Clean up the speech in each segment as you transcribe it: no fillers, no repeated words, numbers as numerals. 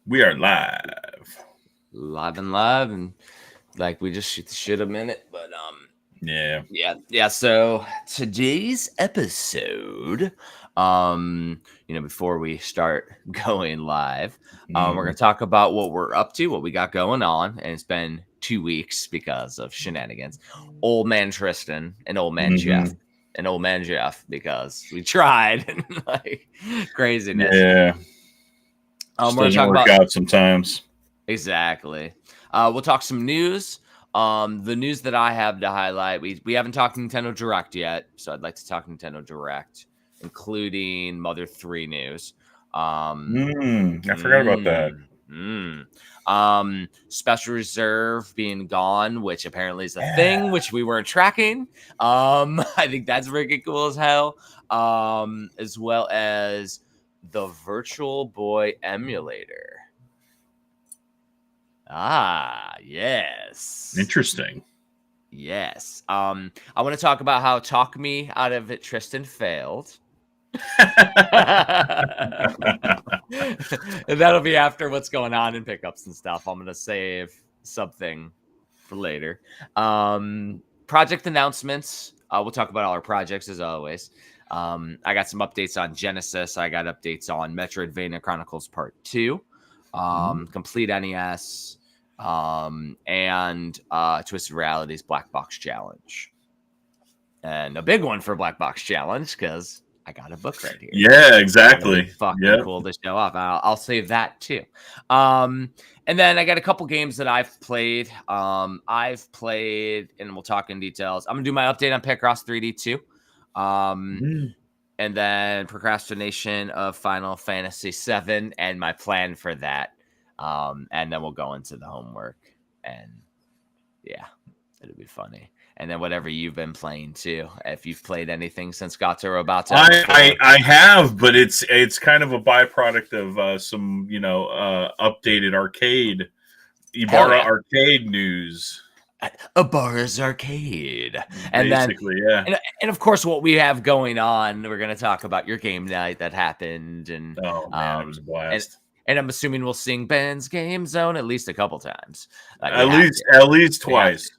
We are live. Live, and like we just shoot the shit a minute, but yeah. So today's episode, before we start going live, we're gonna talk about what we're up to, what we got going on, and it's been 2 weeks because of shenanigans. Old man Tristan and old man Jeff. And old man Jeff, because we tried and like craziness. Yeah. We're gonna talk about out sometimes. Exactly. We'll talk some news. The news that I have to highlight, we haven't talked Nintendo Direct yet, so I'd like to talk Nintendo Direct, including Mother 3 news. I forgot about that. Special Reserve being gone, which apparently is a thing, which we weren't tracking. I think that's freaking cool as hell. As well as the Virtual Boy emulator. Yes. Interesting. Yes. I want to talk about how Talk Me Out of It Tristan failed. And that'll be after what's going on in pickups and stuff. I'm going to save something for later. Project announcements. We'll talk about all our projects as always. I got some updates on Genesis. I got updates on Metroidvania Chronicles Part 2. Complete NES. And Twisted Reality's Black Box Challenge. And a big one for Black Box Challenge, because I got a book right here. Yeah, exactly. Fucking cool to show off. I'll save that too. And then I got a couple games that I've played. And we'll talk in details. I'm gonna do my update on Picross 3D too. And then procrastination of Final Fantasy VII and my plan for that. And then we'll go into the homework, and yeah, it'll be funny. And then whatever you've been playing too, if you've played anything since Gato Roboto. I have, but it's kind of a byproduct of some updated arcade Ibarra arcade news. Ibarra's Arcade. And basically, and of course, what we have going on, we're going to talk about your game night that happened, and it was a blast. And I'm assuming we'll sing Ben's Game Zone at least a couple times. At least twice.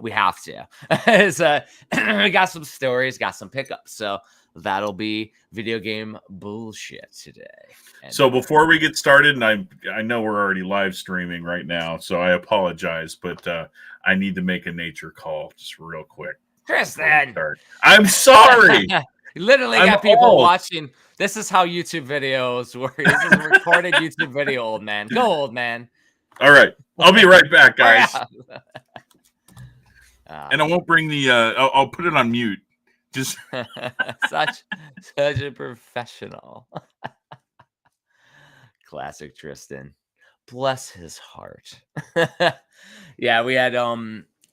We have to. So, we got some stories, got some pickups. So that'll be video game bullshit today. And so before we get started, and I know we're already live streaming right now, so I apologize, but I need to make a nature call just real quick. Tristan! I'm sorry! You literally got people watching. This is how YouTube videos work. This is a recorded YouTube video, old man. Go, old man. All right. I'll be right back, guys. And I won't bring the... I'll put it on mute. Just such a professional. Classic Tristan. Bless his heart. Yeah, we had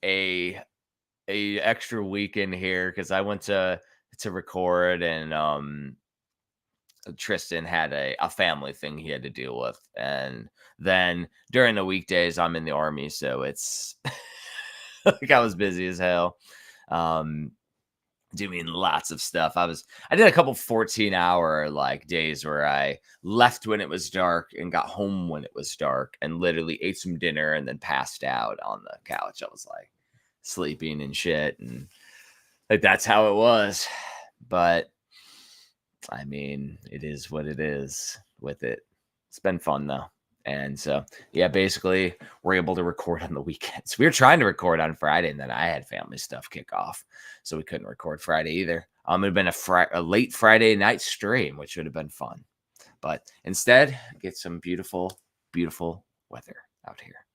a extra weekend here because I went to record, and Tristan had a family thing he had to deal with, and then during the weekdays I'm in the army, so it's like I was busy as hell, doing lots of stuff. I did a couple 14-hour like days where I left when it was dark and got home when it was dark, and literally ate some dinner and then passed out on the couch. I was like sleeping and shit, and like that's how it was. But I mean, it is what it is with it. It's been fun though. And so, yeah, basically we're able to record on the weekends. We were trying to record on Friday, and then I had family stuff kick off, so we couldn't record Friday either. It would have been a late Friday night stream, which would have been fun. But instead, get some beautiful, beautiful weather out here.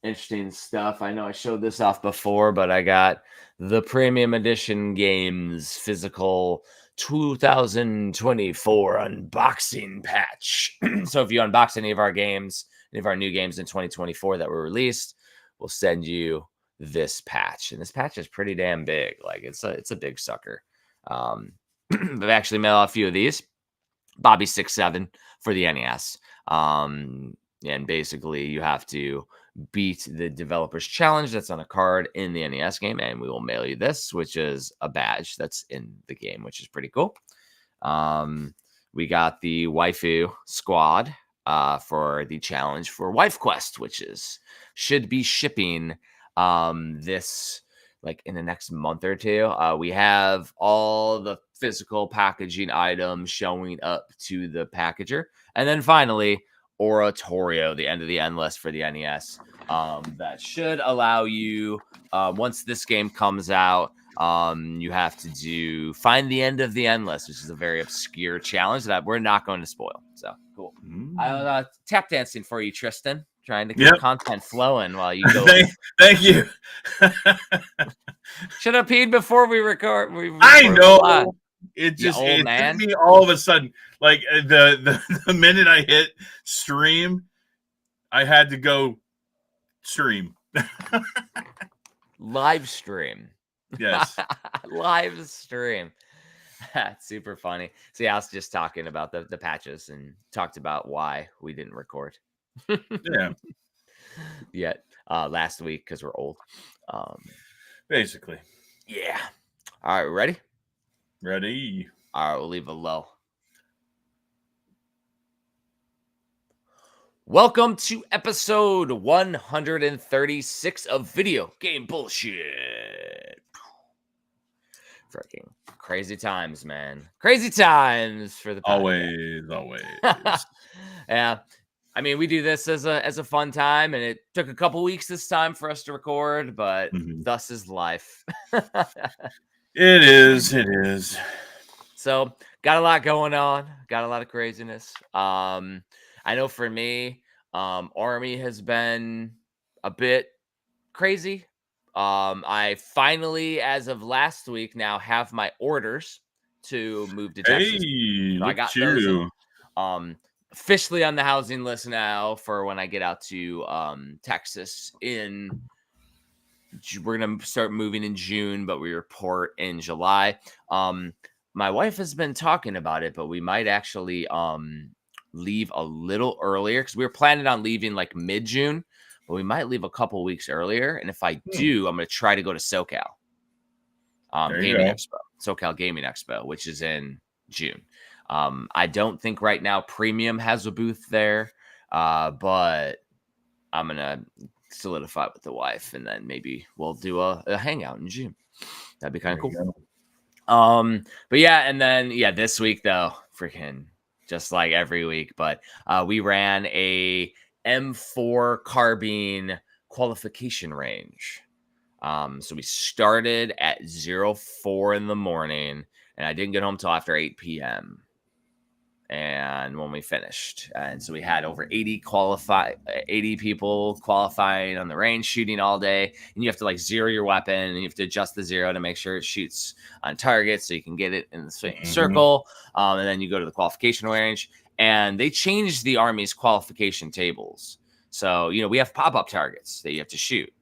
Interesting stuff. I know I showed this off before, but I got the premium edition games physical 2024 unboxing patch. So if you unbox any of our games, any of our new games in 2024 that were released, we'll send you this patch. And this patch is pretty damn big. Like it's a big sucker. I've actually mailed out a few of these. Bobby 6-7 for the NES. And basically you have to beat the developer's challenge that's on a card in the NES game, and we will mail you this, which is a badge that's in the game, which is pretty cool. we got the waifu squad for the challenge for Wife Quest, which should be shipping this like in the next month or two. We have all the physical packaging items showing up to the packager, and then finally Oratorio, the end of the endless for the NES. That should allow you once this game comes out. You have to find the end of the endless, which is a very obscure challenge that we're not going to spoil. So cool. I tap dancing for you, Tristan, trying to keep content flowing while you go. Thank you. Should have peed before we record. I know. It just hit me all of a sudden. Like the minute I hit stream, I had to go stream. Live stream. Yes. Live stream. That's super funny. So yeah, I was just talking about the patches and talked about why we didn't record. Yet last week because we're old. Basically. Yeah. All right, ready? Ready. All right, we'll leave it low. Welcome to episode 136 of Video Game Bullshit. Freaking crazy times, man. Crazy times for the podcast. Always. Yeah. I mean, we do this as a fun time, and it took a couple weeks this time for us to record, but thus is life. It is. So, got a lot going on. Got a lot of craziness. I know for me, Army has been a bit crazy. I finally, as of last week, now have my orders to move to Texas. So I got those. Officially on the housing list now for when I get out to Texas we're going to start moving in June, but we report in July. My wife has been talking about it, but we might actually leave a little earlier because we were planning on leaving like mid-June, but we might leave a couple weeks earlier. And if I do, I'm going to try to go to SoCal Gaming Expo, SoCal Gaming Expo, which is in June. I don't think right now Premium has a booth there, but I'm going to solidify it with the wife, and then maybe we'll do a hangout in June. That'd be kind of cool. But yeah, and then this week though, freaking just like every week, but we ran a M4 carbine qualification range. So we started at 04 in the morning, and I didn't get home till after 8 p.m. And when we finished, and so we had over 80 people qualifying on the range, shooting all day, and you have to like zero your weapon, and you have to adjust the zero to make sure it shoots on target so you can get it in the circle. And then you go to the qualification range, and they changed the Army's qualification tables. So, we have pop-up targets that you have to shoot.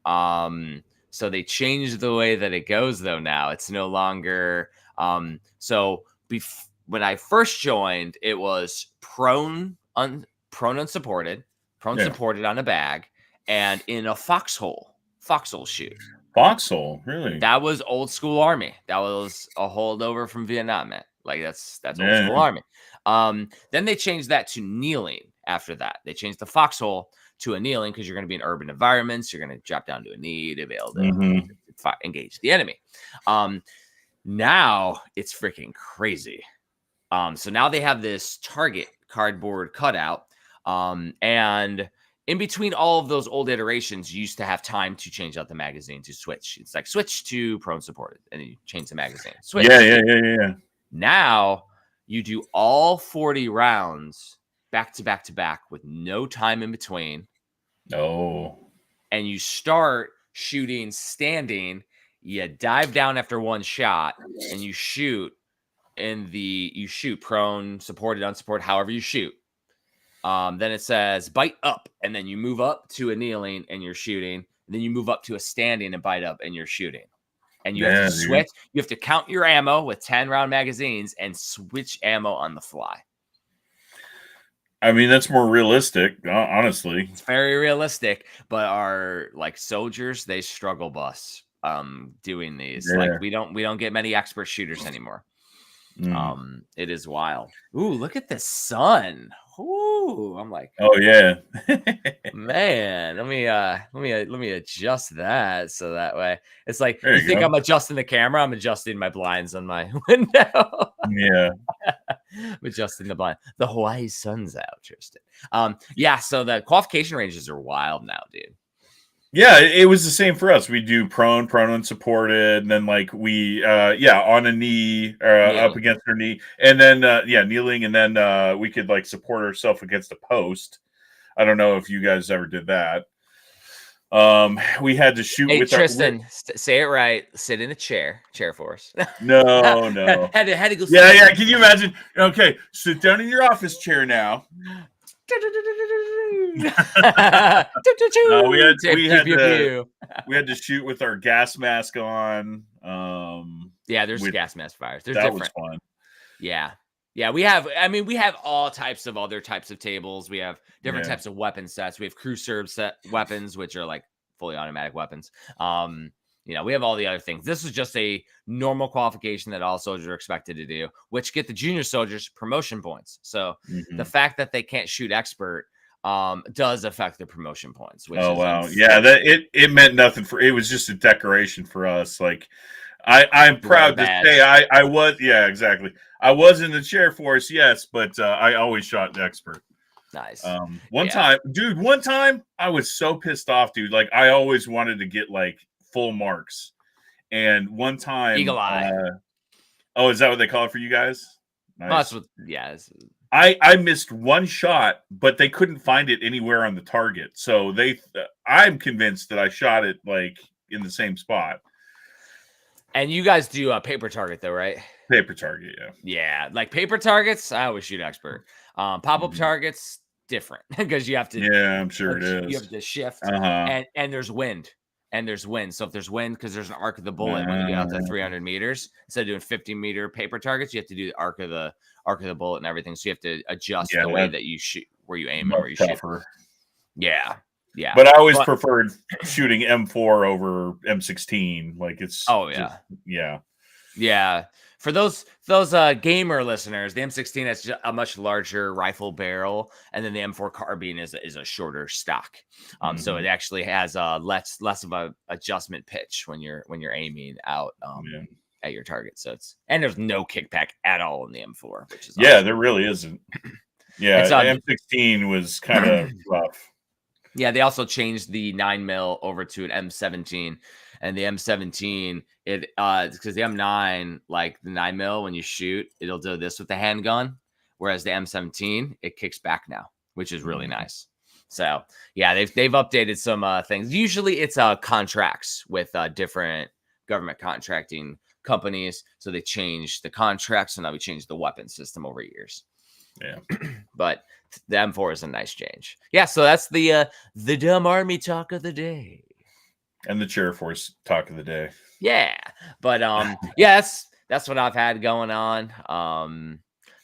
So they changed the way that it goes though. Now it's no longer, when I first joined, it was prone unsupported, supported on a bag, and in a foxhole shoot. Foxhole, really? That was old school Army. That was a holdover from Vietnam, man. Like that's old school Army. Then they changed that to kneeling. After that, they changed the foxhole to a kneeling because you're going to be in urban environments. You're going to drop down to a knee to be able to engage the enemy. Now it's freaking crazy. So now they have this target cardboard cutout. And in between all of those old iterations, you used to have time to change out the magazine to switch. It's like switch to prone supported, and then you change the magazine. Switch. Yeah. Now you do all 40 rounds back to back with no time in between. Oh. And you start shooting standing. You dive down after one shot, and you shoot. You shoot prone, supported, unsupported, however you shoot. Then it says bite up, and then you move up to a kneeling and you're shooting. And then you move up to a standing and bite up and you're shooting. And you have to switch. You have to count your ammo with 10-round magazines and switch ammo on the fly. I mean, that's more realistic, honestly. It's very realistic, but our soldiers, they struggle bus doing these. We don't get many expert shooters anymore. It is wild. Ooh, look at the sun. Ooh, I'm like, oh yeah. man, let me adjust that so that way it's like There you you think go. I'm adjusting the camera. I'm adjusting my blinds on my window. Yeah. I'm adjusting the blind. The Hawaii sun's out, Tristan. Yeah. So the qualification ranges are wild now, dude. Yeah, it was the same for us. We do prone unsupported, and then like we on a knee, up Kneeling. against our knee, and then kneeling, and then we could like support ourselves against a post. I don't know if you guys ever did that. We had to shoot Hey, with Tristan, say it right. Sit in a chair for us. No. had to go. Yeah. Can you imagine? Okay, sit down in your office chair now. We had to shoot with our gas mask on. Yeah, there's gas mask fires. There's that different. was fun. Yeah. We have all types of other types of tables. We have different types of weapon sets. We have crew serve set weapons, which are like fully automatic weapons. We have all the other things. This is just a normal qualification that all soldiers are expected to do, which get the junior soldiers promotion points. So the fact that they can't shoot expert does affect their promotion points. Which is yeah, that it meant nothing for. It was just a decoration for us. Like I'm proud to say I was. Yeah, exactly. I was in the chair force, yes, but I always shot expert. Nice. One time I was so pissed off, dude. Like I always wanted to get like full marks, and one time, eagle eye. Is that what they call it for you guys? Nice. I missed one shot, but they couldn't find it anywhere on the target. So I'm convinced that I shot it like in the same spot. And you guys do a paper target though, right? Paper target, yeah. Yeah, like paper targets, I always shoot expert. Pop-up targets, different because you have to. Yeah, I'm sure it is. You have to shift, and there's wind. So if there's wind, because there's an arc of the bullet when you get out to 300 meters, instead of doing 50-meter paper targets, you have to do the arc of the bullet and everything. So you have to adjust the way that you shoot, where you aim and where you shoot. Yeah. But I always preferred shooting M4 over M16. Like it's. Oh yeah. Yeah. For those gamer listeners, the M16 has a much larger rifle barrel, and then the M4 carbine is a shorter stock. So it actually has less of a adjustment pitch when you're aiming out at your target. So there's no kickback at all in the M4, which is awesome. There really isn't. Yeah, M16 was kind of rough. Yeah, they also changed the 9mm over to an M17. And the M17, because the M9, like the 9mm, when you shoot, it'll do this with the handgun. Whereas the M17, it kicks back now, which is really nice. So yeah, they've updated some things. Usually it's contracts with different government contracting companies. So they changed the contracts, and now we changed the weapon system over years. Yeah. But the M4 is a nice change. Yeah, so that's the dumb army talk of the day. And the chair force talk of the day. Yeah. But that's what I've had going on.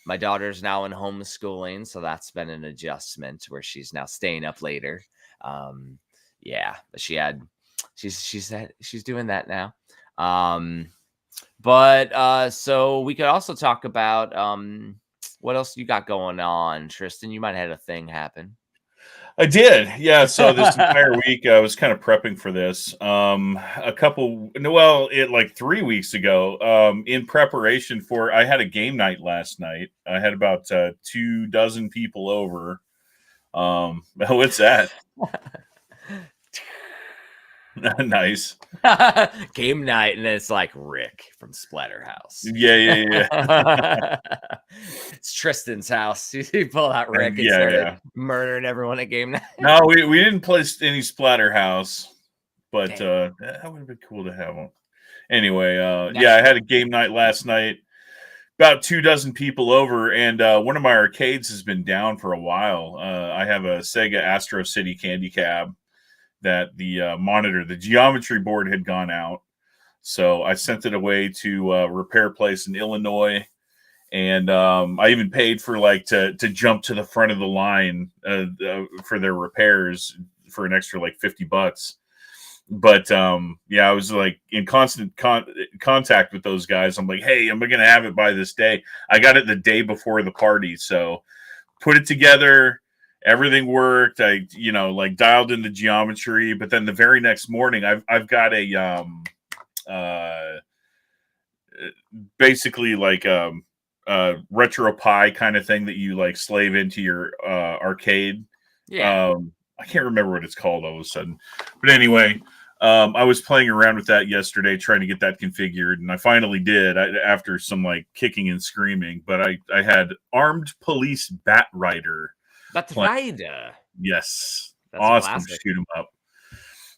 My daughter's now in homeschooling, so that's been an adjustment where she's now staying up later. But she's doing that now. So we could also talk about what else you got going on, Tristan? You might have had a thing happen. I did. Yeah. So this entire week I was kind of prepping for this. Like 3 weeks ago, in preparation for, I had a game night last night. I had about 24 people over. What's that? Nice. Game night, and it's like Rick from Splatterhouse. Yeah. It's Tristan's house. He pulled out Rick and started murdering everyone at game night. No, we didn't play any Splatterhouse, but that would have been cool to have one. Anyway, I had a game night last night. About 24 people over, and one of my arcades has been down for a while. I have a Sega Astro City Candy Cab that the monitor, the geometry board had gone out. So I sent it away to a repair place in Illinois. And I even paid for to jump to the front of the line for their repairs for an extra $50. But yeah, I was like in constant contact with those guys. I'm like, hey, am I gonna have it by this day? I got it the day before the party, so put it together. Everything worked. I, like dialed in the geometry, but then the very next morning, I've got a basically like retro Pi kind of thing that you like slave into your arcade. Yeah. I can't remember what it's called all of a sudden, but anyway, I was playing around with that yesterday, trying to get that configured, and I finally did after some like kicking and screaming. But I had Armed Police Bat Rider. Bat Rider. Yes, that's awesome. Shoot 'em up.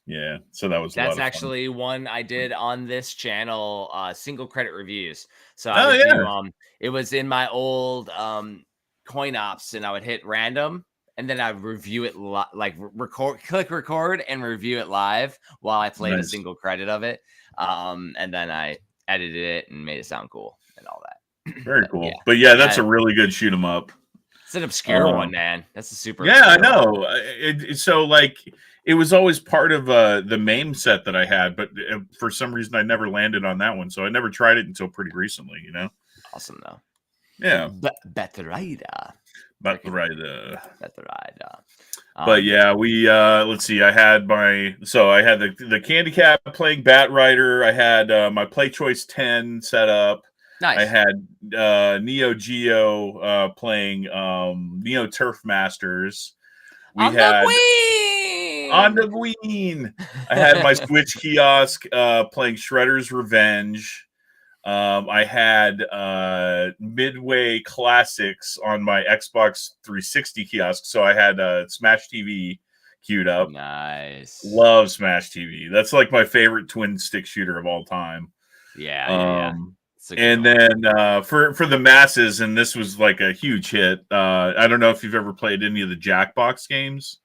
Yeah, so that was that's a lot of actually fun. one I did on this channel, single credit reviews. So I would do, it was in my old coin ops, and I would hit random, and then I'd review it click record and review it live while I played a single credit of it. And then I edited it and made it sound cool and all that. Very cool. But yeah, that's a really good shoot 'em up. It's an obscure one, man. That's a super. Yeah, I know. So like, it was always part of the MAME set that I had, but for some reason I never landed on that one, so I never tried it until pretty recently. Awesome though. Yeah, Bat Rider. Bat Rider. But yeah, we let's see. I had the Candy Cat playing Bat Rider. I had my Play Choice 10 set up. Nice. I had Neo Geo playing Neo Turf Masters. On the Queen. I had my Switch kiosk playing Shredder's Revenge. I had Midway Classics on my Xbox 360 kiosk, so I had Smash TV queued up. Nice. Love Smash TV. That's like my favorite twin stick shooter of all time. Yeah. And then for the masses, and this was like a huge hit. I don't know if you've ever played any of the Jackbox games.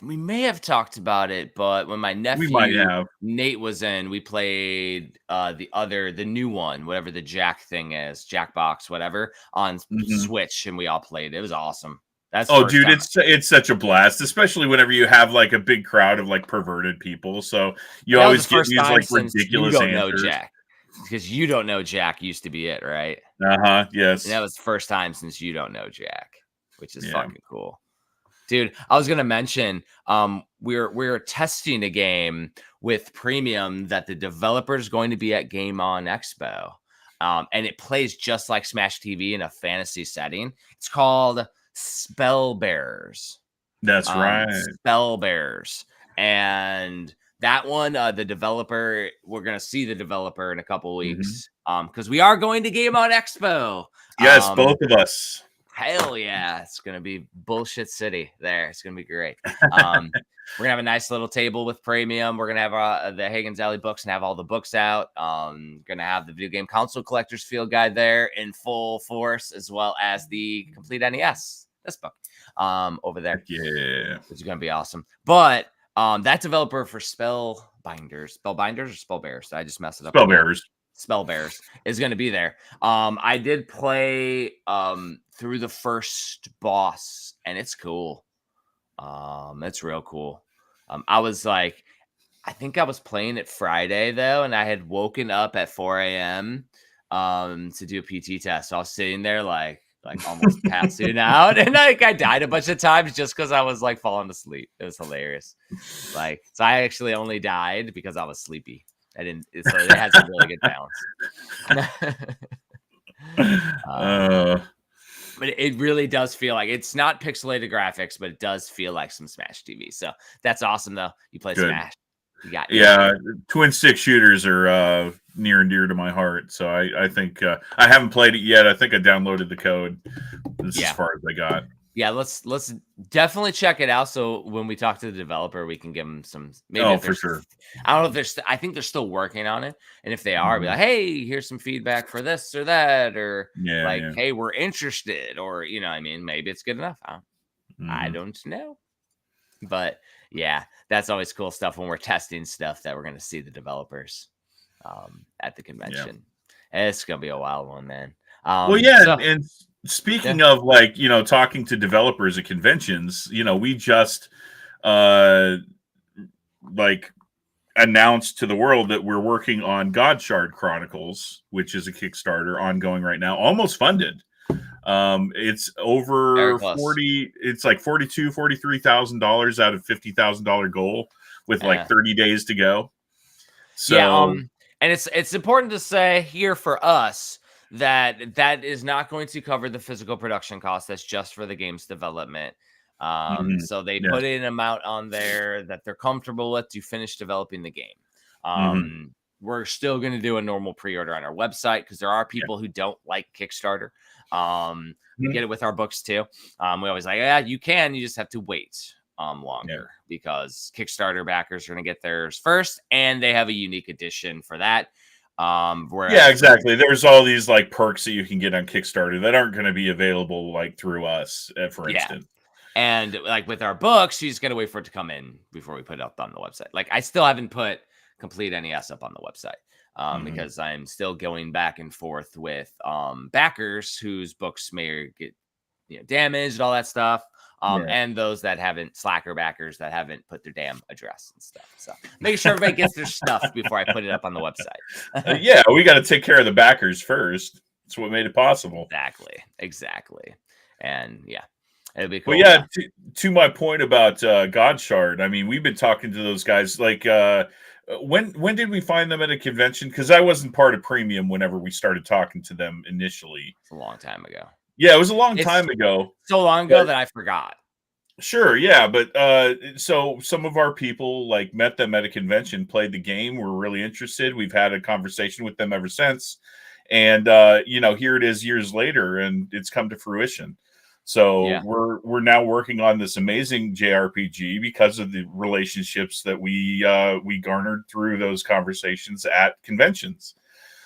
We may have talked about it, but when my nephew Nate was in, we played the new one, whatever the Jack thing is, Jackbox, whatever, on Switch, and we all played. It was awesome. Dude, it's such a blast, especially whenever you have like a big crowd of like perverted people. So you always get these like ridiculous answers. Because You Don't Know Jack used to be it, right? Yes. And that was the first time since You Don't Know Jack, which is fucking cool. Dude, I was gonna mention we're testing a game with premium that the developer is going to be at Game On Expo. And it plays just like Smash TV in a fantasy setting. It's called Spellbearers. That's right. Spellbearers. And that one, the developer, we're going to see the developer in a couple weeks because we are going to Game On Expo. Yes, both of us. Hell yeah. It's going to be bullshit city there. It's going to be great. We're going to have a nice little table with premium. We're going to have the Hagen's Alley books and have all the books out. Going to have the video game console collector's field guide there in full force, as well as the complete NES, this book over there. Yeah. Which is going to be awesome. But that developer for Spellbearers or Spellbearers. I just messed it up. Spellbearers is going to be there. I did play through the first boss, and it's cool. It's real cool. I was like, I think I was playing it Friday though, and I had woken up at 4 a.m. To do a PT test. So I was sitting there like almost passing out, and I died a bunch of times just because I was like falling asleep. It was hilarious. So I actually only died because I was sleepy. So it had some really good balance. But it really does feel like it's not pixelated graphics, but it does feel like some Smash TV. So that's awesome though. You play Smash. Twin stick shooters are near and dear to my heart. So I think I haven't played it yet. I think I downloaded the code. This is as far as I got. Yeah, let's definitely check it out. So when we talk to the developer, we can give them some. Maybe for sure. I don't know if I think they're still working on it, and if they are, be like, hey, here's some feedback for this or that, or hey, we're interested, or I mean, maybe it's good enough. I don't know, but yeah, that's always cool stuff when we're testing stuff that we're going to see the developers at the convention. Yeah. It's gonna be a wild one, man. And speaking of talking to developers at conventions, we just like announced to the world that we're working on Godshard Chronicles, which is a Kickstarter ongoing right now, almost funded. It's over 40, it's like $43,000 out of $50,000 goal with like 30 days to go. So and it's important to say here for us that is not going to cover the physical production cost. That's just for the game's development. So they put in an amount on there that they're comfortable with to finish developing the game. We're still going to do a normal pre-order on our website because there are people who don't like Kickstarter. We get it with our books too. We always like, yeah, you can. You just have to wait longer because Kickstarter backers are going to get theirs first, and they have a unique edition for that. Exactly. There's all these like perks that you can get on Kickstarter that aren't going to be available like through us, for instance. And like with our books, you just got to wait for it to come in before we put it up on the website. Like I still haven't put Complete NES up on the website because I'm still going back and forth with backers whose books may get damaged, all that stuff. And those that haven't, slacker backers that haven't put their damn address and stuff. So make sure everybody gets their stuff before I put it up on the website. We got to take care of the backers first. That's what made it possible. Exactly. And it'd be cool. Well, to my point about Godshard, I mean, we've been talking to those guys. Like, when did we find them at a convention? Because I wasn't part of Premium whenever we started talking to them initially. It's a long time ago. Yeah, it was a long time ago. So long ago that I forgot. Sure, but so some of our people like met them at a convention, played the game, were really interested. We've had a conversation with them ever since, and here it is years later, and it's come to fruition. So we're now working on this amazing JRPG because of the relationships that we garnered through those conversations at conventions.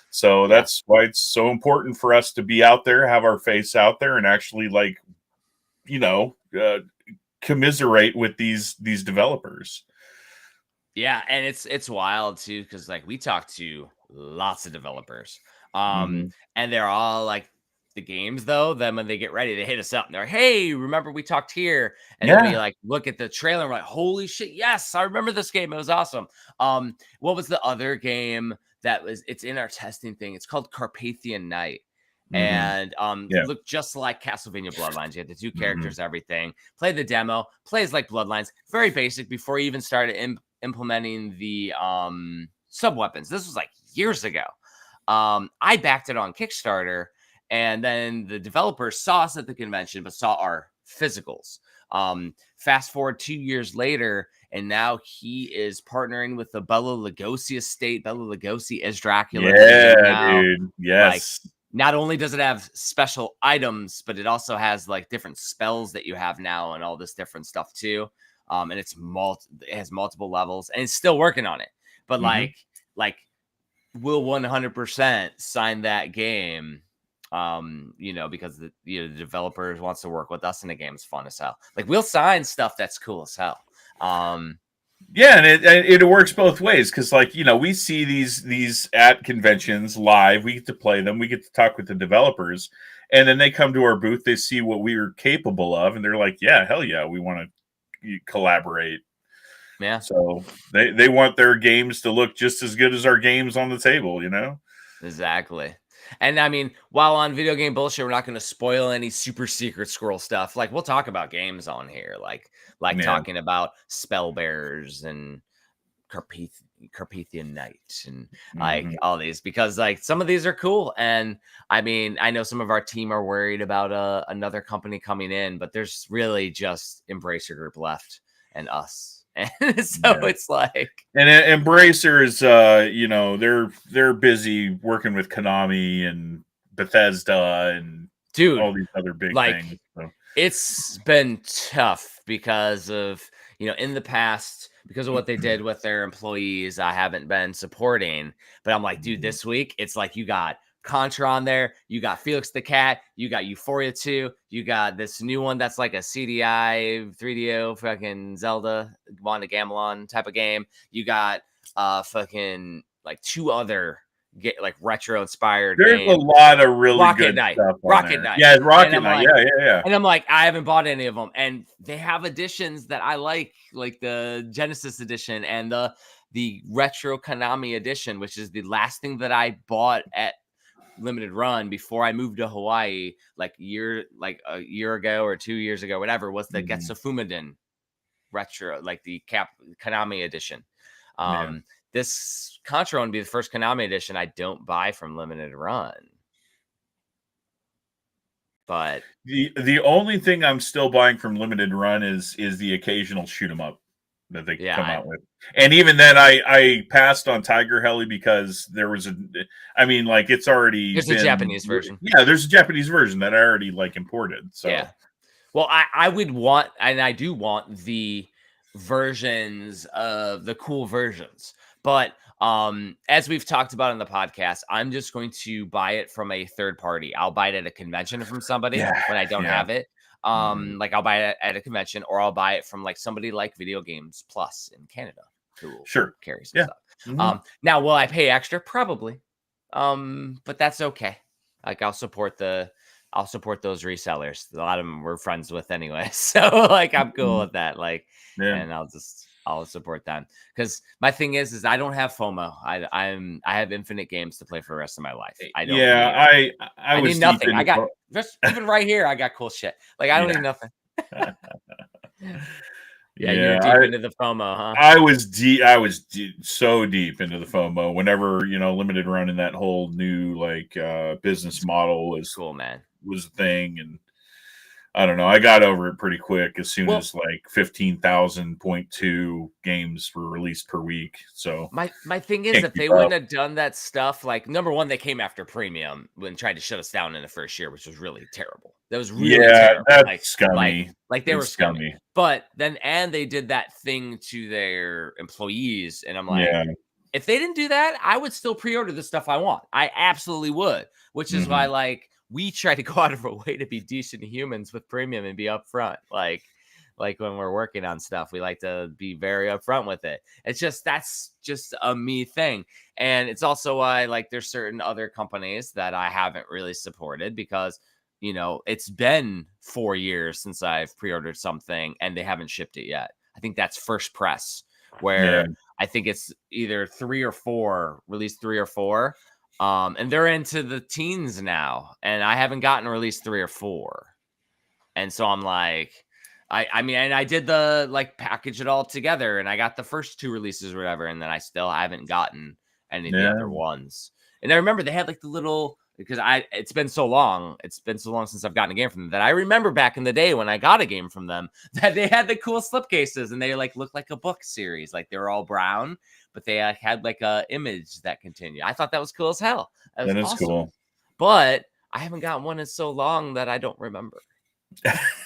So that's why it's so important for us to be out there, have our face out there, and actually commiserate with these developers. Yeah, and it's wild too because like we talk to lots of developers, and they're all like the games though. Then when they get ready, they hit us up and they're like, "Hey, remember we talked here?" And then we like look at the trailer and we're like, "Holy shit, yes, I remember this game. It was awesome." What was the other game that was? It's in our testing thing. It's called Carpathian Night. And look just like Castlevania Bloodlines. You had the two characters, everything. Play the demo, plays like Bloodlines, very basic before you even started implementing the sub weapons. This was like years ago. I backed it on Kickstarter, and then the developers saw us at the convention, but saw our physicals. Fast forward 2 years later, and now he is partnering with the Bela Lugosi estate. Bela Lugosi is Dracula. Dude. Yes. Like, not only does it have special items, but it also has like different spells that you have now and all this different stuff too. And it has multiple levels, and it's still working on it. But like we'll 100% sign that game, because the developers wants to work with us, and the game's fun as hell. Like we'll sign stuff that's cool as hell. And it works both ways because, we see these at conventions live. We get to play them. We get to talk with the developers, and then they come to our booth. They see what we are capable of, and they're like, "Yeah, hell yeah, we want to collaborate." Yeah. So they want their games to look just as good as our games on the table, Exactly. And I mean, while on Video Game Bullshit, we're not going to spoil any super secret scroll stuff. Like we'll talk about games on here, like talking about Spellbearers and Carpathian Night and like all these, because like some of these are cool. And I mean, I know some of our team are worried about another company coming in, but there's really just Embracer Group left and us. And so it's like, and Embracer is, they're busy working with Konami and Bethesda and all these other big things. So. It's been tough because of, in the past, because of what they did with their employees, I haven't been supporting. But I'm like, dude, this week, it's like you got Contra on there, you got Felix the Cat, you got Euphoria 2, you got this new one that's like a CDI 3DO fucking Zelda Wanda Gamelon type of game. You got fucking like 2 other get like retro inspired There's games. a lot of really Rocket good Knight. stuff on Rocket there. Knight. Yeah, Rocket I'm Knight. like- Yeah. And I'm like, I haven't bought any of them, and they have editions that I like the Genesis edition and the retro Konami edition, which is the last thing that I bought at Limited Run before I moved to Hawaii, like a year ago or 2 years ago, whatever, was the Getsu Fumaden retro, like the Konami edition. This Contra would be the first Konami edition I don't buy from Limited Run. But the only thing I'm still buying from Limited Run is the occasional shoot 'em up that they come out with. And even then I passed on Tiger Heli because there was it's already there's a Japanese version. Yeah, there's a Japanese version that I already imported. So yeah. Well, I would want, and I do want the versions of the cool versions. But as we've talked about in the podcast, I'm just going to buy it from a third party. I'll buy it at a convention from somebody when I don't have it. Like I'll buy it at a convention, or I'll buy it from like somebody like Video Games Plus in Canada who will carry some stuff. Now, will I pay extra? Probably. But that's okay. Like I'll support those resellers. A lot of them we're friends with anyway. So like I'm cool with that. Like, and I'll support them. Because my thing is I don't have FOMO. I have infinite games to play for the rest of my life. I don't I need nothing. I got just even right here, I got cool shit. Like I don't need nothing. You're deep into the FOMO, huh? I was so deep into the FOMO whenever, Limited Run and that whole new business model was cool, man. Was a thing. And I don't know, I got over it pretty quick as soon as 15,000.2 games were released per week. So my thing is, if they wouldn't have done that stuff, like number one, they came after Premium when tried to shut us down in the first year, which was really terrible. That was really terrible. That's scummy. Like they were scummy. But then they did that thing to their employees, and I'm like, if they didn't do that, I would still pre-order the stuff I want. I absolutely would. Which is why we try to go out of our way to be decent humans with Premium and be upfront. Like when we're working on stuff, we like to be very upfront with it. That's just a me thing. And it's also why there's certain other companies that I haven't really supported because, it's been 4 years since I've pre-ordered something and they haven't shipped it yet. I think that's First Press, where I think it's either 3 or 4, released 3 or 4. And they're into the teens now, and I haven't gotten release 3 or 4. And so I'm like, I mean, and I did the package it all together, and I got the first 2 releases or whatever, and then I still haven't gotten any of the other ones. And I remember they had the little, because it's been so long since I've gotten a game from them that I remember back in the day when I got a game from them that they had the cool slipcases and they looked like a book series, they were all brown. But they had a image that continued. I thought that was cool as hell. That is awesome. Cool. But I haven't gotten one in so long that I don't remember.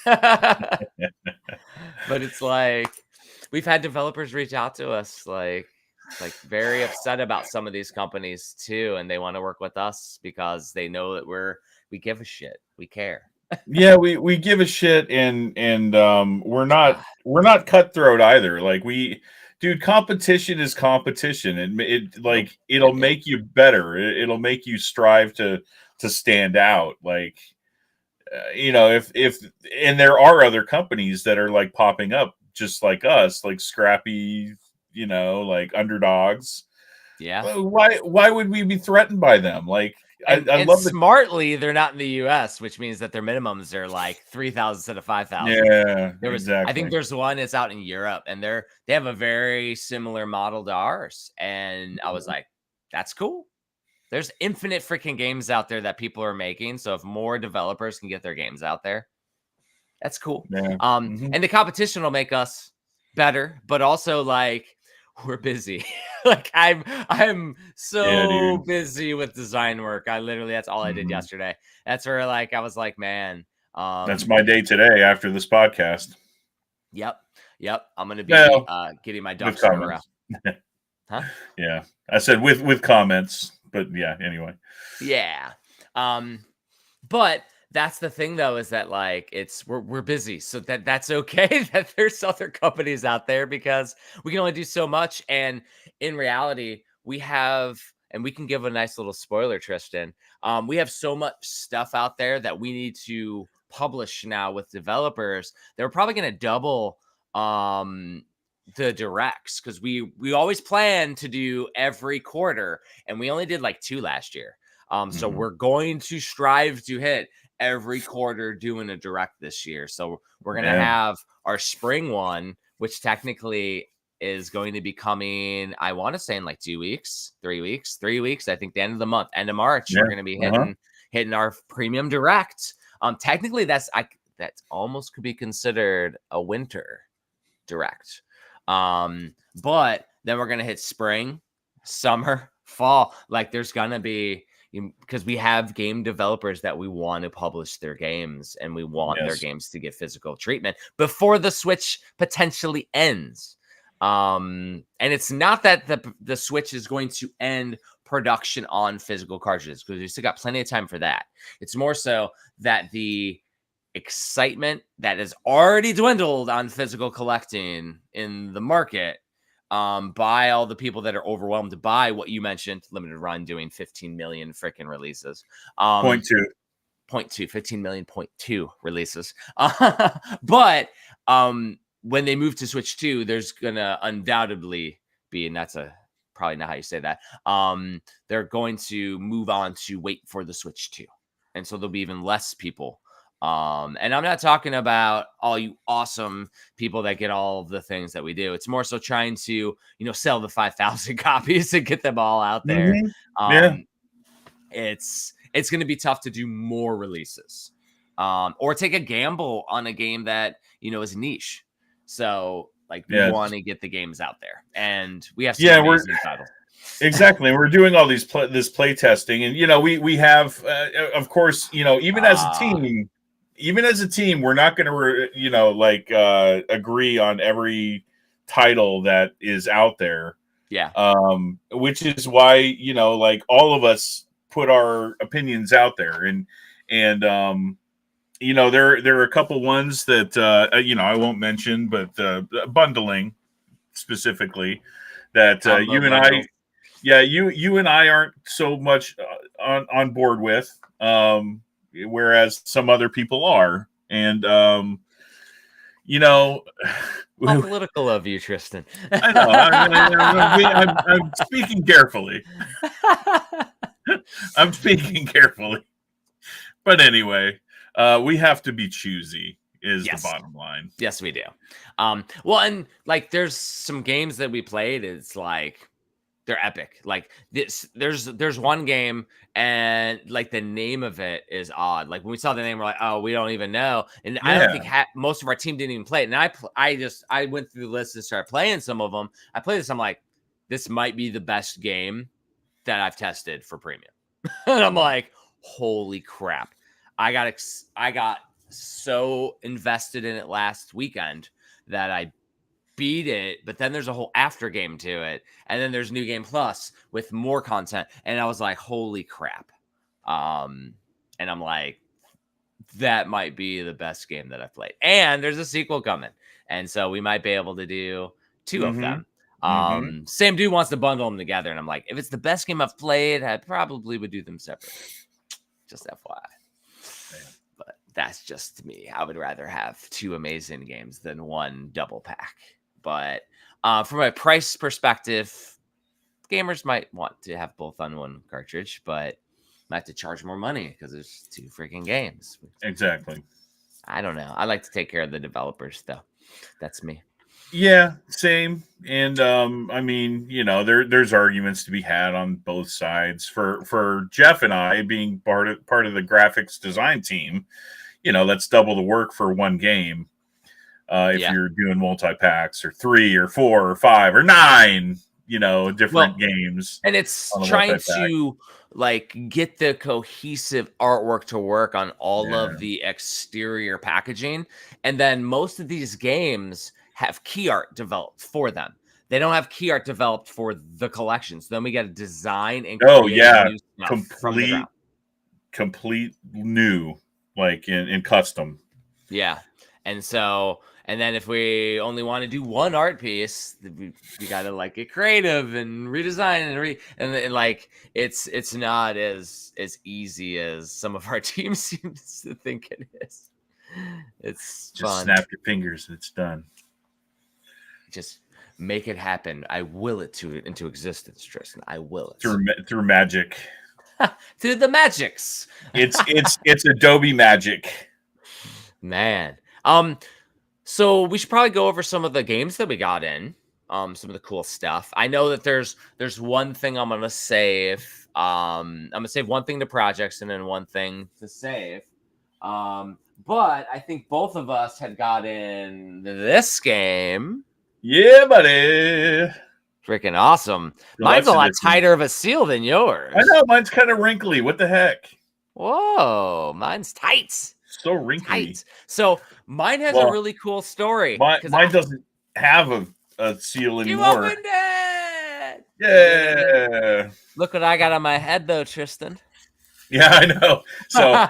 But it's we've had developers reach out to us very upset about some of these companies too, and they want to work with us because they know that we give a shit. We care. We give a shit, and we're not cutthroat either. Dude, competition is competition, and it'll make you better. It'll make you strive to stand out. If there are other companies that are popping up just like us, scrappy, underdogs. Yeah. Why would we be threatened by them? I love smartly, they're not in the US, which means that their minimums are 3,000 instead of 5,000. Yeah, exactly. I think there's one that's out in Europe, and they have a very similar model to ours. And I was like, that's cool. There's infinite freaking games out there that people are making. So if more developers can get their games out there, that's cool. Yeah. And the competition will make us better, but also we're busy. I'm so busy with design work. That's all I did yesterday. That's where I was like, man, that's my day today after this podcast. Yep. I'm gonna be getting my ducks in a row. Huh? Yeah, I said with comments, but yeah. Anyway. Yeah. But that's the thing though, is that we're busy, so that's okay that there's other companies out there because we can only do so much. And in reality, we have and we can give a nice little spoiler, Tristan. We have so much stuff out there that we need to publish now with developers. They're probably going to double the directs, because we always plan to do every quarter, and we only did like 2 last year. So we're going to strive to hit every quarter doing a direct this year. So we're going to have our spring one, which technically is going to be coming, I want to say, in like 2 weeks, 3 weeks, 3 weeks. I think the end of the month, end of March, we're going to be hitting our premium direct. Technically that almost could be considered a winter direct. But then we're going to hit spring, summer, fall. Like there's going to be, because we have game developers that we want to publish their games, and we want their games to get physical treatment before the Switch potentially ends. And it's not that the Switch is going to end production on physical cartridges, because we still got plenty of time for that. It's more so that the excitement that has already dwindled on physical collecting in the market, by all the people that are overwhelmed to buy what you mentioned, limited run, doing 15 million freaking releases. 15 million, 0.2 releases. But when they move to Switch 2, there's gonna undoubtedly be, and that's probably not how you say that, they're going to move on to wait for the Switch 2. And so there'll be even less people. And I'm not talking about all you awesome people that get all of the things that we do. It's more so trying to, sell the 5,000 copies and get them all out there. It's going to be tough to do more releases, or take a gamble on a game that, is niche. So like we want to get the games out there, and we have some amazing titles. Exactly. We're doing all this play testing, and we have, of course, even as a team, we're not going to, agree on every title that is out there. Yeah. Which is why, all of us put our opinions out there, and there are a couple ones that, I won't mention, but bundling specifically that you and I. Yeah, you and I aren't so much on board with, whereas some other people are, and how political of you, Tristan. I know. I'm speaking carefully. I'm speaking carefully. But anyway, we have to be choosy. Is the bottom line? Yes, we do. Well, and like, there's some games that we played. It's like, they're epic. Like this, there's one game, and like the name of it is odd. Like when we saw the name, we're like, oh, we don't even know. And I don't think most of our team didn't even play it. And I went through the list and started playing some of them. I played this. I'm like, this might be the best game that I've tested for premium. And I'm like, holy crap! I got so invested in it last weekend that I beat it, but then there's a whole after game to it, and then there's New Game Plus with more content, and I was like, holy crap. And I'm like, that might be the best game that I've played, and there's a sequel coming, and so we might be able to do 2 of them. Same dude wants to bundle them together, and I'm like, if it's the best game I've played, I probably would do them separately. Just FYI. But that's just me. I would rather have 2 amazing games than 1 double pack. But from a price perspective, gamers might want to have both on 1 cartridge, but might have to charge more money because there's 2 freaking games. Exactly. I don't know. I like to take care of the developers, though. That's me. Yeah, same. And there's arguments to be had on both sides. For Jeff and I, being part of the graphics design team, that's double the work for 1 game. If you're doing multi-packs or 3 or 4 or 5 or 9, different games. And it's trying to like get the cohesive artwork to work on all of the exterior packaging. And then most of these games have key art developed for them. They don't have key art developed for the collections. Then we got to design and create new stuff from the ground. Complete new, like in custom. Yeah. And so, and then if we only want to do one art piece, we got to like get creative and redesign and like it's not as easy as some of our teams seems to think it is. It's just fun. snap your fingers and it's done. Just make it happen. I will it into existence, Tristan. I will it through magic. Through the magics. It's Adobe magic, man. So we should probably go over some of the games that we got in. Some of the cool stuff. I know that there's one thing I'm gonna save. I'm gonna save one thing to projects and then one thing to save. But I think both of us had got in this game. Yeah, buddy. Freaking awesome. Mine's a lot tighter of a seal than yours. I know, mine's kind of wrinkly. What the heck? Whoa, mine's tight. So wrinkly. Tight. So mine has a really cool story. Mine doesn't have a seal anymore. You opened it! Yeah. Look what I got on my head, though, Tristan. Yeah, I know. So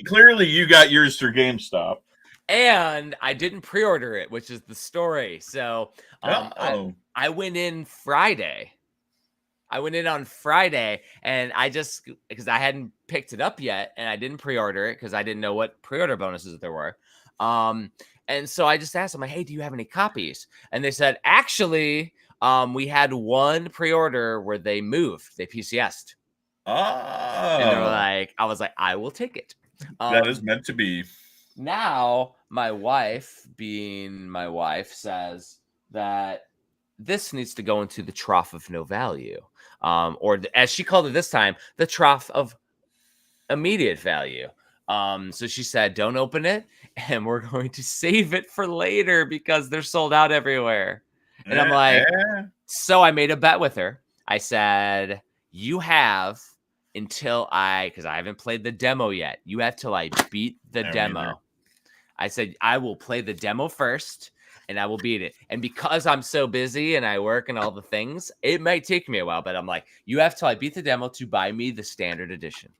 clearly you got yours through GameStop. And I didn't pre-order it, which is the story. So I went in Friday. I went in on Friday, and because I hadn't picked it up yet, and I didn't pre-order it because I didn't know what pre-order bonuses there were. And so I just asked them, like, hey, do you have any copies? And they said, actually, we had one pre-order where they moved. They PCS'd. Oh. And they're like, I was like, I will take it. That is meant to be. Now, my wife, being my wife, says that this needs to go into the trough of no value. Or as she called it this time, the trough of immediate value. So she said, don't open it, and we're going to save it for later because they're sold out everywhere. And I'm like, so I made a bet with her. I said, you have until because I haven't played the demo yet. You have till I beat the demo. I said, I will play the demo first and I will beat it. And because I'm so busy and I work and all the things, it might take me a while, but I'm like, you have till I beat the demo to buy me the standard edition.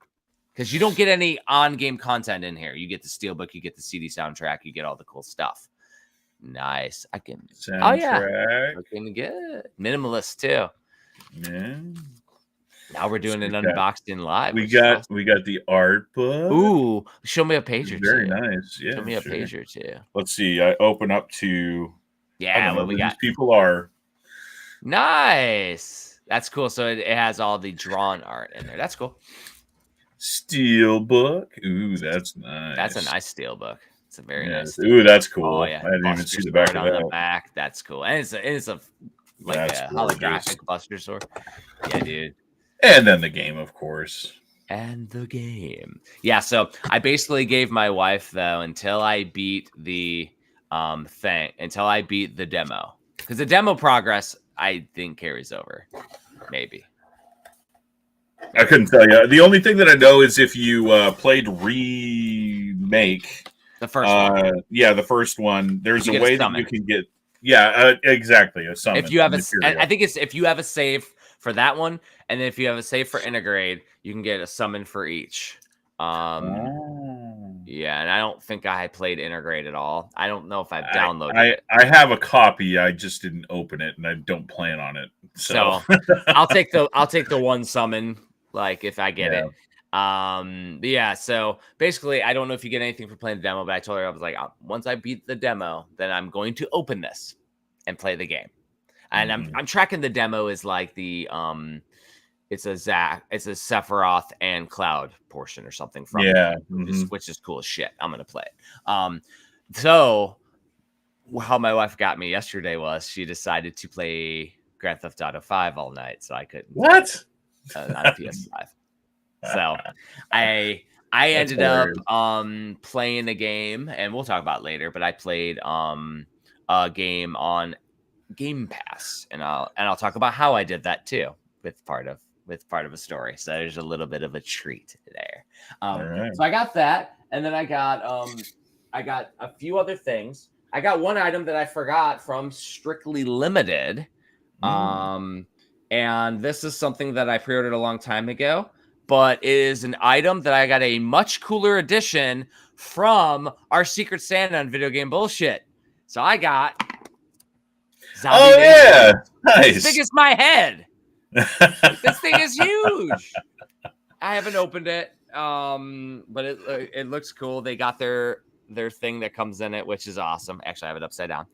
Because you don't get any on-game content in here. You get the steelbook, you get the CD soundtrack, you get all the cool stuff. Nice. I can. Soundtrack. Oh yeah. Looking good. Minimalist too. Yeah. Now we're doing an unboxing live. We got the art book. Ooh, show me a page or two. Very nice. Yeah. Show me a page or two. Let's see. I open up to. Yeah, what we got. These people are. Nice. That's cool. So it has all the drawn art in there. That's cool. Steelbook. Ooh, that's nice. That's a nice steelbook. It's a very nice. Ooh, that's cool. Oh yeah. I didn't even see the back of that. The back. That's cool. And it's a like a holographic Buster Sword. Yeah, dude. And then the game, of course. And the game. Yeah, so I basically gave my wife, though, until I beat the until I beat the demo. Because the demo progress, I think, carries over. Maybe. I couldn't tell you. The only thing that I know is if you played Remake. The first one. Yeah, the first one. There's a way that you can get... Yeah, exactly. A summon. If you have I think it's if you have a save for that one, and then if you have a save for Intergrade, you can get a summon for each. Yeah, and I don't think I played Intergrade at all. I don't know if I've downloaded it. I have a copy. I just didn't open it, and I don't plan on it. So I'll take the one summon, like if I get it. Yeah, so basically I don't know if you get anything for playing the demo, but I told her, I was like, once I beat the demo, then I'm going to open this and play the game. And I'm tracking the demo as like the it's a Sephiroth and Cloud portion or something from it, which is cool as shit. I'm gonna play it. So how my wife got me yesterday was she decided to play Grand Theft Auto 5 all night, so I couldn't. What? On PS5. So I ended up playing a game, and we'll talk about it later, but I played a game on Game Pass, and I'll talk about how I did that too with part of a story. So there's a little bit of a treat there. Right. So I got that, and then I got a few other things. I got one item that I forgot from Strictly Limited. And this is something that I pre-ordered a long time ago. but it is an item that I got a much cooler edition from our Secret Santa on Video Game Bullshit. So I got Zombie Nation. Nice. As big as my head. This thing is huge. I haven't opened it, but it looks cool. They got their thing that comes in it, which is awesome. Actually, I have it upside down.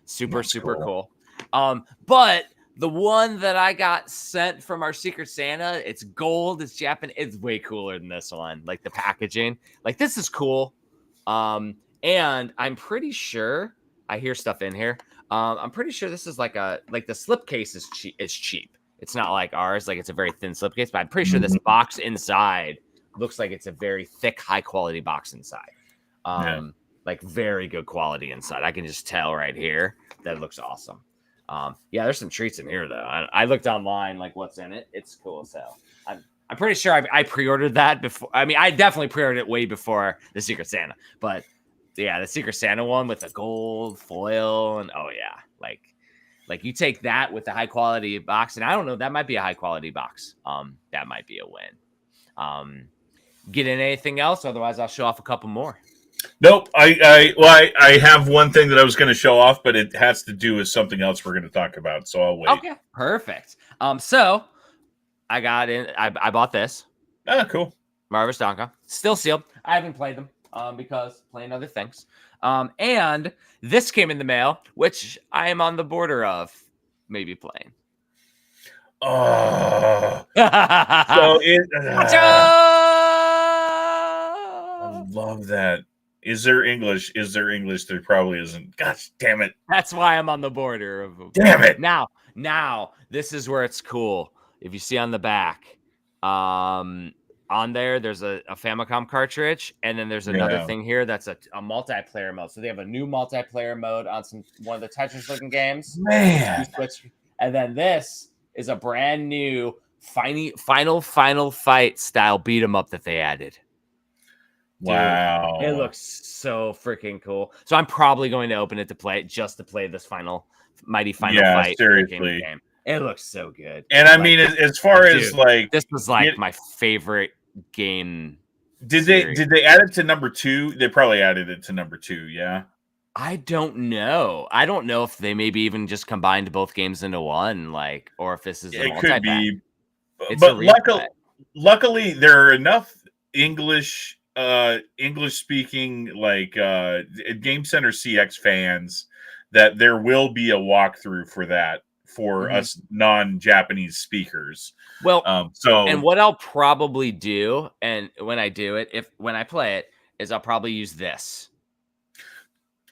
Super cool. But the one that I got sent from our Secret Santa, it's gold, it's Japanese. It's way cooler than this one. Like the packaging, like this is cool. And I'm pretty sure I hear stuff in here. I'm pretty sure this is like the slipcase is cheap. It's not like ours, like it's a very thin slipcase, but I'm pretty sure this box inside looks like it's a very thick, high quality box inside. Like very good quality inside. I can just tell right here that it looks awesome. Yeah, there's some treats in here though. I looked online, like what's in it. It's cool as hell. I'm pretty sure I pre-ordered that before. I mean, I definitely pre-ordered it way before the Secret Santa. But yeah, the Secret Santa one with the gold foil and oh yeah, like you take that with the high quality box, and I don't know, that might be a high quality box. That might be a win. Get in anything else? Otherwise, I'll show off a couple more. Nope. I have one thing that I was going to show off, but it has to do with something else we're going to talk about. So I'll wait. Okay, perfect. So I got in. I bought this. Ah, cool. Marvelous Donka. Still sealed. I haven't played them because playing other things. And this came in the mail, which I am on the border of maybe playing. Oh. So I love that. Is there English? There probably isn't. Gosh damn it. That's why I'm on the border of. Damn it. Now, this is where it's cool. If you see on the back, on there's a Famicom cartridge, and then there's another thing here that's a multiplayer mode. So they have a new multiplayer mode on one of the Tetris looking games. Man. And then this is a brand new Final Fight style beat 'em up that they added. Dude, wow. It looks so freaking cool. So I'm probably going to open it to play it just to play this Mighty Final Fight seriously. game. It looks so good. And I mean, as far as like this was like my favorite game. Did they add it to number 2? They probably added it to number 2, yeah. I don't know. I don't know if they maybe even just combined both games into one, like, or if this is a could be. It's but luckily there are enough English speaking like Game Center CX fans that there will be a walkthrough for that for us non-Japanese speakers. Well, and what I'll probably do, and when I do it, when I play it, is I'll probably use this.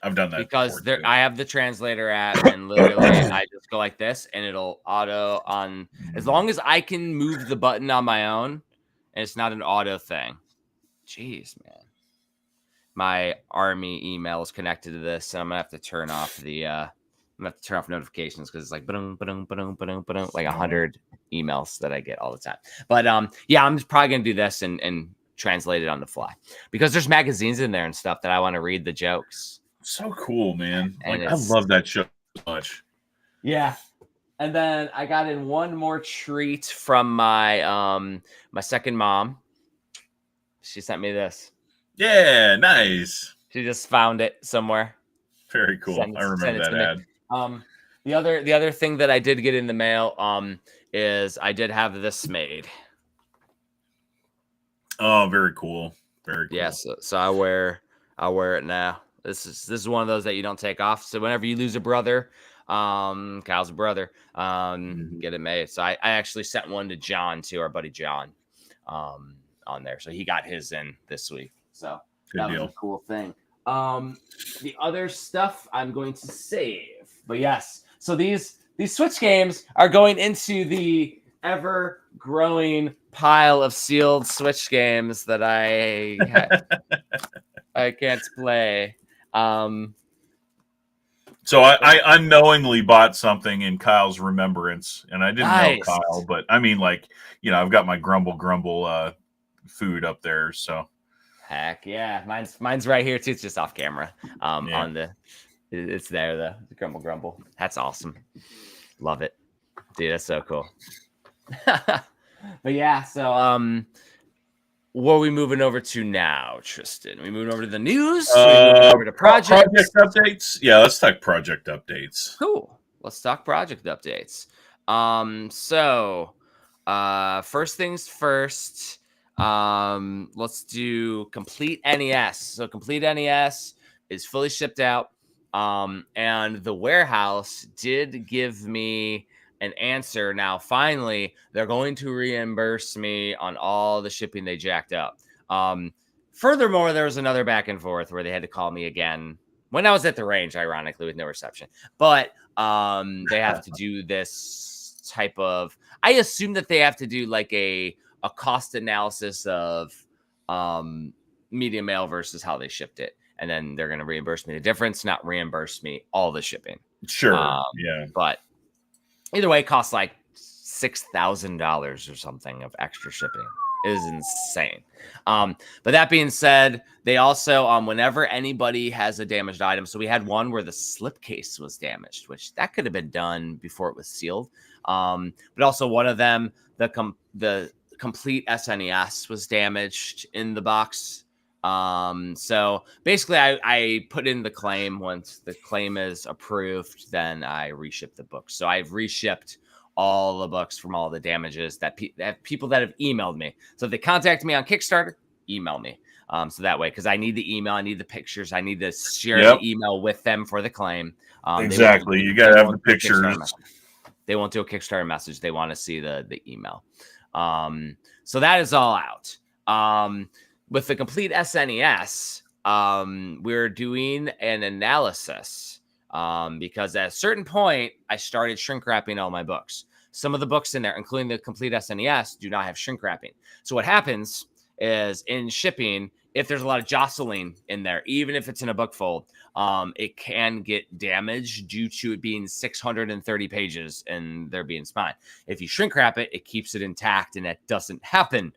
I've done that because I have the translator app, and literally I just go like this, and it'll auto on as long as I can move the button on my own, and it's not an auto thing. Jeez, man. My Army email is connected to this, and I'm gonna have to turn off notifications because it's like like 100 emails that I get all the time. But yeah, I'm probably gonna do this and translate it on the fly because there's magazines in there and stuff that I want to read the jokes. So cool, man. Like, I love that show so much. Yeah. And then I got in one more treat from my my second mom. She sent me this. Yeah, nice. She just found it somewhere. Very cool. I remember that ad. The other thing that I did get in the mail is I did have this made. Oh, very cool. Very cool. Yes, so I'll wear it now. This is one of those that you don't take off. So whenever you lose a brother, Kyle's a brother, get it made. So I actually sent one to John, to our buddy John, on there. So he got his in this week. So that was a cool thing. The other stuff I'm going to save. But yes, so these Switch games are going into the ever-growing pile of sealed Switch games that I can't play. So I unknowingly bought something in Kyle's remembrance, and I didn't know Kyle, but I mean, like, you know, I've got my grumble food up there, so heck yeah, mine's right here too. It's just off camera. It's there, the grumble. That's awesome. Love it, dude. That's so cool. But yeah, so what are we moving over to now, Tristan? Are we moving over to the news? Are we moving over to projects? Project updates. Yeah, let's talk project updates. Cool. Let's talk project updates. First things first. Let's do Complete NES. So Complete NES is fully shipped out. And the warehouse did give me an answer. Now, finally, they're going to reimburse me on all the shipping they jacked up. Furthermore, there was another back and forth where they had to call me again when I was at the range, ironically, with no reception. But they have to do this type of. I assume that they have to do like a cost analysis of media mail versus how they shipped it, and then they're going to reimburse me the difference, not reimburse me all the shipping. Sure, yeah. But either way, it costs like $6,000 or something of extra shipping. It is insane. But that being said, they also, whenever anybody has a damaged item, so we had one where the slipcase was damaged, which that could have been done before it was sealed. But also one of them, the complete SNES was damaged in the box. So basically I put in the claim. Once the claim is approved, then I reship the books. So I've reshipped all the books from all the damages that people that have emailed me. So if they contact me on Kickstarter, email me. So that way, because I need the email, I need the pictures, I need to share the email with them for the claim. Exactly. You got to have the pictures. They won't do a Kickstarter message. They want to see the email. So that is all out. With the complete SNES, we're doing an analysis because at a certain point, I started shrink wrapping all my books. Some of the books in there, including the complete SNES, do not have shrink wrapping. So what happens is in shipping, if there's a lot of jostling in there, even if it's in a book fold, it can get damaged due to it being 630 pages and there being spine. If you shrink wrap it, it keeps it intact, and that doesn't happen.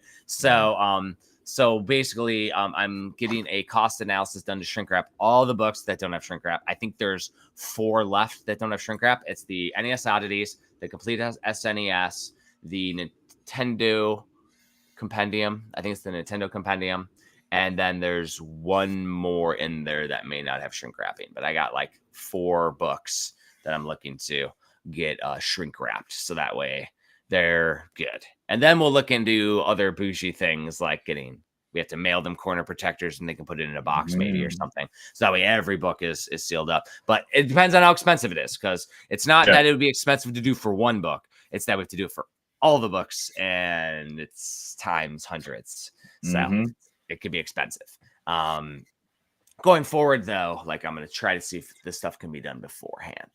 So basically, I'm getting a cost analysis done to shrink wrap all the books that don't have shrink wrap. I think there's 4 left that don't have shrink wrap. It's the NES Oddities, the complete SNES, the Nintendo Compendium. I think it's the Nintendo Compendium. And then there's one more in there that may not have shrink wrapping. But I got like 4 books that I'm looking to get shrink wrapped. So that way they're good. And then we'll look into other bougie things like we have to mail them corner protectors and they can put it in a box maybe or something. So that way every book is sealed up. But it depends on how expensive it is, because it's not that it would be expensive to do for one book. It's that we have to do it for all the books, and it's times hundreds. So it could be expensive. Going forward, though, like I'm going to try to see if this stuff can be done beforehand.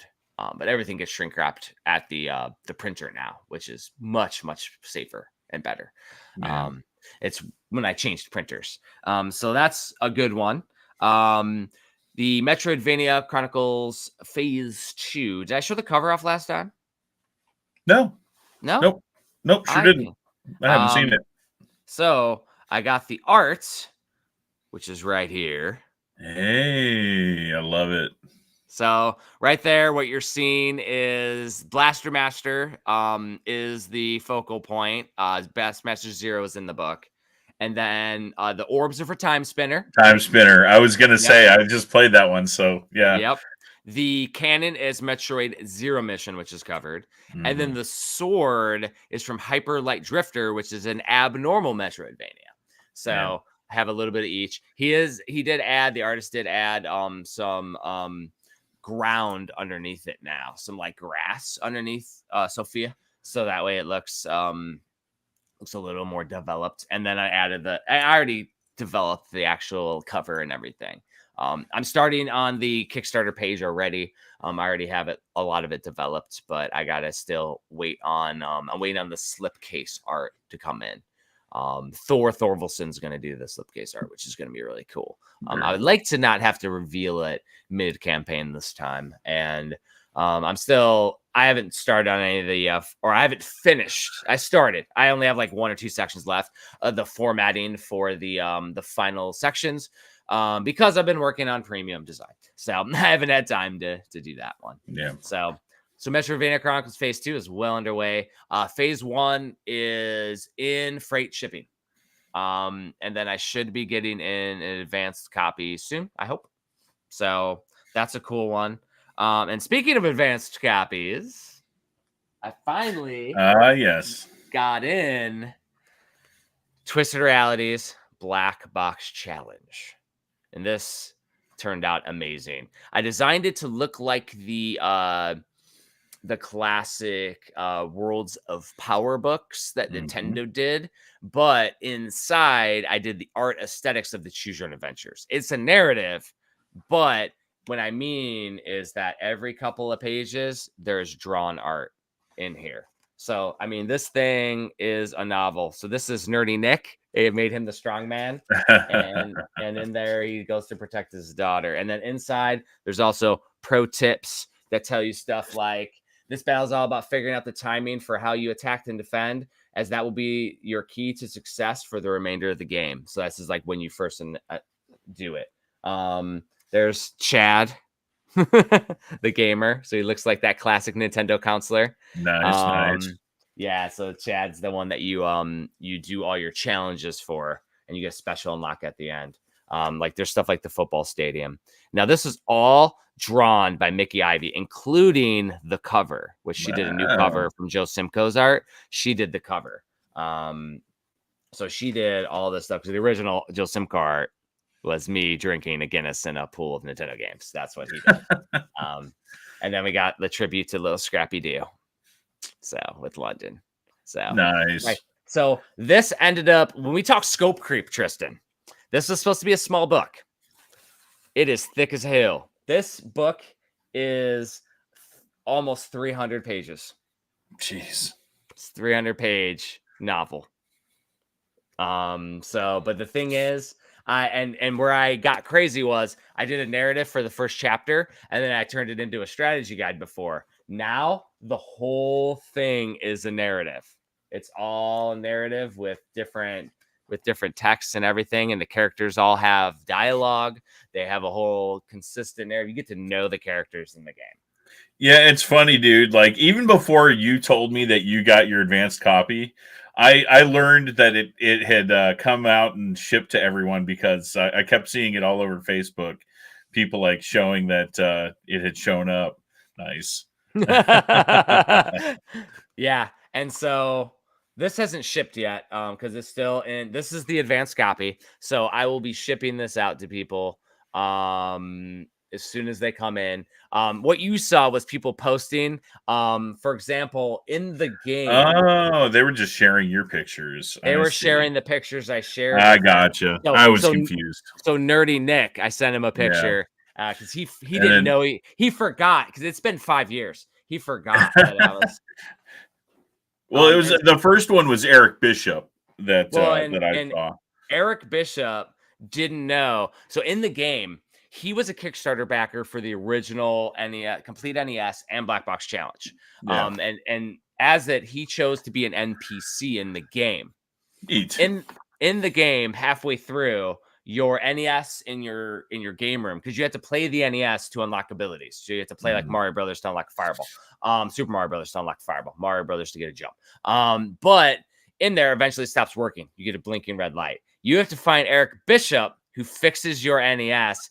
But everything gets shrink wrapped at the printer now, which is much, much safer and better. It's when I changed printers. So that's a good one. The Metroidvania Chronicles Phase 2. Did I show the cover off last time? No. Nope, Sure didn't. I haven't seen it. So I got the art, which is right here. Hey, I love it. So right there, what you're seeing is Blaster Master is the focal point. Best Master Zero is in the book. And then the orbs are for Time Spinner. Time Spinner. I was going to say, I just played that one. So, yeah. Yep. The cannon is Metroid Zero Mission, which is covered. And then the sword is from Hyper Light Drifter, which is an abnormal Metroidvania. So I have a little bit of each. The artist did add some ground underneath it now, some like grass underneath Sophia, so that way it looks a little more developed. And then I already developed the actual cover and everything. I'm starting on the Kickstarter page already. I already have a lot of it developed, but I gotta still wait on I'm waiting on the slipcase art to come in. Thor Thorvaldsen's going to do the slipcase art, which is going to be really cool. I would like to not have to reveal it mid-campaign this time. And I haven't started on any of the, or I haven't finished. I started. I only have like 1 or 2 sections left of the formatting for the final sections because I've been working on premium design. So I haven't had time to do that one. Yeah. So So Metroidvania Chronicles Phase 2 is well underway. Phase 1 is in freight shipping. And then I should be getting in an advanced copy soon, I hope. So that's a cool one. And speaking of advanced copies, I finally yes, got in Twisted Reality's Black Box Challenge. And this turned out amazing. I designed it to look like the classic Worlds of Power books that Nintendo did, but inside I did the art aesthetics of the Choose Your Own Adventures. It's a narrative, but what I mean is that every couple of pages there's drawn art in here. So I mean, this thing is a novel. So this is Nerdy Nick. It made him the strong man, and in there he goes to protect his daughter. And then inside there's also pro tips that tell you stuff like, this battle is all about figuring out the timing for how you attack and defend, as that will be your key to success for the remainder of the game. So this is like when you first do it. There's Chad, the gamer. So he looks like that classic Nintendo counselor. Nice. Yeah, so Chad's the one that you do all your challenges for, and you get a special unlock at the end. Like there's stuff like the football stadium. Now this is all drawn by Mickey Ivy, including the cover, which she did a new cover from Joe Simcoe's art. She did the cover. So she did all this stuff, because the original Joe Simcoe art was me drinking a Guinness in a pool of Nintendo games. That's what he did. And then we got the tribute to Little Scrappy Doo. So with London. So nice. Right. So this ended up, when we talk scope creep, Tristan, this is supposed to be a small book. It is thick as hell. This book is almost 300 pages. Jeez. It's 300-page novel. But the thing is, and where I got crazy was I did a narrative for the first chapter, and then I turned it into a strategy guide before. Now the whole thing is a narrative. It's all narrative with different texts and everything, and the characters all have dialogue. They have a whole consistent narrative. You get to know the characters in the game. Yeah, it's funny, dude. Like, even before you told me that you got your advanced copy, I learned that it had come out and shipped to everyone, because I kept seeing it all over Facebook. People like showing that it had shown up. Nice. Yeah, and so this hasn't shipped yet, because it's still in. This is the advanced copy, so I will be shipping this out to people as soon as they come in. What you saw was people posting, for example, in the game. Oh, they were just sharing your pictures. They were sharing the pictures I shared. I gotcha. I was confused. So Nerdy Nick, I sent him a picture because he didn't know, he forgot, because it's been 5 years. He forgot that I was. Well, it was the first one was Eric Bishop that I saw. Eric Bishop didn't know. So in the game, he was a Kickstarter backer for the original NES, complete NES, and Black Box Challenge. Yeah. And as that, he chose to be an NPC in the game. In the game, halfway through, your NES in your game room, because you had to play the NES to unlock abilities. So you had to play like Mario Brothers to unlock Fireball, Super Mario Brothers to unlock Fireball, Mario Brothers to get a jump. But in there, eventually it stops working. You get a blinking red light. You have to find Eric Bishop, who fixes your NES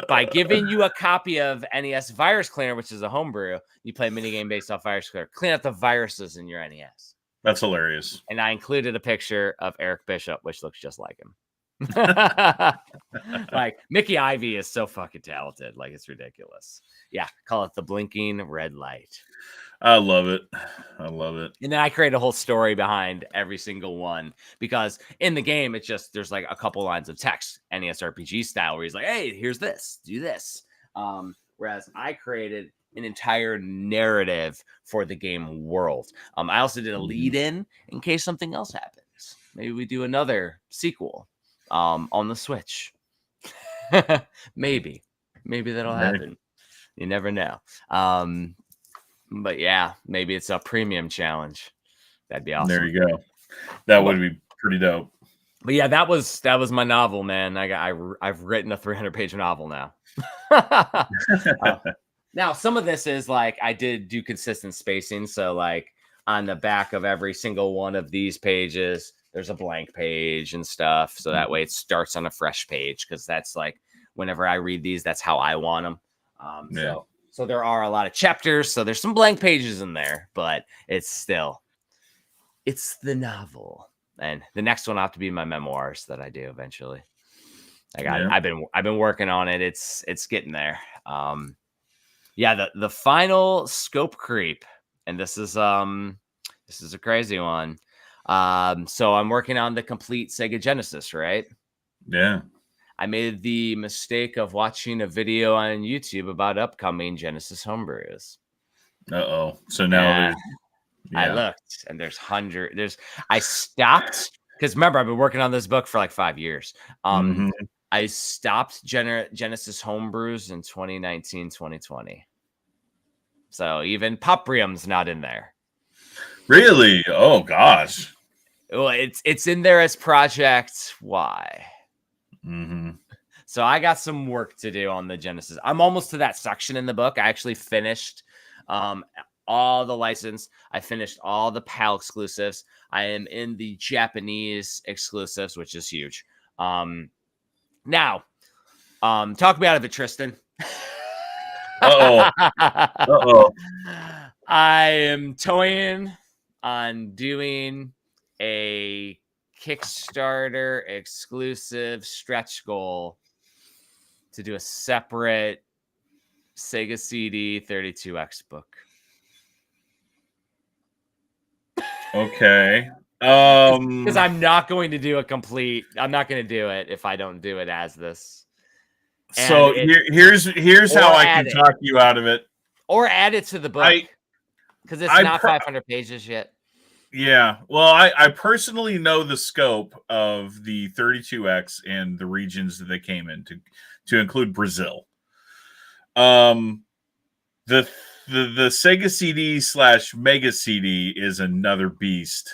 by giving you a copy of NES Virus Cleaner, which is a homebrew. You play a minigame based off Virus Cleaner. Clean out the viruses in your NES. That's hilarious. And I included a picture of Eric Bishop, which looks just like him. Like, Mickey Ivy is so fucking talented. Like, it's ridiculous. Yeah, call it the blinking red light. I love it. And then I create a whole story behind every single one, because in the game, it's just, there's like a couple lines of text, NES RPG style, where he's like, hey, here's this, do this. Whereas I created an entire narrative for the game world. I also did a lead in case something else happens. Maybe we do another sequel on the Switch. Maybe that'll happen. You never know. But yeah, maybe it's a premium challenge. That'd be awesome. There you go. That would be pretty dope. But yeah, that was my novel, man. I've written a 300-page novel now. Now, some of this is like I did do consistent spacing. So, like on the back of every single one of these pages, there's a blank page and stuff. So that way it starts on a fresh page because that's like whenever I read these, that's how I want them. Yeah. So there are a lot of chapters. So there's some blank pages in there, but it's the novel. And the next one will have to be my memoirs that I do eventually. I've been working on it. It's getting there. Yeah, the final scope creep, and this is a crazy one. So I'm working on the complete Sega Genesis, right? Yeah. I made the mistake of watching a video on YouTube about upcoming Genesis homebrews. Uh-oh. So now I looked, and I stopped because remember I've been working on this book for like 5 years. I stopped Genesis homebrews in 2019, 2020. So even Poprium's not in there. Really? Oh gosh. Well, it's in there as Project Y. So I got some work to do on the Genesis. I'm almost to that section in the book. I actually finished all the license. I finished all the PAL exclusives. I am in the Japanese exclusives, which is huge. Now, talk me out of it, Tristan. Uh-oh. I am toying on doing a Kickstarter exclusive stretch goal to do a separate Sega CD 32X book. Okay. Because I'm not going to do I'm not going to do it if I don't do it as this. So here's how I can talk you out of it. Or add it to the book. Because it's not 500 pages yet. Yeah. Well, I personally know the scope of the 32X and the regions that they came into to include Brazil. The Sega CD / Mega CD is another beast.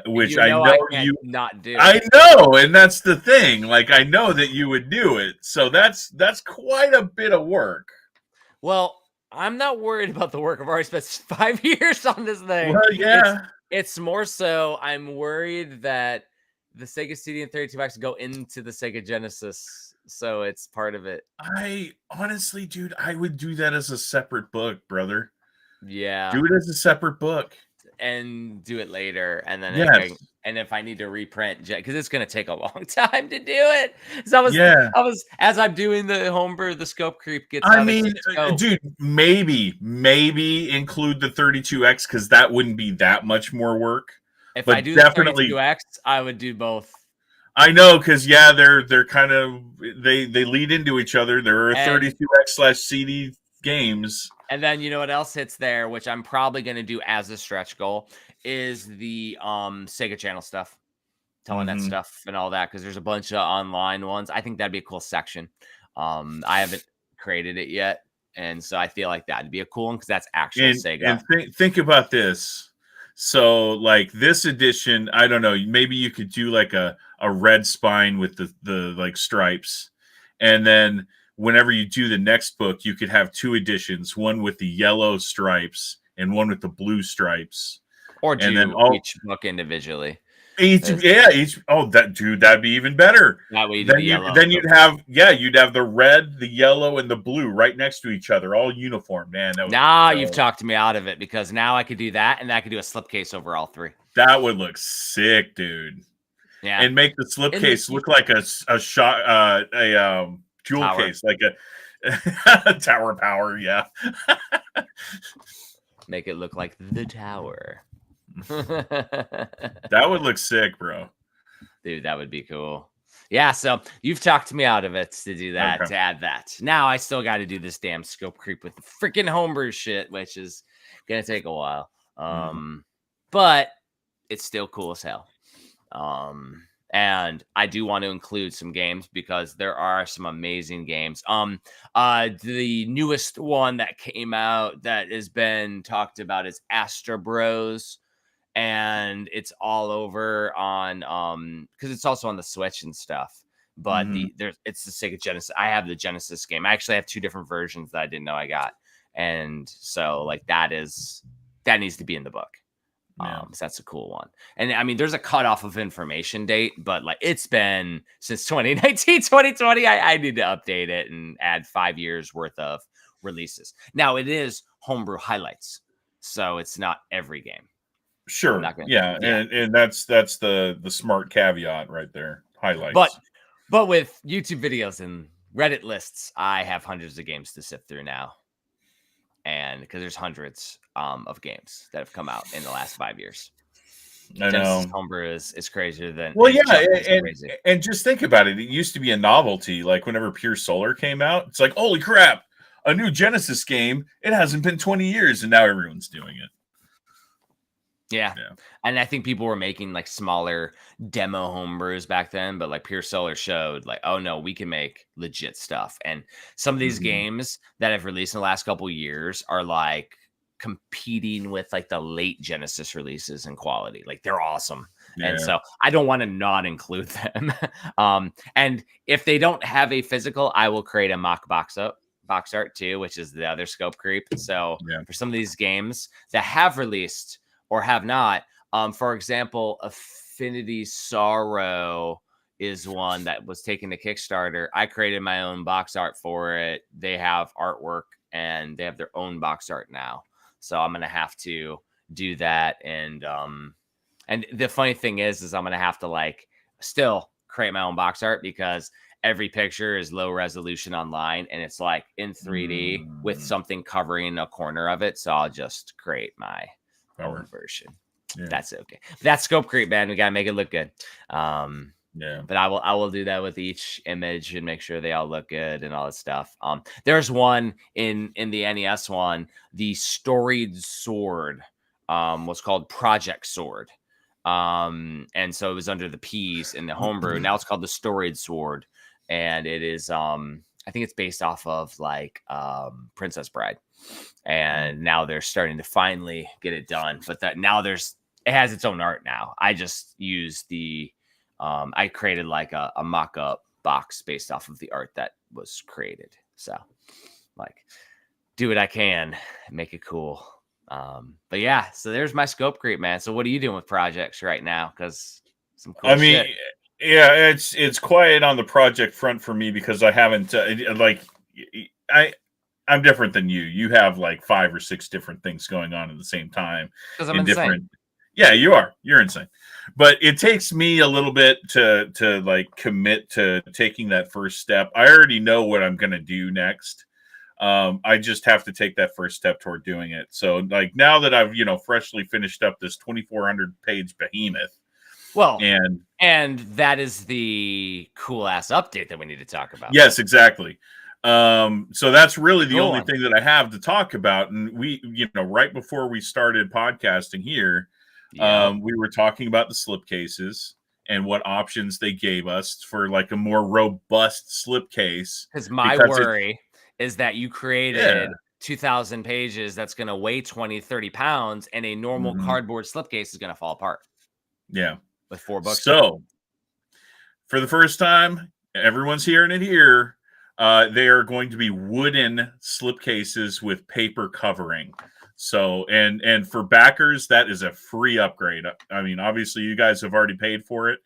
Which I know you not do. I know, and that's the thing. Like I know that you would do it. So that's quite a bit of work. Well, I'm not worried about the work. I've already spent 5 years on this thing. Well, yeah. It's more so I'm worried that the Sega CD and 32X go into the Sega Genesis, so it's part of it. I honestly, dude, I would do that as a separate book, brother. Yeah. Do it as a separate book. And do it later. And then and if I need to reprint, because it's going to take a long time to do it. So I was as I'm doing the homebrew, the scope creep gets. Dude, maybe include the 32X because that wouldn't be that much more work. If I do the 32X, I would do both. I know, because they're kind of they lead into each other. There are 32X / CD games. And then you know what else hits there, which I'm probably going to do as a stretch goal, is the Sega Channel stuff, telling that stuff and all that, because there's a bunch of online ones. I think that'd be a cool section. I haven't created it yet, and so I feel like that'd be a cool one because that's actual Sega. And think about this. So, like this edition, I don't know. Maybe you could do like a red spine with the like stripes, and then whenever you do the next book, you could have 2 editions, one with the yellow stripes and one with the blue stripes. Or do each book individually. That'd be even better. That way you'd have the red, the yellow, and the blue right next to each other, all uniform, man. You've talked me out of it, because now I could do that, and I could do a slipcase over all 3. That would look sick, dude. Yeah. And make the slipcase look like a jewel tower case, like a tower power. Yeah. Make it look like the tower. That would look sick, bro. Dude, that would be cool. Yeah, so you've talked me out of it to do that, to add that. Now I still got to do this damn scope creep with the freaking homebrew shit, which is going to take a while. But it's still cool as hell. And I do want to include some games because there are some amazing games. The newest one that came out that has been talked about is Astro Bros. And it's all over on because it's also on the Switch and stuff. but it's the Sega Genesis. I have the Genesis game. I actually have 2 different versions that I didn't know I got, and so like that needs to be in the book. So that's a cool one. And I mean, there's a cutoff of information date, but like it's been since 2019, 2020. I need to update it and add 5 years worth of releases. Now it is homebrew highlights, so it's not every game. Sure. And that's the smart caveat right there. Highlights. But with YouTube videos and Reddit lists, I have hundreds of games to sift through now. And because there's hundreds of games that have come out in the last 5 years. I Genesis know. Homebrew is crazier than and just think about it. It used to be a novelty. Like whenever Pure Solar came out, it's like, holy crap, a new Genesis game. It hasn't been 20 years, and now everyone's doing it. Yeah. And I think people were making like smaller demo homebrews back then, but like Pure Solar showed like, oh no, we can make legit stuff. And some of these games that have released in the last couple of years are like competing with like the late Genesis releases in quality. Like they're awesome. And so I don't want to not include them. And if they don't have a physical, I will create a mock box art too, which is the other scope creep. So for some of these games that have released or have not, for example, Affinity Sorrow is one that was taken to Kickstarter. I created my own box art for it. They have artwork and they have their own box art now. So I'm going to have to do that. And the funny thing is I'm going to have to like still create my own box art because every picture is low resolution online and it's like in 3D with something covering a corner of it. So I'll just create my own version. That's okay. That's scope creep, man. We gotta make it look good. But I will do that with each image and make sure they all look good and all that stuff. There's one in the NES one, the storied sword was called Project Sword. And so it was under the P's in the homebrew. Now it's called the storied sword. And it is I think it's based off of like Princess Bride. And now they're starting to finally get it done. But that now it has its own art now. I just used I created like a mock-up box based off of the art that was created. So like do what I can, make it cool. But yeah, so there's my scope creep, man. So what are you doing with projects right now? Because some cool shit. Yeah, it's quiet on the project front for me because I haven't I'm different than you. You have like 5 or 6 different things going on at the same time. Because I'm insane. Yeah, you are. You're insane. But it takes me a little bit to like commit to taking that first step. I already know what I'm going to do next. I just have to take that first step toward doing it. So like now that I've, freshly finished up this 2,400 page behemoth. Well, and that is the cool ass update that we need to talk about. Yes, exactly. So that's really the only thing that I have to talk about. And we, right before we started podcasting here, we were talking about the slipcases and what options they gave us for like a more robust slipcase. Because my worry is that you created 2,000 pages that's going to weigh 20, 30 pounds and a normal cardboard slipcase is going to fall apart. Yeah. With 4 books. So for the first time, everyone's hearing it here. They are going to be wooden slipcases with paper covering. So, and for backers, that is a free upgrade. I mean, obviously you guys have already paid for it.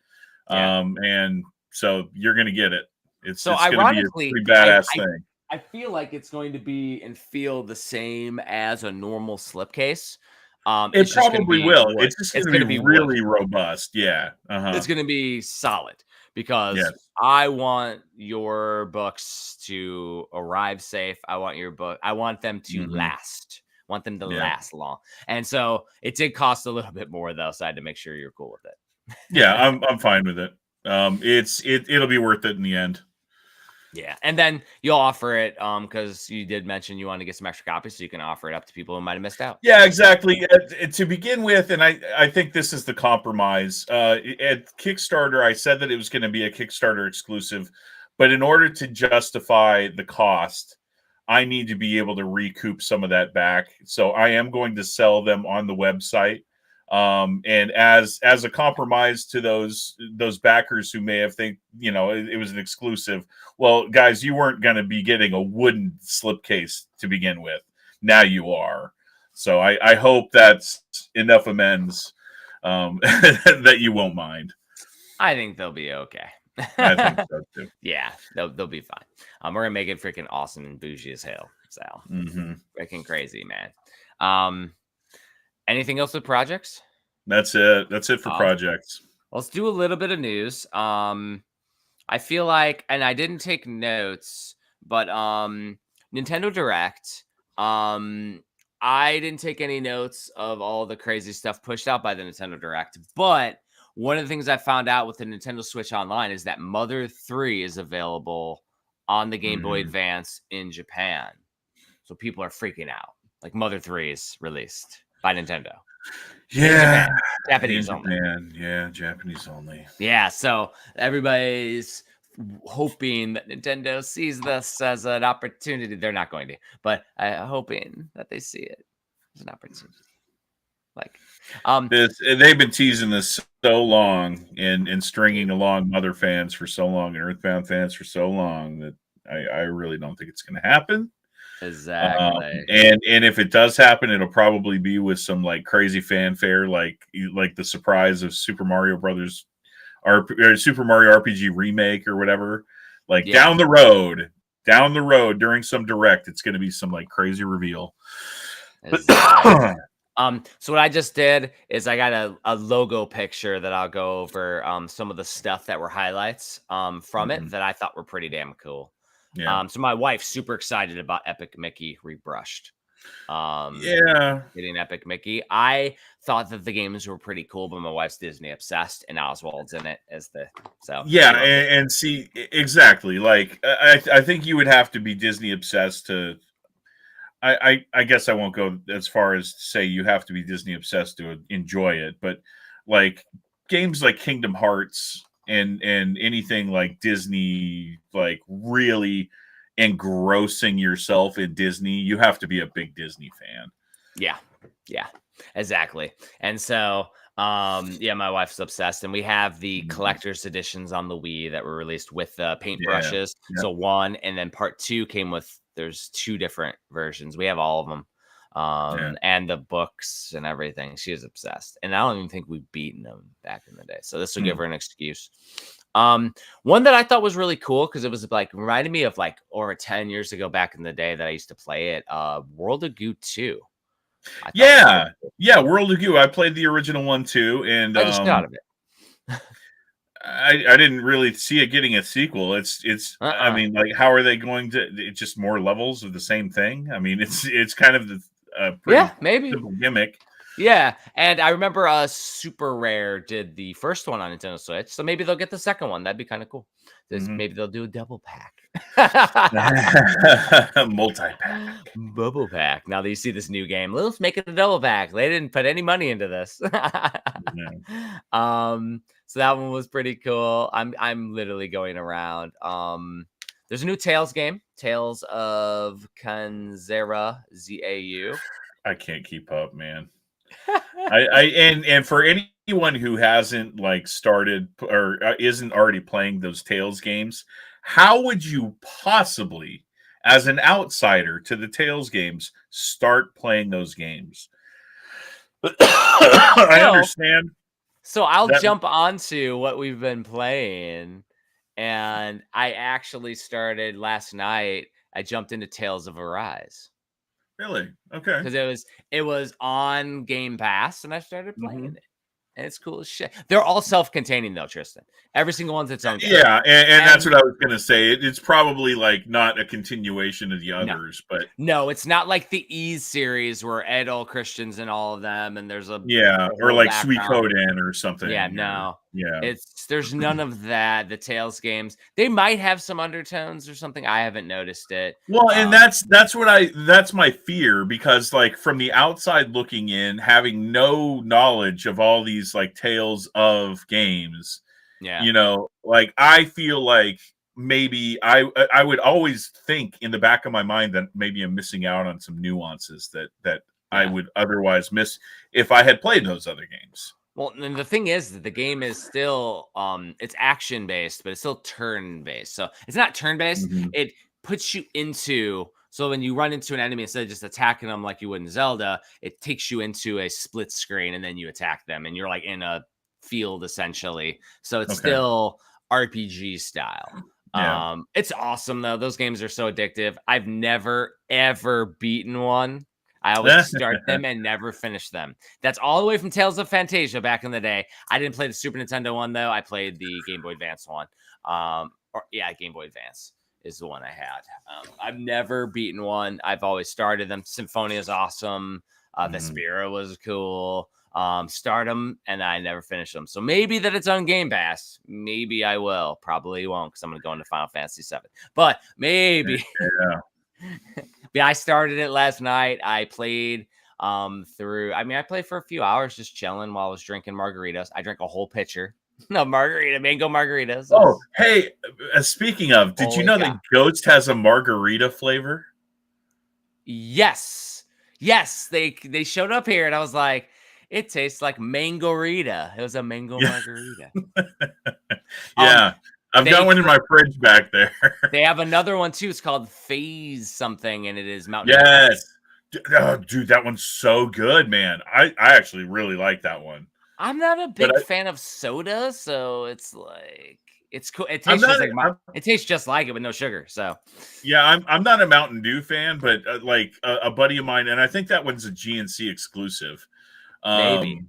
And so you're going to get it. It's going to be a pretty badass thing. I feel like it's going to be and feel the same as a normal slipcase. It probably will. It's just going to be really robust. Yeah. It's going to be solid because I want your books to arrive safe. I want them to last. I want them to last long. And so it did cost a little bit more though. So I had to make sure you're cool with it. Yeah, I'm fine with it. It'll be worth it in the end. Yeah, and then you'll offer it because you did mention you want to get some extra copies, so you can offer it up to people who might have missed out. Yeah, exactly. To begin with, and I think this is the compromise. At Kickstarter, I said that it was going to be a Kickstarter exclusive, but in order to justify the cost, I need to be able to recoup some of that back. So I am going to sell them on the website. And as a compromise to those backers who may have think, it was an exclusive. Well, guys, you weren't going to be getting a wooden slipcase to begin with. Now you are. So I hope that's enough amends that you won't mind. I think they'll be okay. I think so too. Yeah, they'll be fine. We're gonna make it freaking awesome and bougie as hell. So freaking crazy, man. Anything else with projects? That's it. That's it for projects. Let's do a little bit of news. I feel like, and I didn't take notes, but Nintendo Direct. I didn't take any notes of all the crazy stuff pushed out by the Nintendo Direct, but one of the things I found out with the Nintendo Switch Online is that Mother 3 is available on the Game Boy Advance in Japan. So people are freaking out. Like Mother 3 is released by Nintendo. Yeah. Japanese only. Yeah, Japanese only. Yeah, so everybody's hoping that Nintendo sees this as an opportunity. They're not going to, but I'm hoping that they see it as an opportunity. Like, they've been teasing this so long and stringing along Mother fans for so long and Earthbound fans for so long that I really don't think it's going to happen. Exactly. And if it does happen, it'll probably be with some like crazy fanfare, like the surprise of Super Mario Brothers or Super Mario RPG remake or whatever. Like down the road during some direct, it's going to be some like crazy reveal. Exactly. So what I just did is I got a logo picture that I'll go over some of the stuff that were highlights from it that I thought were pretty damn cool. Yeah. So my wife's super excited about Epic Mickey Rebrushed. Getting Epic Mickey. I thought that the games were pretty cool, but my wife's Disney obsessed, and Oswald's in it as and see exactly. Like I think you would have to be Disney obsessed to. I guess I won't go as far as to say you have to be Disney obsessed to enjoy it, but like games like Kingdom Hearts and anything like Disney, like really engrossing yourself in Disney, you have to be a big Disney fan. Yeah, exactly. And so, my wife's obsessed, and we have the collector's editions on the Wii that were released with the paintbrushes. Yeah. So 1, and then part 2 came with. There's 2 different versions. We have all of them, and the books and everything. She is obsessed, and I don't even think we've beaten them back in the day. So this will give her an excuse. One that I thought was really cool because it was like reminded me of like over 10 years ago back in the day that I used to play it. World of Goo 2. World of Goo. I played the original one too, and I just got of it. I didn't really see it getting a sequel. It's I mean, like, how are they going to? It's just more levels of the same thing. I mean, it's kind of the maybe simple gimmick. Yeah, and I remember Super Rare did the first one on Nintendo Switch, so maybe they'll get the second one. That'd be kind of cool. Maybe they'll do a double pack. Multi-pack. Bubble pack. Now that you see this new game, let's make it a double pack. They didn't put any money into this. So that one was pretty cool. I'm literally going around. There's a new Tales game, Tales of Kanzera Zau. I can't keep up, man. And for anyone who hasn't like started or isn't already playing those Tales games, how would you possibly, as an outsider to the Tales games, start playing those games? I understand. So I'll jump onto what we've been playing, and I actually started last night. I jumped into Tales of Arise. Really? Okay. Because it was on Game Pass, and I started playing it. And it's cool as shit. They're all self-containing, though, Tristan. Every single one's its own game. Yeah, and that's what I was going to say. It's probably like not a continuation of the others, but no, it's not like the Ease series where Adult Christians and all of them, and there's a or like Suikoden or something. There's none of that. The Tales games, they might have some undertones or something. I haven't noticed it. Well, and that's my fear, because like from the outside looking in, having no knowledge of all these like Tales of games, like I feel like maybe I would always think in the back of my mind that maybe I'm missing out on some nuances that I would otherwise miss if I had played those other games. Well, and the thing is that the game is still it's action based, but it's still turn based. So it's not turn based. Mm-hmm. It puts you into, so when you run into an enemy, instead of just attacking them like you would in Zelda, it takes you into a split screen and then you attack them and you're like in a field essentially. So it's still RPG style. Yeah. It's awesome though. Those games are so addictive. I've never ever beaten one. I always start them and never finish them. That's all the way from Tales of Fantasia back in the day. I didn't play the Super Nintendo one though. I played the Game Boy Advance one. Game Boy Advance is the one I had. I've never beaten one. I've always started them. Symphonia is awesome. Vespera was cool. Stardom, and I never finished them. So maybe that it's on Game Pass. Maybe I will. Probably won't because I'm going to go into Final Fantasy VII. But maybe. Yeah, I started it last night. I played through. I mean, I played for a few hours just chilling while I was drinking margaritas. I drank a whole pitcher. No, mango margaritas. Oh, hey, speaking of, did you know that Ghost has a margarita flavor? Yes. They showed up here, and I was like, it tastes like mango-rita. It was a mango margarita. Yeah. I've got one in my fridge back there. They have another one, too. It's called Phase something, and it is Mountain. Yes. Dude, that one's so good, man. I actually really like that one. I'm not a big fan of soda, so it's like it's cool. It tastes it tastes just like it with no sugar. So yeah, I'm not a Mountain Dew fan, but like a buddy of mine, and I think that one's a GNC exclusive. Maybe.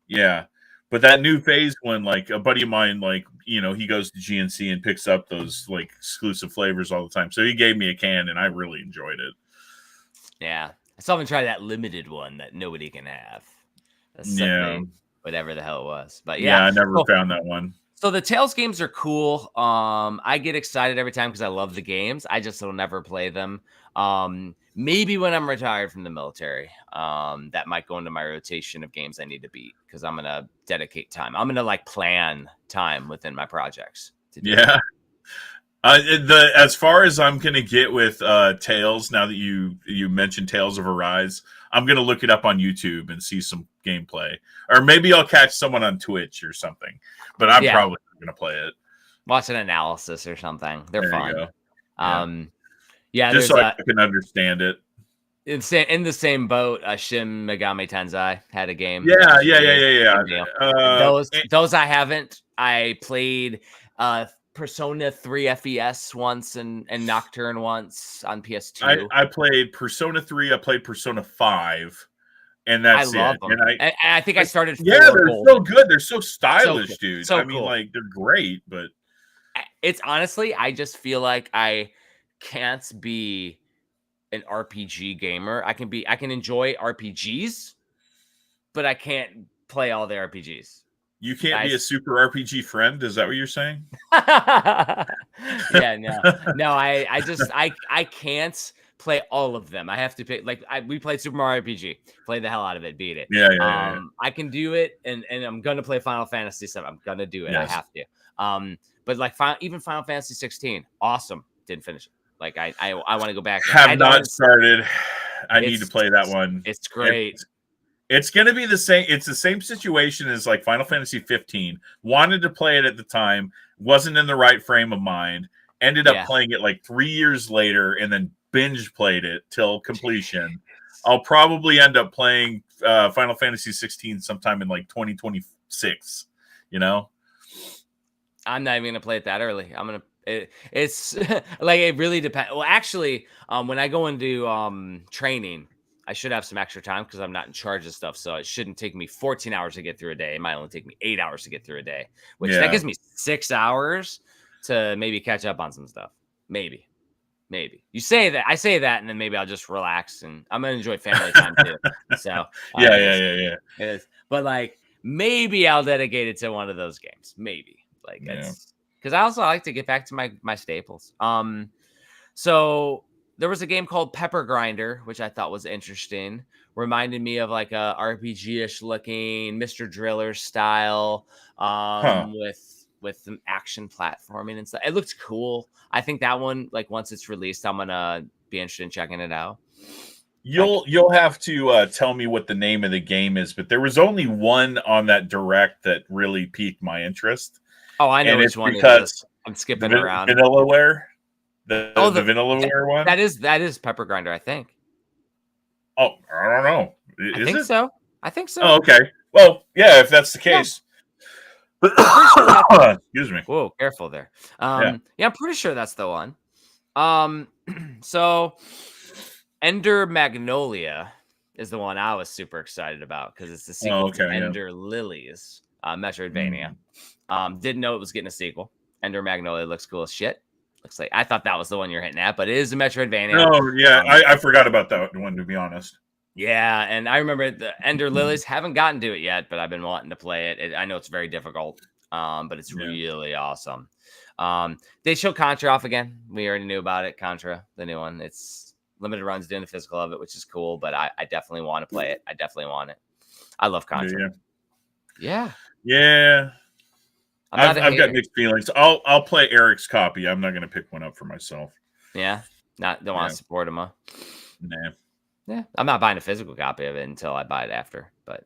Yeah, but that new Phase one, like a buddy of mine, like he goes to GNC and picks up those like exclusive flavors all the time. So he gave me a can, and I really enjoyed it. Yeah, I still haven't tried that limited one that nobody can have. Whatever the hell it was. But yeah, I never found that one. So the Tales games are cool. I get excited every time because I love the games. I just will never play them. Maybe when I'm retired from the military, that might go into my rotation of games I need to beat because I'm gonna dedicate time. I'm gonna like plan time within my projects to do it. As far as I'm gonna get with Tales, now that you mentioned Tales of Arise, I'm gonna look it up on YouTube and see some gameplay, or maybe I'll catch someone on Twitch or something. But I'm probably not gonna play it. Watch an analysis or something. They're fun. Just so I can understand it. In the same boat, Shin Megami Tensei had a game. Those I haven't. I played Persona 3 FES once and Nocturne once on PS2. I played Persona 3. I played Persona 5. And that's I love them. And I think I started. They're so good. They're so stylish, dude. I mean, like, they're great, but it's honestly, I just feel like I can't be an RPG gamer. I can enjoy RPGs, but I can't play all the RPGs. You can't be a super RPG friend. Is that what you're saying? No. I can't play all of them. I have to pick. Like we played Super Mario RPG, played the hell out of it, beat it. Yeah. I can do it, and I'm gonna play Final Fantasy VII. I'm gonna do it. Yes. I have to. But like even Final Fantasy 16, awesome. Didn't finish it. Like I want to go back. Have not started. I need to play that one. It's great. It's going to be the same. It's the same situation as like Final Fantasy 15. Wanted to play it at the time, wasn't in the right frame of mind. Ended up playing it like 3 years later, and then binge played it till completion. I'll probably end up playing Final Fantasy 16 sometime in like 2026. I'm not even going to play it that early. It's like it really depends. Well, actually, when I go into training, I should have some extra time because I'm not in charge of stuff. So it shouldn't take me 14 hours to get through a day. It might only take me 8 hours to get through a day, which that gives me 6 hours to maybe catch up on some stuff. Maybe. You say that, I say that, and then maybe I'll just relax and I'm gonna enjoy family time too. So yeah. But like maybe I'll dedicate it to one of those games. Maybe because I also like to get back to my staples. So there was a game called Pepper Grinder, which I thought was interesting. Reminded me of like a RPG-ish looking Mr. Driller style, with some action platforming and stuff. It looks cool. I think that one, like once it's released, I'm gonna be interested in checking it out. You'll have to tell me what the name of the game is, but there was only one on that direct that really piqued my interest. Oh, I know And which it's one it because is. I'm skipping around. Vanillaware, the Oh, Vanillaware one. that is Pepper Grinder, I think. Oh, I don't know. I Is think it? so. I think so. Oh, okay. Well, yeah, if that's the case. I'm pretty sure that's Excuse me. Whoa, careful there. Yeah. Yeah, I'm pretty sure that's the one. So Ender Magnolia is the one I was super excited about because it's the sequel to Ender Lilies, Metroidvania. Didn't know it was getting a sequel. Ender Magnolia looks cool as shit. Looks like I thought that was the one you're hitting at, but it is a Metroidvania. Oh, yeah. I forgot about that one, to be honest. Yeah, and I remember the Ender Lilies. Haven't gotten to it yet, but I've been wanting to play it. I know it's very difficult, but it's really awesome. They show Contra off again. We already knew about it. Contra, the new one. It's limited runs doing the physical of it, which is cool. But I definitely want to play it. I definitely want it. I love Contra. Yeah. I've got mixed feelings. I'll play Eric's copy. I'm not going to pick one up for myself. Yeah, don't want to support him, huh? Nah. Yeah, I'm not buying a physical copy of it until I buy it after. But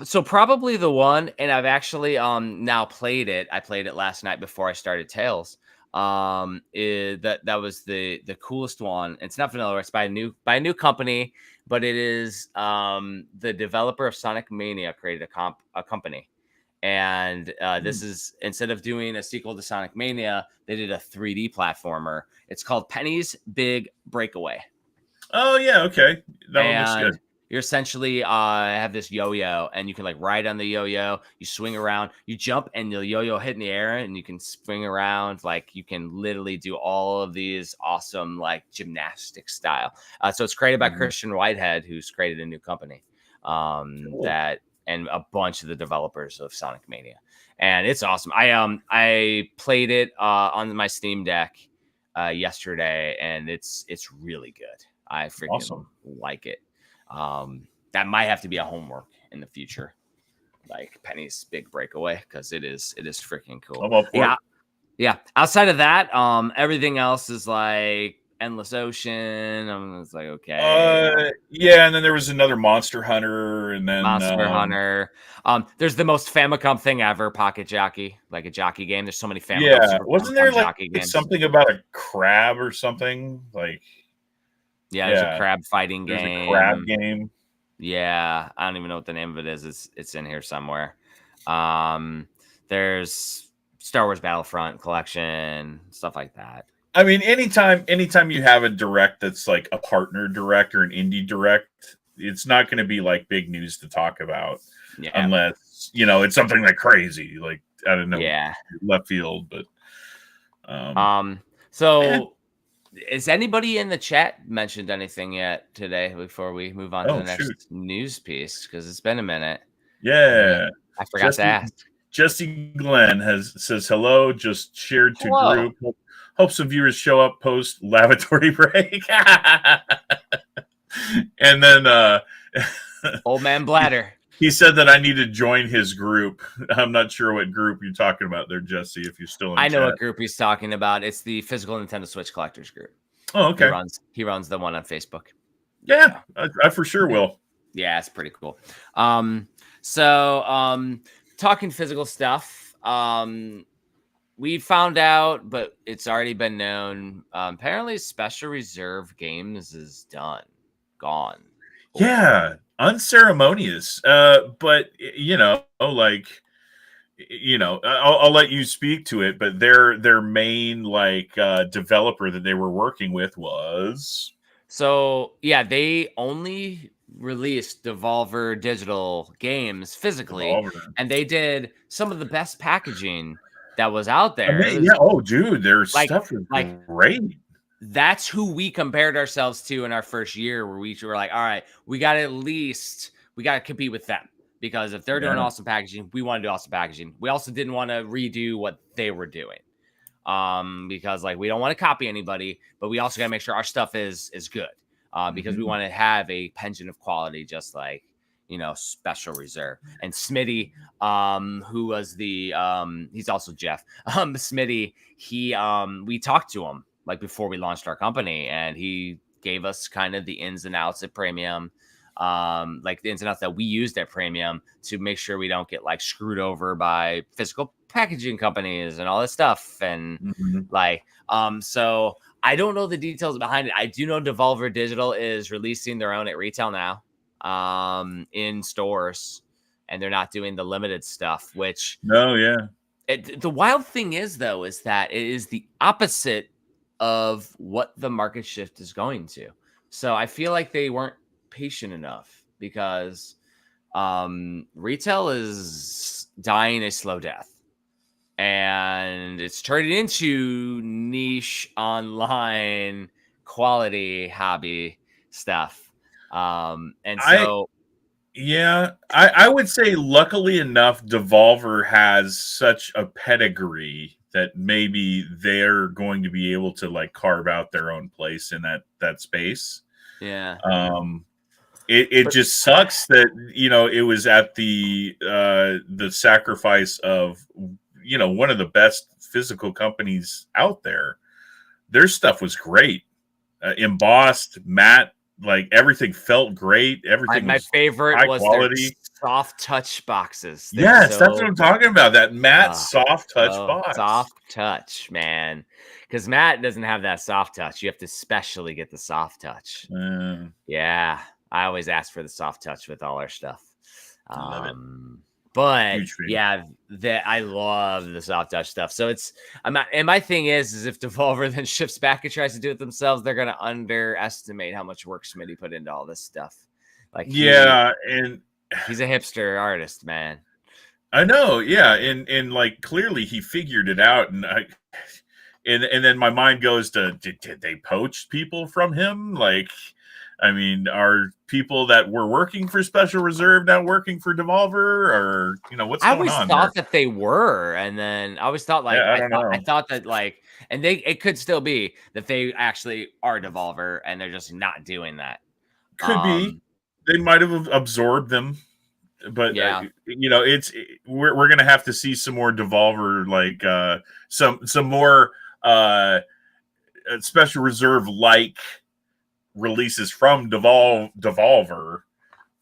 so probably the one, and I've actually now played it. I played it last night before I started Tales. That was the coolest one. It's not vanilla. It's by a new company, but it is the developer of Sonic Mania created a company. And this is, instead of doing a sequel to Sonic Mania, they did a 3D platformer. It's called Penny's Big Breakaway. Oh, yeah, okay. That one looks good. You're essentially have this yo-yo, and you can like ride on the yo-yo. You swing around, you jump, and the yo-yo hit in the air, and you can swing around. Like you can literally do all of these awesome like gymnastic style. So it's created by Christian Whitehead, who's created a new company that. And a bunch of the developers of Sonic Mania, and it's awesome. I played it on my Steam Deck yesterday, and it's really good. I freaking like it. That might have to be a homework in the future, like Penny's Big Breakaway, because it is freaking cool. Yeah. Outside of that, everything else is like Endless Ocean. It's like, okay. Yeah, and then there was another Monster Hunter, and then Monster Hunter. There's the most Famicom thing ever, Pocket Jockey, like a jockey game. There's so many Famicom. Yeah, wasn't there like something about a crab or something? Like, there's a crab fighting game. There's a crab game. Yeah, I don't even know what the name of it is. It's in here somewhere. There's Star Wars Battlefront collection, stuff like that. I mean, anytime you have a direct that's like a partner direct or an indie direct, it's not going to be like big news to talk about, unless it's something like crazy, like I don't know, left field. But so has anybody in the chat mentioned anything yet today before we move on to the next news piece? Because it's been a minute. Yeah, I forgot to ask. Jesse Glenn says hello. Just shared to group. Hope some viewers show up post lavatory break. And then Old Man Bladder. He said that I need to join his group. I'm not sure what group you're talking about there, Jesse, if you're still in I know chat. what group he's talking about. It's the Physical Nintendo Switch Collectors group. Oh, okay. He runs the one on Facebook. Yeah, I for sure will. Yeah, it's pretty cool. So talking physical stuff, we found out, but it's already been known. Apparently, Special Reserve Games is gone. Yeah, unceremonious. But I'll let you speak to it. But their main developer that they were working with was. So yeah, they only released Devolver Digital games physically, and they did some of the best packaging that was out there. Dude, their stuff is great. That's who we compared ourselves to in our first year, where we were like, all right, we got to compete with them, because if they're doing awesome packaging, we want to do awesome packaging. We also didn't want to redo what they were doing, because we don't want to copy anybody, but we also got to make sure our stuff is good, because we want to have a penchant of quality, just like Special Reserve. And Smitty, who was he's also Jeff. Smitty, we talked to him before we launched our company, and he gave us kind of the ins and outs at Premium, like the ins and outs that we used at Premium to make sure we don't get like screwed over by physical packaging companies and all this stuff. And so I don't know the details behind it. I do know Devolver Digital is releasing their own at retail now, in stores, and they're not doing the limited stuff, which the wild thing is, though, is that it is the opposite of what the market shift is going to. So I feel like they weren't patient enough, because retail is dying a slow death, and it's turning into niche online quality hobby stuff. And so I would say, luckily enough, Devolver has such a pedigree that maybe they're going to be able to like carve out their own place in that space. Yeah. It just sucks that, you know, it was at the sacrifice of, you know, one of the best physical companies out there. Their stuff was great, embossed, matte. Like, everything felt great. Everything my was favorite high was quality. Their soft touch boxes. Yes, that's what I'm talking about. That matte soft touch box. Soft touch, man. Because matte doesn't have that soft touch. You have to specially get the soft touch. Yeah, I always ask for the soft touch with all our stuff. Love it. But yeah, I love the soft touch stuff. So and my thing is if Devolver then shifts back and tries to do it themselves, they're gonna underestimate how much work Smitty put into all this stuff. Like, and he's a hipster artist, man. I know, yeah, and like, clearly he figured it out, and then my mind goes to, did they poach people from him? Like, I mean, are people that were working for Special Reserve now working for Devolver, or, you know, what's going on? I always thought that they were, and then I always thought, like, I thought that, like, and it could still be that they actually are Devolver and they're just not doing that. Could be. They might have absorbed them, but you know, we're gonna have to see some more Devolver, like some more Special Reserve like releases from Devolver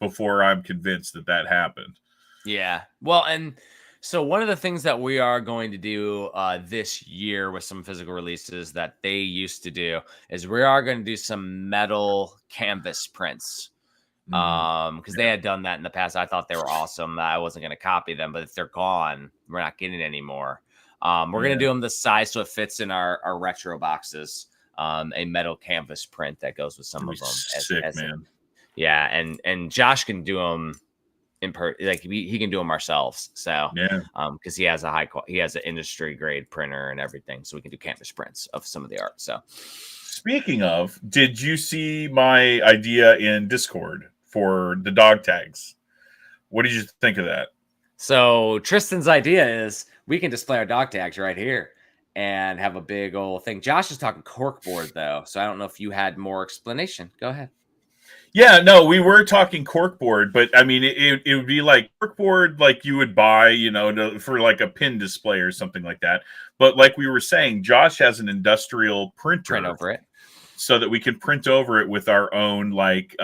before I'm convinced that happened. Yeah. Well, and so one of the things that we are going to do this year with some physical releases that they used to do is we are going to do some metal canvas prints. Because they had done that in the past. I thought they were awesome. I wasn't going to copy them, but if they're gone, we're not getting any more. We're going to do them the size so it fits in our retro boxes. A metal canvas print that goes with some of them. Sick, man. And Josh can do them he can do them ourselves. So because he has he has an industry grade printer and everything, so we can do canvas prints of some of the art. So, speaking of, did you see my idea in Discord for the dog tags? What did you think of that? So Tristan's idea is we can display our dog tags right here and have a big old thing. Josh is talking corkboard, though, so I don't know if you had more explanation. Go ahead. Yeah, no, we were talking corkboard, but I mean, it would be like corkboard like you would buy, you know, for like a pin display or something like that. But like we were saying, Josh has an industrial printer. Print over it. So that we can print over it with our own, like,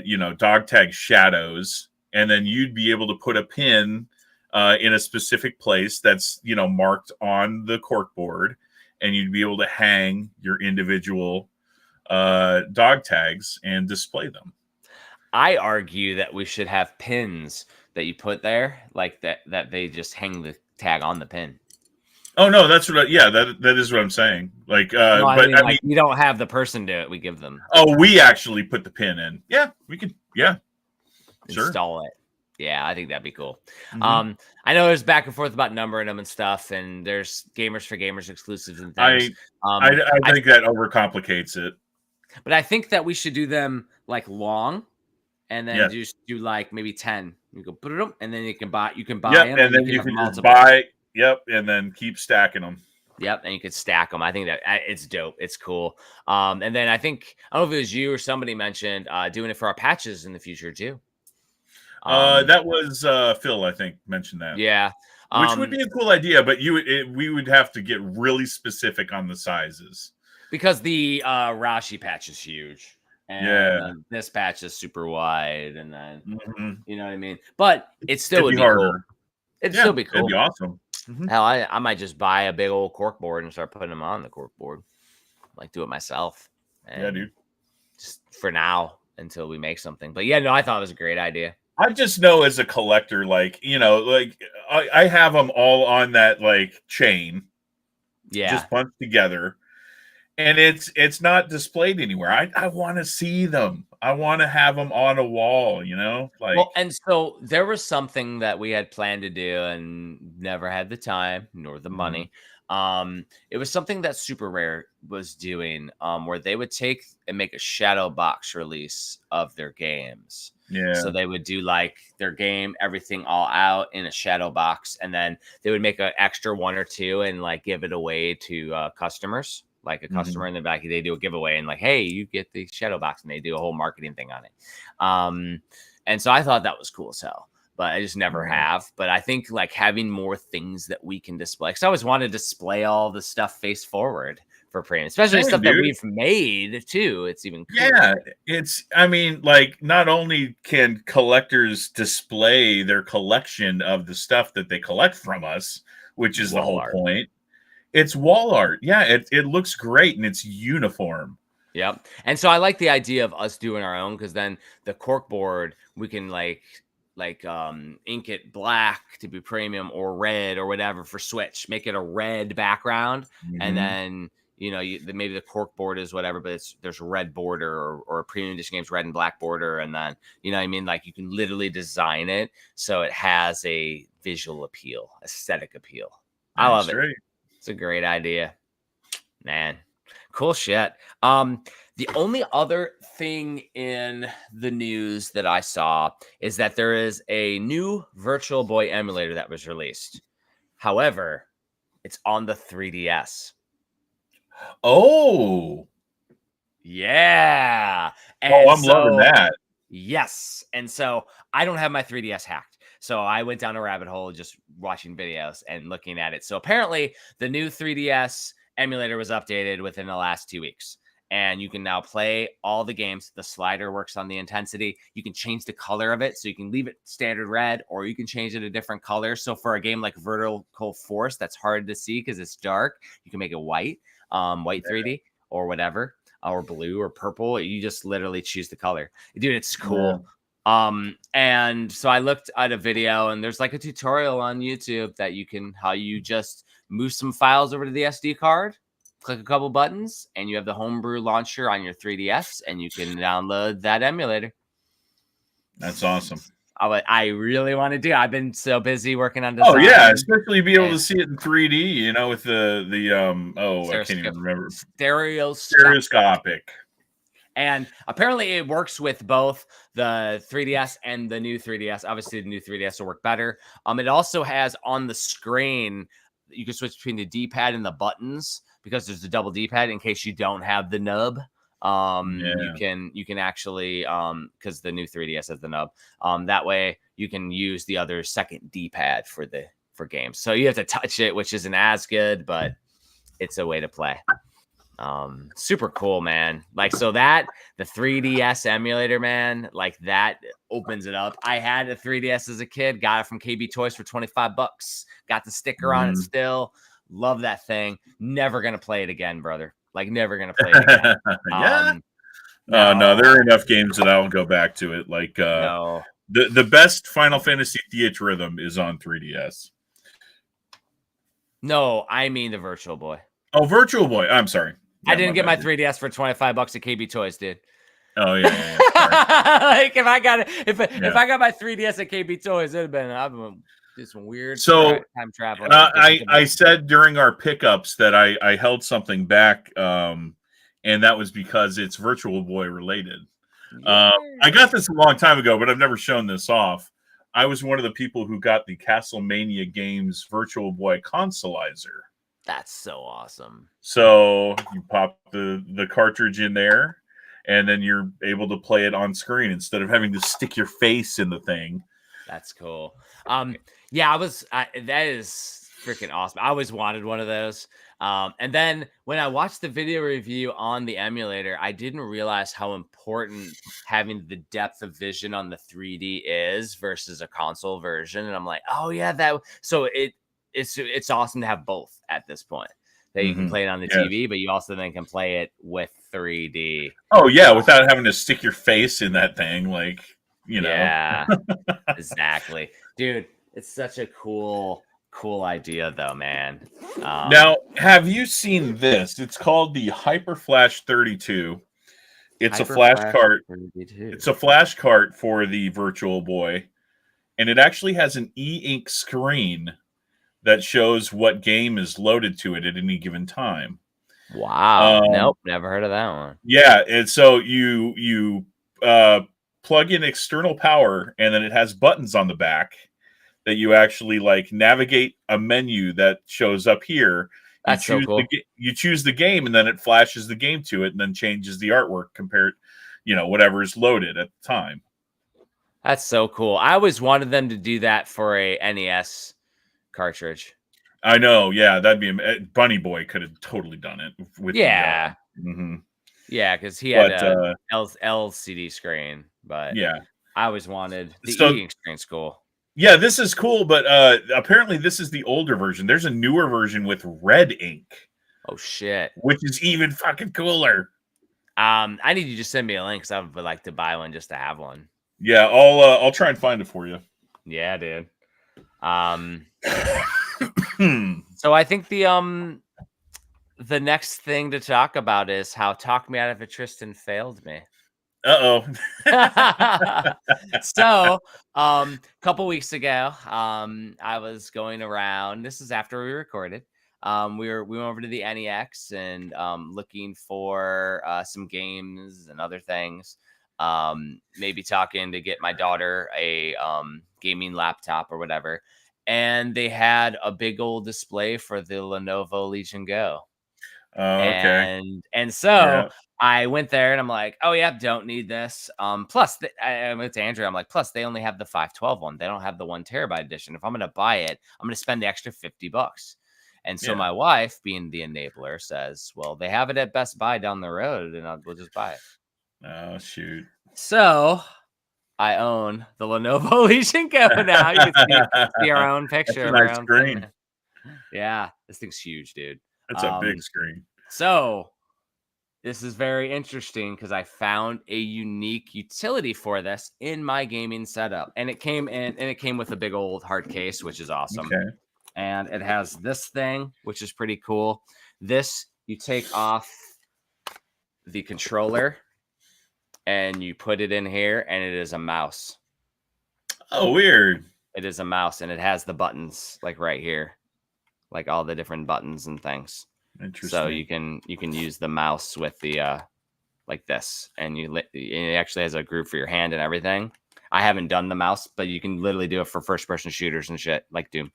you know, dog tag shadows. And then you'd be able to put a pin in a specific place that's, you know, marked on the corkboard, and you'd be able to hang your individual dog tags and display them. I argue that we should have pins that you put there, like that they just hang the tag on the pin. Oh no, that's what. That is what I'm saying. Like, no, I mean, we don't have the person do it. We give them. Oh, we actually put the pin in. Yeah, we could. Yeah, install it. Yeah, I think that'd be cool. I know there's back and forth about numbering them and stuff, and there's Gamers for Gamers exclusives and things. I think that overcomplicates it. But I think that we should do them like long, and then just do like maybe 10. You go put them, and then you can buy them, and then you can just buy. Yep, and then keep stacking them. Yep, and you could stack them. I think that it's dope. It's cool. And then I don't know if it was you or somebody mentioned doing it for our patches in the future too. That was Phil, I think, mentioned that. Yeah, which would be a cool idea, but we would have to get really specific on the sizes because the Rashi patch is huge. and Yeah. then this patch is super wide, and then Mhm. you know what I mean. But it still It'd would be be cool. harder. It'd Yeah, still be it'd be cool. awesome. Mhm. Hell, I might just buy a big old cork board and start putting them on the cork board. Like do it myself. Yeah, And dude. just for now until we make something. But yeah, no, I thought it was a great idea. I just know as a collector, like, like I have them all on that like chain, Yeah. just bunched together, and it's not displayed anywhere. I want to see them. I want to have them on a wall. Like Well, and so there was something that we had planned to do and never had the time nor the money. It was something that Super Rare was doing, where they would take and make a shadow box release of their games. yeah, So they would do like their game, everything all out in a shadow box, and then they would make an extra one or two and like give it away to customers. Like a customer in the back, they do a giveaway and like, hey, you get the shadow box, and they do a whole marketing thing on it. And so I thought that was cool as hell, but I just never have. But I think like having more things that we can display, because I always want to display all the stuff face forward for premium, especially Same, stuff that dude. we've made too. It's even cooler. Yeah, I mean, like, not only can collectors display their collection of the stuff that they collect from us, which is the Wall whole art. point, it's wall art. Yeah, it looks great and it's uniform. Yep. And so I like the idea of us doing our own, because then the cork board, we can like ink it black to be premium or red or whatever for Switch, make it a red background, and then maybe the cork board is whatever, but there's a red border, or a premium edition game's red and black border, and then what I mean, like you can literally design it so it has a visual appeal, aesthetic appeal. I love it. Right. It's a great idea, man. Cool shit. The only other thing in the news that I saw is that there is a new Virtual Boy emulator that was released. However, it's on the 3DS. Oh. Yeah. And I'm loving that. Yes. And so I don't have my 3DS hacked. So I went down a rabbit hole just watching videos and looking at it. So apparently the new 3DS emulator was updated within the last 2 weeks. And you can now play all the games. The slider works on the intensity. You can change the color of it. So you can leave it standard red, or you can change it a different color. So for a game like Vertical Force, that's hard to see because it's dark, you can make it white, white 3D or whatever, or blue or purple. You just literally choose the color. Dude, it's cool. And so I looked at a video, and there's like a tutorial on YouTube that how you just move some files over to the SD card, click a couple buttons, and you have the Homebrew launcher on your 3DS, and you can download that emulator. That's awesome. I really want to do. I've been so busy working on design. Oh yeah, especially be able to see it in 3D. With I can't even remember. Stereoscopic. And apparently it works with both the 3DS and the new 3DS. Obviously, the new 3DS will work better. It also has on the screen, you can switch between the D-pad and the buttons, because there's a double D-pad in case you don't have the nub. You can actually, because the new 3DS has the nub. That way you can use the other second D-pad for games. So you have to touch it, which isn't as good, but it's a way to play. Super cool, man. Like, so that the 3DS emulator, man, like that opens it up. I had a 3DS as a kid, got it from KB Toys for $25, got the sticker on it still. Love that thing. Never gonna play it again, brother. Like, never gonna play it again. No, there are enough games that I'll go back to it. Like the best Final Fantasy Theatrhythm is on 3DS. No, I mean the Virtual Boy. Oh, Virtual Boy. I'm sorry. Yeah, I didn't get my 3DS for $25 at KB Toys, dude. Oh yeah. Like if I got my 3DS at KB Toys, it'd have been did some weird time travel. I said during our pickups that I held something back, and that was because it's Virtual Boy related. I got this a long time ago, but I've never shown this off. I was one of the people who got the Castlemania Games Virtual Boy Consolizer. That's so awesome. So you pop the cartridge in there, and then you're able to play it on screen instead of having to stick your face in the thing. That's cool. Yeah, that is freaking awesome. I always wanted one of those. And then when I watched the video review on the emulator, I didn't realize how important having the depth of vision on the 3D is versus a console version. And I'm like, oh yeah, so it's awesome to have both at this point. That you can play it on the TV, but you also then can play it with 3D. Oh yeah, without having to stick your face in that thing, like, you know. Yeah, exactly, dude. It's such a cool idea, though, man. Now, have you seen this? It's called the Hyper Flash 32. It's a flash cart. 32. It's a flash cart for the Virtual Boy, and it actually has an e-ink screen that shows what game is loaded to it at any given time. Wow. Nope, never heard of that one. Yeah, and so you plug in external power, and then it has buttons on the back that you actually like navigate a menu that shows up here. That's so cool. You choose the game, and then it flashes the game to it, and then changes the artwork compared, whatever is loaded at the time. That's so cool. I always wanted them to do that for a NES cartridge. I know, yeah, that'd be Bunny Boy could have totally done it with yeah, because he had a LCD screen, but yeah, I always wanted the e-ink screen cool. Yeah, this is cool, but apparently this is the older version. There's a newer version with red ink. Oh shit! Which is even fucking cooler. I need you to send me a link because I would like to buy one just to have one. Yeah, I'll try and find it for you. Yeah, dude. So I think the next thing to talk about is how Talk Me Out of It Tristan failed me. Uh-oh. So, a couple weeks ago, I was going around. This is after we recorded. We went over to the NEX and looking for some games and other things. Maybe talking to get my daughter a gaming laptop or whatever. And they had a big old display for the Lenovo Legion Go. Oh, okay. And so I went there and I'm like, oh yeah, don't need this. Plus I went to Andrew. I'm like, plus they only have the 512 one. They don't have the 1 terabyte edition. If I'm going to buy it, I'm going to spend the extra $50. And so my wife, being the enabler, says, well, they have it at Best Buy down the road and we'll just buy it. Oh, shoot. So I own the Lenovo Legion Go now. You can see our own picture. That's a nice screen. Yeah, this thing's huge, dude. It's a big screen. So this is very interesting because I found a unique utility for this in my gaming setup. And it came with a big old hard case, which is awesome. Okay. And it has this thing, which is pretty cool. This, you take off the controller and you put it in here, and it is a mouse. Oh, weird. It is a mouse, and it has the buttons like right here, like all the different buttons and things. Interesting. So you can use the mouse with the like this, and it actually has a groove for your hand and everything. I haven't done the mouse, but you can literally do it for first-person shooters and shit like Doom.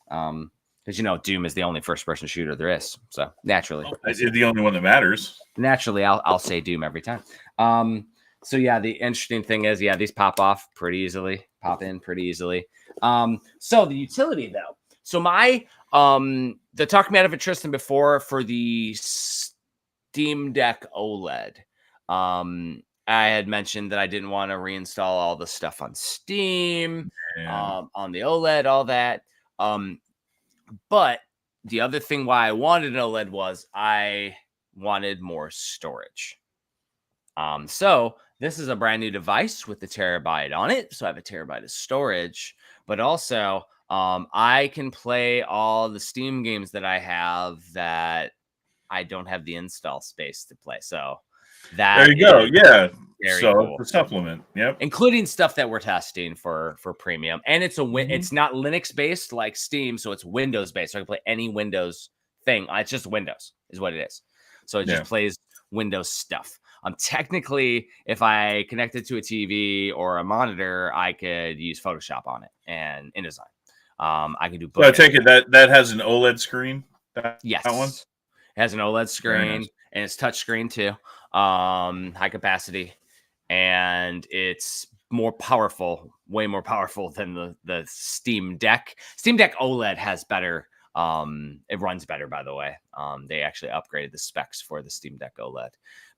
Because Doom is the only first-person shooter there is. So naturally, it's the only one that matters. Naturally, I'll say Doom every time. So yeah, the interesting thing is, these pop in pretty easily. So the utility though. So my the Talk Me Out of It Tristan before for the Steam Deck OLED. I had mentioned that I didn't want to reinstall all the stuff on Steam, on the OLED, all that. But the other thing why I wanted an OLED was I wanted more storage. So this is a brand new device with the terabyte on it. So I have a terabyte of storage, but also I can play all the Steam games that I have that I don't have the install space to play. So that there you go. Yeah. So cool. The supplement. Yep. Including stuff that we're testing for premium. And it's it's not Linux based like Steam. So it's Windows based. So I can play any Windows thing. It's just Windows is what it is. So it just plays Windows stuff. Technically, if I connect it to a TV or a monitor, I could use Photoshop on it and InDesign. I can do both. So I take it that has an OLED screen? Yes. That one? It has an OLED screen and it's touch screen too. High capacity. And it's more powerful, way more powerful than the Steam Deck. Steam Deck OLED has better It runs better, by the way. They actually upgraded the specs for the Steam Deck OLED,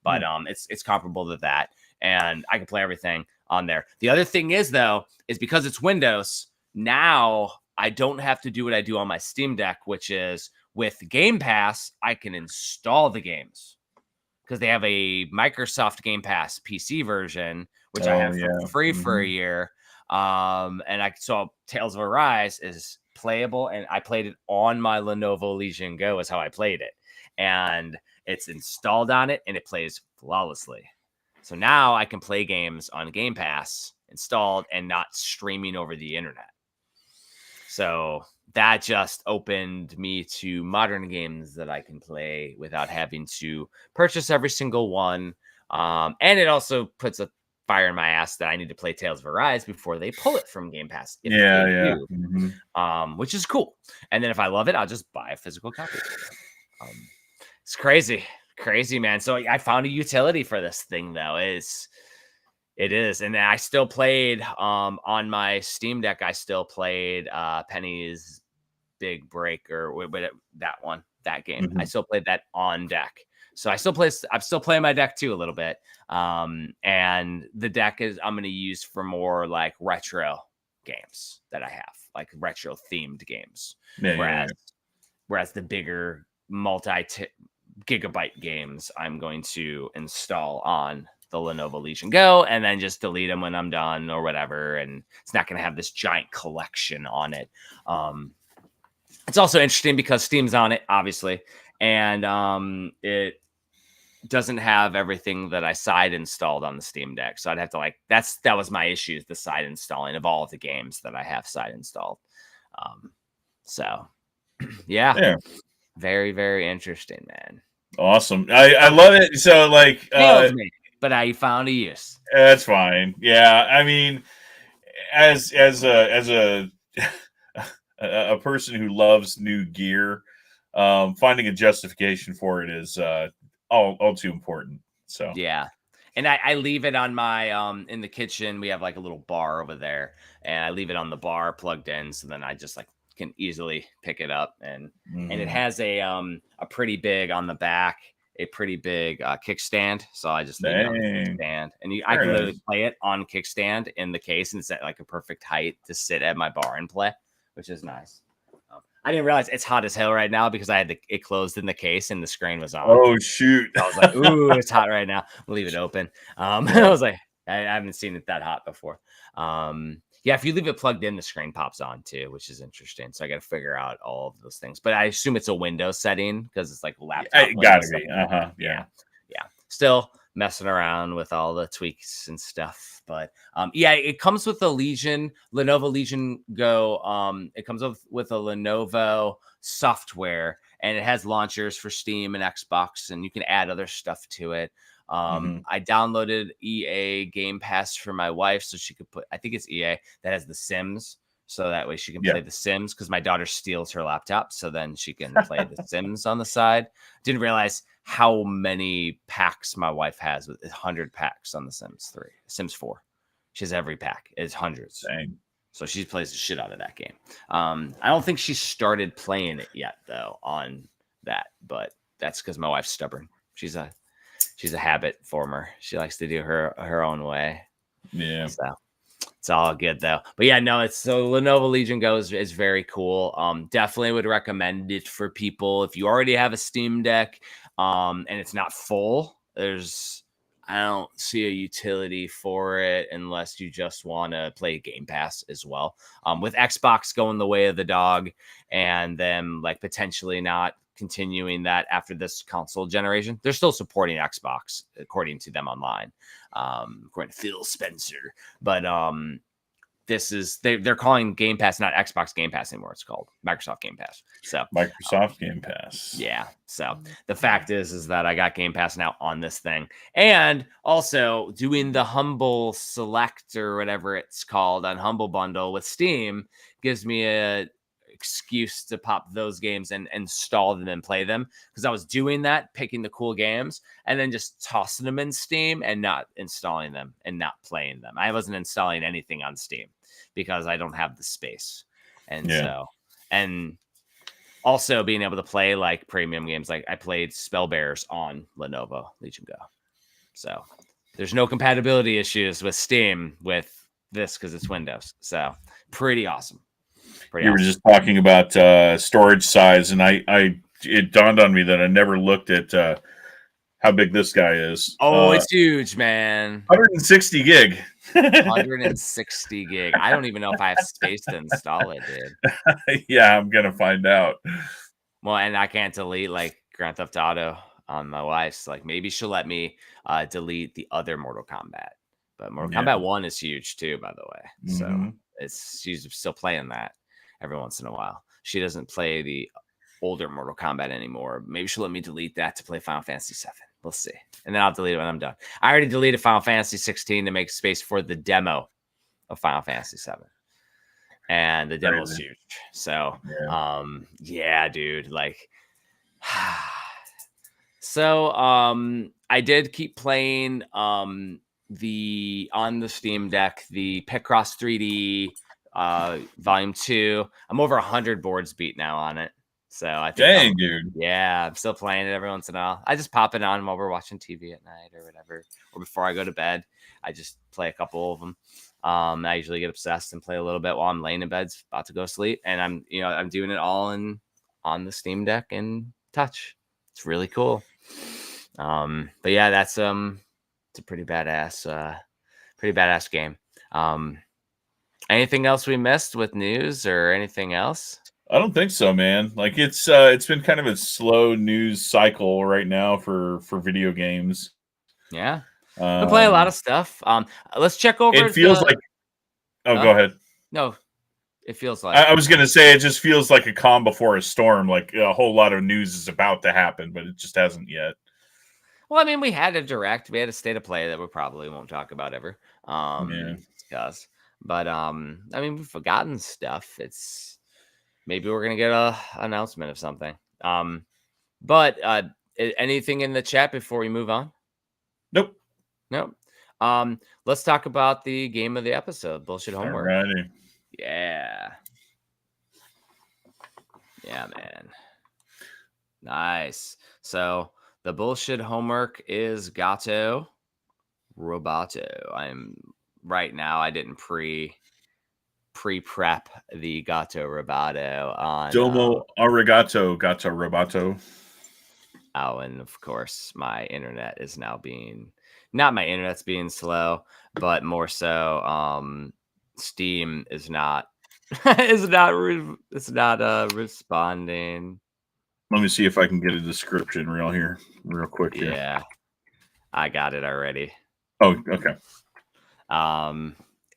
but it's comparable to that, and I can play everything on there. The other thing is, though, is because it's Windows, now I don't have to do what I do on my Steam Deck, which is with Game Pass, I can install the games because they have a Microsoft Game Pass PC version, which I have for free for a year. And I saw Tales of Arise is playable, and I played it on my Lenovo Legion Go is how I played it. And it's installed on it, and it plays flawlessly. So now I can play games on Game Pass installed and not streaming over the internet. So that just opened me to modern games that I can play without having to purchase every single one. And it also puts a fire in my ass that I need to play Tales of Arise before they pull it from Game Pass. If they do, which is cool. And then if I love it, I'll just buy a physical copy. It's crazy, man. So I found a utility for this thing, though. It is. And I still played on my Steam Deck. I still played Penny's Big Break or that game. I still played that on deck. So I'm still playing my deck too a little bit. And the deck I'm going to use for more like retro games that I have, like retro themed games. Whereas the bigger gigabyte games I'm going to install on the Lenovo Legion Go and then just delete them when I'm done or whatever. And it's not going to have this giant collection on it. It's also interesting because Steam's on it, obviously, and it doesn't have everything that I side installed on the Steam Deck. So I'd have to that was my issue, is the side installing of all of the games that I have side installed. So yeah. Very, very interesting, man. Awesome. I love it. So but I found a use. That's fine. Yeah. I mean, as a person who loves new gear, finding a justification for it is all too important. So yeah. And I leave it on my in the kitchen. We have like a little bar over there, and I leave it on the bar plugged in, so then I just can easily pick it up, and it has a pretty big on the back, a pretty big kickstand. So I just leave it on the kickstand, and I can literally play it on kickstand in the case, and it's at like a perfect height to sit at my bar and play, which is nice. I didn't realize it's hot as hell right now because I had it closed in the case and the screen was on. Oh shoot! I was like, "Ooh, it's hot right now." I'll leave it open. I was like, I haven't seen it that hot before. Yeah, if you leave it plugged in, the screen pops on too, which is interesting. So I got to figure out all of those things. But I assume it's a Windows setting because it's like laptop. It gotta be. Yeah. Still messing around with all the tweaks and stuff. But it comes with the Lenovo Legion Go. It comes with a Lenovo software, and it has launchers for Steam and Xbox, and you can add other stuff to it. I downloaded EA Game Pass for my wife so she could I think it's EA that has the Sims, so that way she can play the Sims, because my daughter steals her laptop, so then she can play the Sims on the side. Didn't realize how many packs my wife has, with 100 packs on the Sims 4. She has every pack. It's hundreds. Dang. So she plays the shit out of that game. I don't think she started playing it yet though on that, but that's because my wife's stubborn. She's a habit former. She likes to do her own way. Yeah. So it's all good though. But yeah, no, Lenovo Legion Go is very cool. Definitely would recommend it for people if you already have a Steam Deck, and it's not full. I don't see a utility for it unless you just want to play Game Pass as well. With Xbox going the way of the dog, and then potentially not continuing that after this console generation, they're still supporting Xbox according to them online, according to Phil Spencer. But they're calling Game Pass not Xbox Game Pass anymore. It's called Microsoft Game Pass. So Microsoft Game Pass. Yeah. So the fact is that I got Game Pass now on this thing, and also doing the Humble Select or whatever it's called on Humble Bundle with Steam gives me a excuse to pop those games and install them and play them, because I was doing that, picking the cool games and then just tossing them in Steam and not installing them and not playing them. I wasn't installing anything on Steam because I don't have the space. And Also, being able to play like premium games, like I played Spellbearers on Lenovo Legion Go. So there's no compatibility issues with Steam with this because it's Windows. So pretty awesome. You were just talking about storage size, and it dawned on me that I never looked at how big this guy is. Oh, it's huge, man. 160 gig. 160 gig. I don't even know if I have space to install it, dude. Yeah, I'm gonna find out. Well, and I can't delete like Grand Theft Auto on my wife's. Like maybe she'll let me delete the other Mortal Kombat. But Mortal Kombat 1 is huge too, by the way. So she's still playing that every once in a while. She doesn't play the older Mortal Kombat anymore. Maybe she'll let me delete that to play Final Fantasy VII. We'll see. And then I'll delete it when I'm done. I already deleted Final Fantasy 16 to make space for the demo of Final Fantasy VII. And the demo is huge. So, yeah, dude. Like, so I did keep playing on the Steam Deck, the Picross 3D Volume 2. I'm over 100 boards beat now on it. So I think dude. Yeah, I'm still playing it every once in a while. I just pop it on while we're watching TV at night or whatever, or before I go to bed. I just play a couple of them. I usually get obsessed and play a little bit while I'm laying in bed, about to go to sleep, and I'm doing it all on the Steam Deck and touch. It's really cool. But yeah, that's it's a pretty badass game. Anything else we missed with news or anything else? I don't think so, man. Like it's been kind of a slow news cycle right now for video games. Yeah, we play a lot of stuff. Let's check over. It feels like. Oh, go ahead. No, it feels like. I was gonna say it just feels like a calm before a storm. Like a whole lot of news is about to happen, but it just hasn't yet. Well, I mean, we had a direct, we had a state of play that we probably won't talk about ever. Discuss. But I mean, we've forgotten stuff. It's maybe we're gonna get a announcement of something. But anything in the chat before we move on? Nope. Let's talk about the game of the episode, Bullshit Homework. Alrighty. Yeah, man. Nice. So the Bullshit Homework is Gato Roboto. Right now. I didn't pre-prep the Gato Roboto on Domo arigato, Gato Roboto. Oh, and of course, my internet is now not my internet's being slow, but more so, Steam is not responding. Let me see if I can get a description real quick here. Yeah, I got it already. Oh, okay.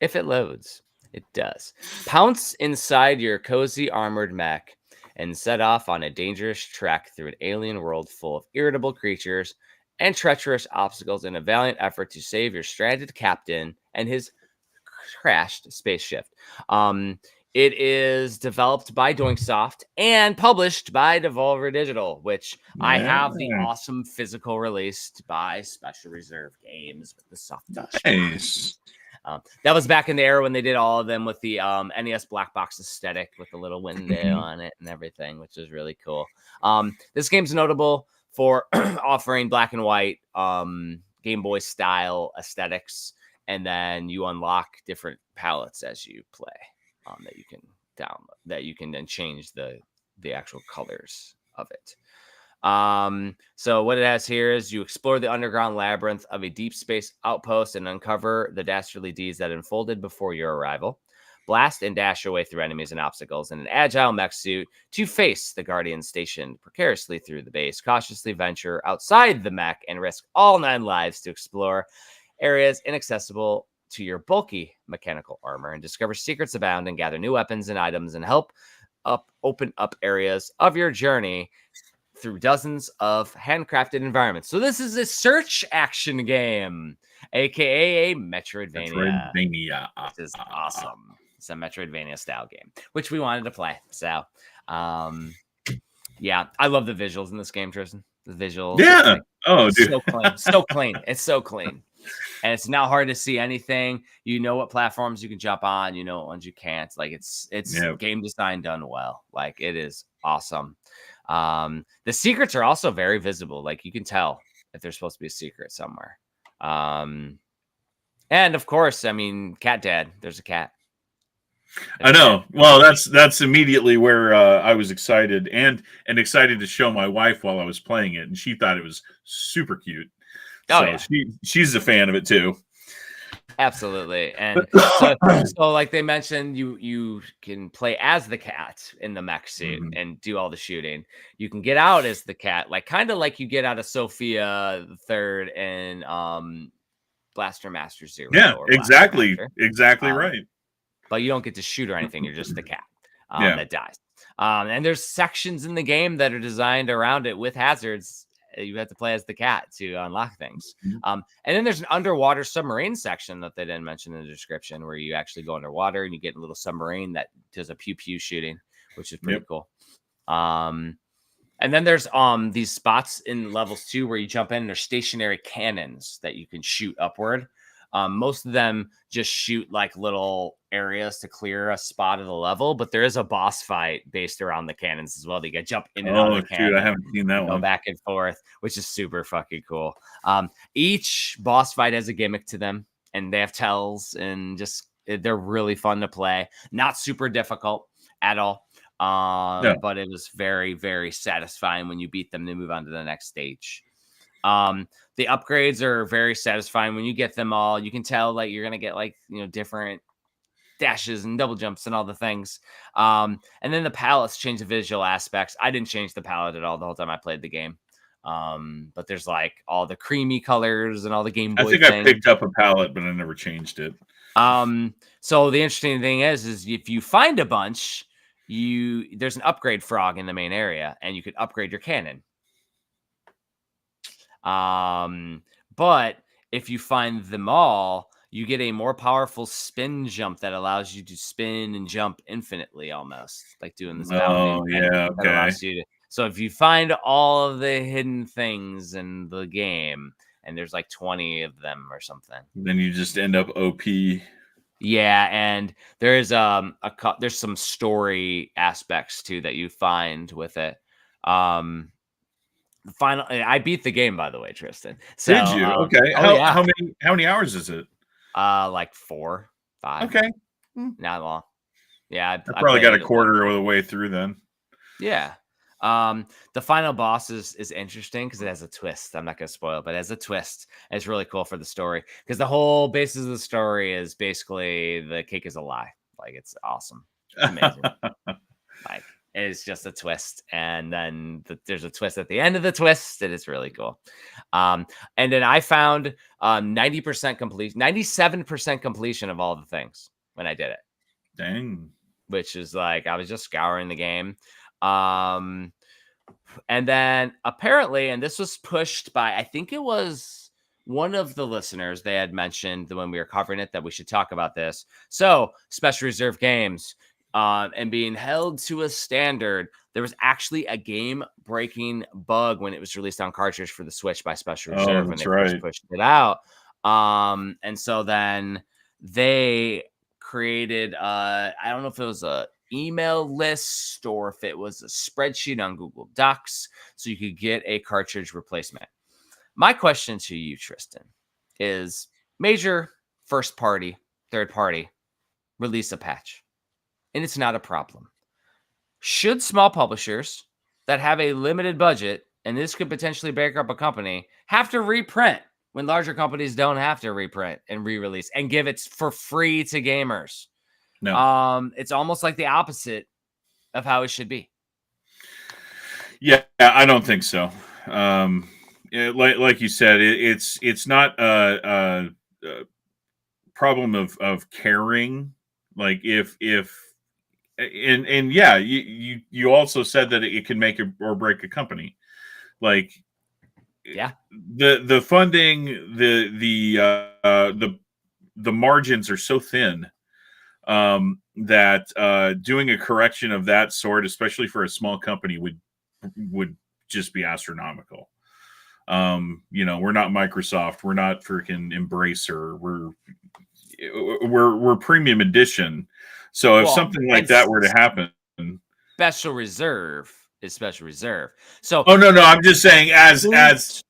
If it loads, it does. Pounce inside your cozy armored mech and set off on a dangerous trek through an alien world full of irritable creatures and treacherous obstacles in a valiant effort to save your stranded captain and his crashed spaceship. It is developed by Doinksoft and published by Devolver Digital, which I have the awesome physical released by Special Reserve Games with the soft touch. Nice. That was back in the era when they did all of them with the NES black box aesthetic with the little window on it and everything, which is really cool. This game's notable for offering black and white Game Boy style aesthetics, and then you unlock different palettes as you play that you can download, that you can then change the actual colors of it. So what it has here is you explore the underground labyrinth of a deep space outpost and uncover the dastardly deeds that unfolded before your arrival. Blast and dash your way through enemies and obstacles in an agile mech suit to face the Guardians stationed precariously through the base. Cautiously venture outside the mech and risk all 9 lives to explore areas inaccessible to your bulky mechanical armor and discover secrets abound and gather new weapons and items and help open up areas of your journey through dozens of handcrafted environments. So this is a search action game, aka a Metroidvania. Which is awesome. It's a Metroidvania style game, which we wanted to play. So, yeah, I love the visuals in this game, Tristan. The visuals. Yeah. Dude. So clean. So clean. It's so clean. And it's not hard to see anything. You know what platforms you can jump on. You know what ones you can't. Like it's game design done well. Like it is awesome. The secrets are also very visible. Like you can tell if there's supposed to be a secret somewhere. And of course, I mean, cat dad, there's a cat. I know. Well, that's immediately where I was excited and excited to show my wife while I was playing it, and she thought it was super cute. Oh, So yeah. she's a fan of it too. Absolutely. And so like they mentioned, you can play as the cat in the mech suit and do all the shooting. You can get out as the cat, like kind of like you get out of Sophia the Third and Blaster Master Zero. Yeah, or exactly. Master. Exactly right. But you don't get to shoot or anything. You're just the cat Yeah. that dies. And there's sections in the game that are designed around it with hazards. You have to play as the cat to unlock things. And then there's an underwater submarine section that they didn't mention in the description, where you actually go underwater and you get a little submarine that does a pew-pew shooting, which is pretty cool. And then there's these spots in levels 2 where you jump in and there's stationary cannons that you can shoot upward. Most of them just shoot like little areas to clear a spot of the level, but there is a boss fight based around the cannons as well. You get jump in and out of the cannon. I haven't seen that one. Go back and forth, which is super fucking cool. Each boss fight has a gimmick to them, and they have tells, and just they're really fun to play. Not super difficult at all. But it was very, very satisfying when you beat them to move on to the next stage. The upgrades are very satisfying when you get them all. You can tell like you're gonna get like different dashes and double jumps and all the things. And then the palettes change the visual aspects. I didn't change the palette at all the whole time I played the game. But there's like all the creamy colors and all the Game Boy. I think I picked up a palette, but I never changed it. So the interesting thing is if you find a bunch, there's an upgrade frog in the main area, and you could upgrade your cannon. But if you find them all, you get a more powerful spin jump that allows you to spin and jump infinitely, almost like doing this. Oh, yeah, okay. So if you find all of the hidden things in the game, and there's like 20 of them or something, then you just end up OP. Yeah, and there's there's some story aspects too that you find with it. I beat the game, by the way, Tristan. So, did you? Okay. How many hours is it? Like 4, 5. Okay. Not long. Yeah, I probably got a quarter of the way through then. Yeah. The final boss is interesting because it has a twist. I'm not gonna spoil it, but it has a twist. It's really cool for the story because the whole basis of the story is basically the cake is a lie. Like it's awesome. It's amazing. Like it's just a twist, and then there's a twist at the end of the twist. It is really cool. And then I found 90% completion, 97% completion of all the things when I did it. Dang. Which is like I was just scouring the game. And then apparently, and this was pushed by, I think it was one of the listeners, they had mentioned when we were covering it that we should talk about this. So Special Reserve Games, and being held to a standard, there was actually a game-breaking bug when it was released on cartridge for the Switch by Special Reserve when they first pushed it out. And so then they created, I don't know if it was a email list or if it was a spreadsheet on Google Docs, so you could get a cartridge replacement. My question to you, Tristan, is major first party, third party release a patch, and it's not a problem. Should small publishers that have a limited budget, and this could potentially bankrupt a company, have to reprint when larger companies don't have to reprint and re-release and give it for free to gamers? No. It's almost like the opposite of how it should be. Yeah, I don't think so. Like you said, it's not a problem of caring. Like if and yeah, you also said that it can make or break a company. Like yeah, the funding, the margins are so thin. That doing a correction of that sort, especially for a small company, would just be astronomical. We're not Microsoft, we're not freaking Embracer, we're premium edition. So if something like that were to happen, special reserve is special reserve. So, oh no, I'm just saying as who's,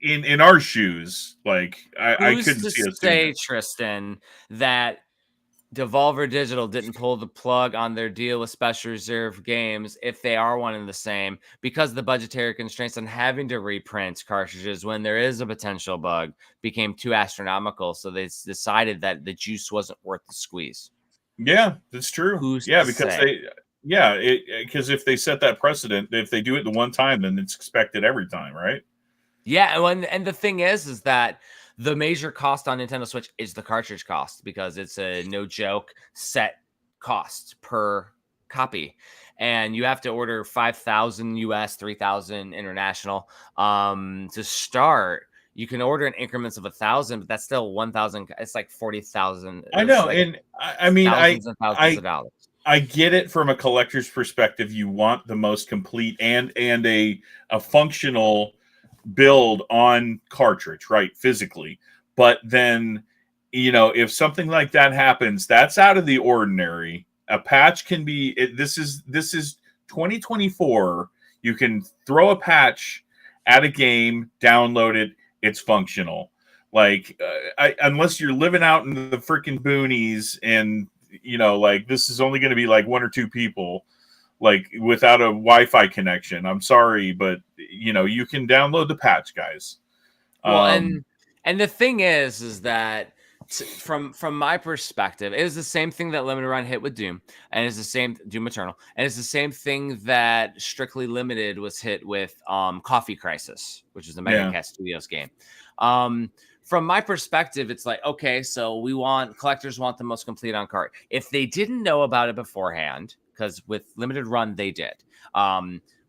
in our shoes, like I who's couldn't to see us doing say, that. Tristan, that Devolver Digital didn't pull the plug on their deal with Special Reserve Games if they are one and the same because the budgetary constraints on having to reprint cartridges when there is a potential bug became too astronomical. So they decided that the juice wasn't worth the squeeze. Yeah, that's true. Who's Yeah, to because say? because if they set that precedent, if they do it the one time, then it's expected every time, right? Yeah, and the thing is that the major cost on Nintendo Switch is the cartridge cost because it's a no joke set cost per copy. And you have to order 5,000 US, 3,000 international to start. You can order in increments of 1,000, but that's still 1,000. It's like 40,000. I It's know, like and I mean, thousands and thousands of I dollars. I get it from a collector's perspective. You want the most complete and a functional build on cartridge, right? Physically. But then, if something like that happens, that's out of the ordinary. A patch can be this is 2024. You can throw a patch at a game, download it, it's functional. Like unless you're living out in the freaking boonies and like this is only going to be like one or two people like without a Wi-Fi connection. I'm sorry, but you can download the patch, guys. Well, and the thing is that from my perspective, it was the same thing that Limited Run hit with Doom, and it's the same Doom Eternal, and it's the same thing that Strictly Limited was hit with Coffee Crisis, which is the Mega Cat Studios game. From my perspective, it's like, okay, so collectors want the most complete on cart. If they didn't know about it beforehand, because with Limited Run they did,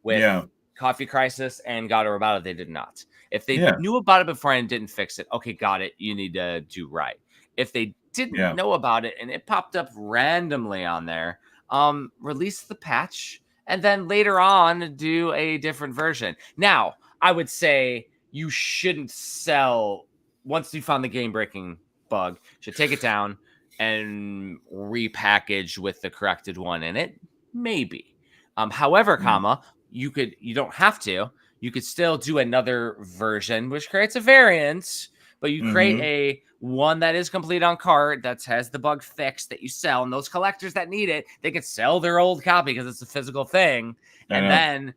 with Coffee Crisis and Gato Roboto they did not. If they knew about it before and didn't fix it, okay, got it. You need to do right. If they didn't know about it and it popped up randomly on there, release the patch and then later on do a different version. Now, I would say you shouldn't sell once you found the game-breaking bug. You should take it down and repackage with the corrected one in it. Maybe. However, you don't have to. You could still do another version, which creates a variant, but you create a one that is complete on cart that has the bug fixed that you sell, and those collectors that need it, they could sell their old copy because it's a physical thing, and then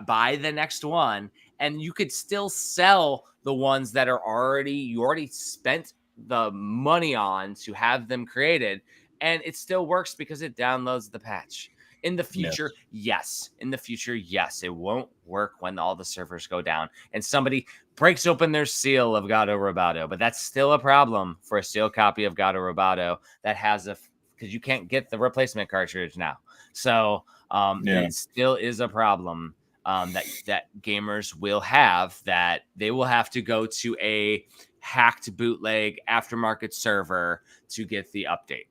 buy the next one, and you could still sell the ones that are you already spent the money on to have them created, and it still works because it downloads the patch. In the future, yes. In the future, yes. It won't work when all the servers go down and somebody breaks open their seal of Gato Roboto. But that's still a problem for a sealed copy of Gato Roboto that has because you can't get the replacement cartridge now. So it still is a problem that gamers will have, that they will have to go to a hacked bootleg aftermarket server to get the update.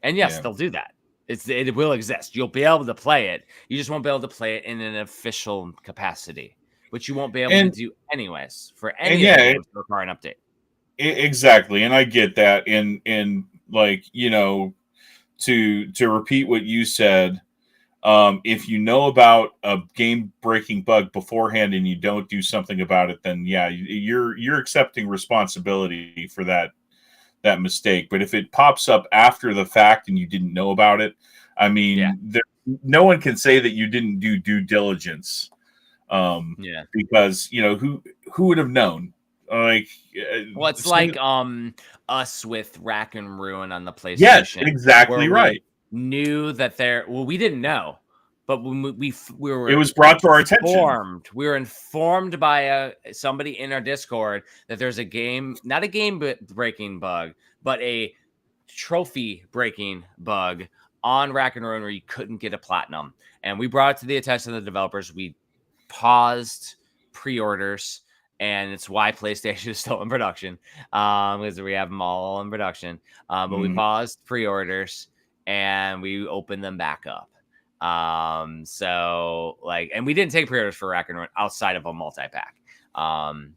And yes, they'll do that. It will exist. You'll be able to play it. You just won't be able to play it in an official capacity, which you won't be able to do anyways for any of the games that require an update. Exactly, and I get that. And like to repeat what you said, if you know about a game-breaking bug beforehand and you don't do something about it, then you're accepting responsibility for that mistake. But if it pops up after the fact and you didn't know about it, I mean, no one can say that you didn't do due diligence. Because who would have known? Like, well, it's like us with Rack and Ruin on the PlayStation. Yes, exactly right. Knew that we didn't know, but when we were, it was brought to our attention. We were informed by somebody in our Discord that there's a game, not a game breaking bug, but a trophy breaking bug on Rack and Ruin where you couldn't get a platinum, and we brought it to the attention of the developers. We paused pre-orders, and it's why PlayStation is still in production, because we have them all in production. But we paused pre-orders and we opened them back up. So and we didn't take pre-orders for Rack and Ruin outside of a multi-pack.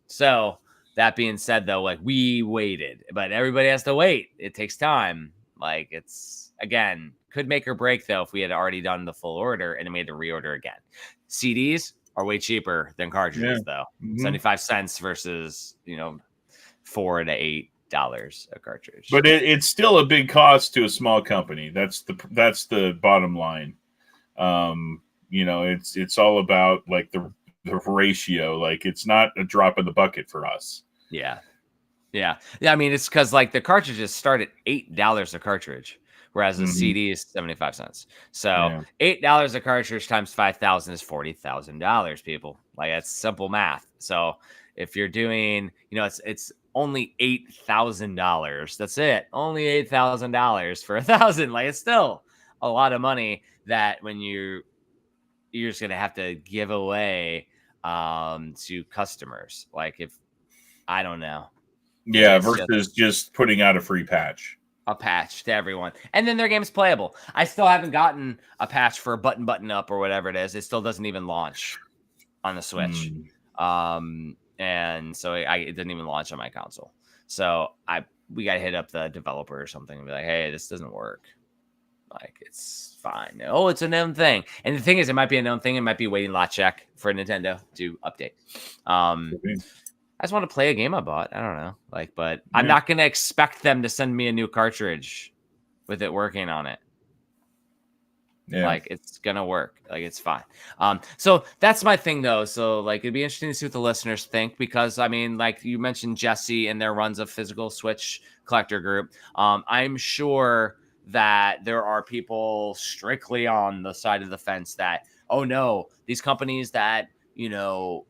So that being said, though, we waited, but everybody has to wait. It takes time. Like, it's, again, could make or break, though, if we had already done the full order and made the reorder again. CDs are way cheaper than cartridges, though. 75 cents versus, $4 to $8 a cartridge. But it's still a big cost to a small company. That's the bottom line. It's all about like the ratio. Like, it's not a drop in the bucket for us. Yeah. I mean, it's because like the cartridges start at $8 a cartridge, whereas the CD is 75 cents. So $8 a cartridge times 5,000 is $40,000. People, like, that's simple math. So if you're doing, it's only $8,000. That's it. Only $8,000 for 1,000. Like, it's still a lot of money that when you're just gonna have to give away to customers. Like, if I don't know. Yeah, versus just putting out a free patch. A patch to everyone. And then their game's playable. I still haven't gotten a patch for Button Up or whatever it is. It still doesn't even launch on the Switch. And so it didn't even launch on my console. So we got to hit up the developer or something and be like, hey, this doesn't work. Like, it's fine. Oh, it's a known thing. And the thing is, it might be a known thing. It might be waiting lot check for Nintendo to update. I just want to play a game I bought. I don't know. Like, but I'm not going to expect them to send me a new cartridge with it working on it. Yeah. Like, it's going to work. Like, it's fine. So that's my thing, though. So, like, it'd be interesting to see what the listeners think, because, I mean, like you mentioned Jesse and their runs of physical Switch collector group. I'm sure that there are people strictly on the side of the fence that, oh, no, these companies that,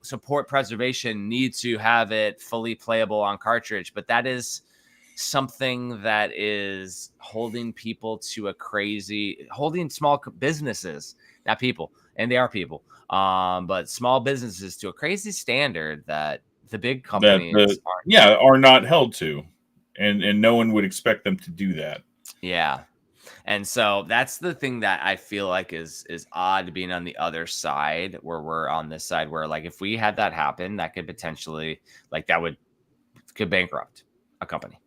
support preservation need to have it fully playable on cartridge. But that is something that is holding people to holding small businesses, not people, and they are people, but small businesses to a crazy standard that the big companies are not held to, and no one would expect them to do that. Yeah. And so that's the thing that I feel like is odd, being on the other side, where we're on this side where, like, if we had that happen, that could potentially, like, could bankrupt a company.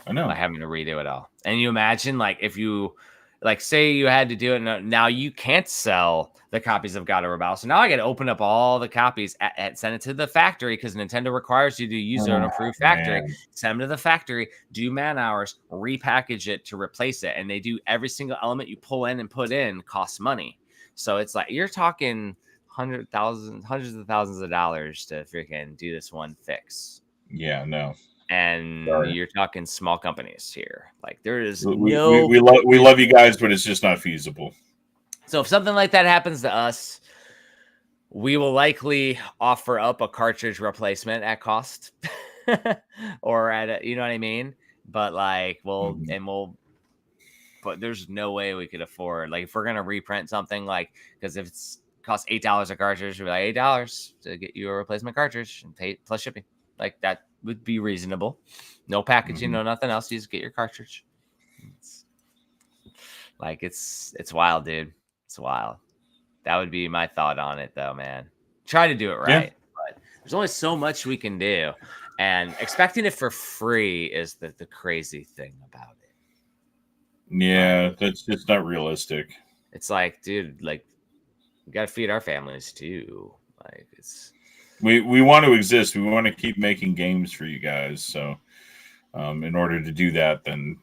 I know. By having to redo it all. And you imagine, like, if you, like, say you had to do it, now you can't sell the copies of Gato Roboto. So now I got to open up all the copies and send it to the factory, because Nintendo requires you to use an approved factory. Send them to the factory, do man hours, repackage it to replace it. And they do every single element you pull in and put in costs money. So it's like, you're talking hundreds of thousands of dollars to freaking do this one fix. Yeah, no. And you're talking small companies here. Like, there is we love you guys, but it's just not feasible. So if something like that happens to us, we will likely offer up a cartridge replacement at cost, or at you know what I mean? But like, but there's no way we could afford, like, if we're gonna reprint something, like, because if it's costs $8 a cartridge, we're like $8 to get you a replacement cartridge and pay plus shipping. Like, that would be reasonable. No packaging, no nothing else. You just get your cartridge. It's wild, dude. It's wild. That would be my thought on it, though, man. Try to do it right. Yeah. But there's only so much we can do. And expecting it for free is the crazy thing about it. Yeah, that's just not realistic. It's like, dude, like, we got to feed our families, too. Like, it's... We want to exist. We want to keep making games for you guys. So, in order to do that, then,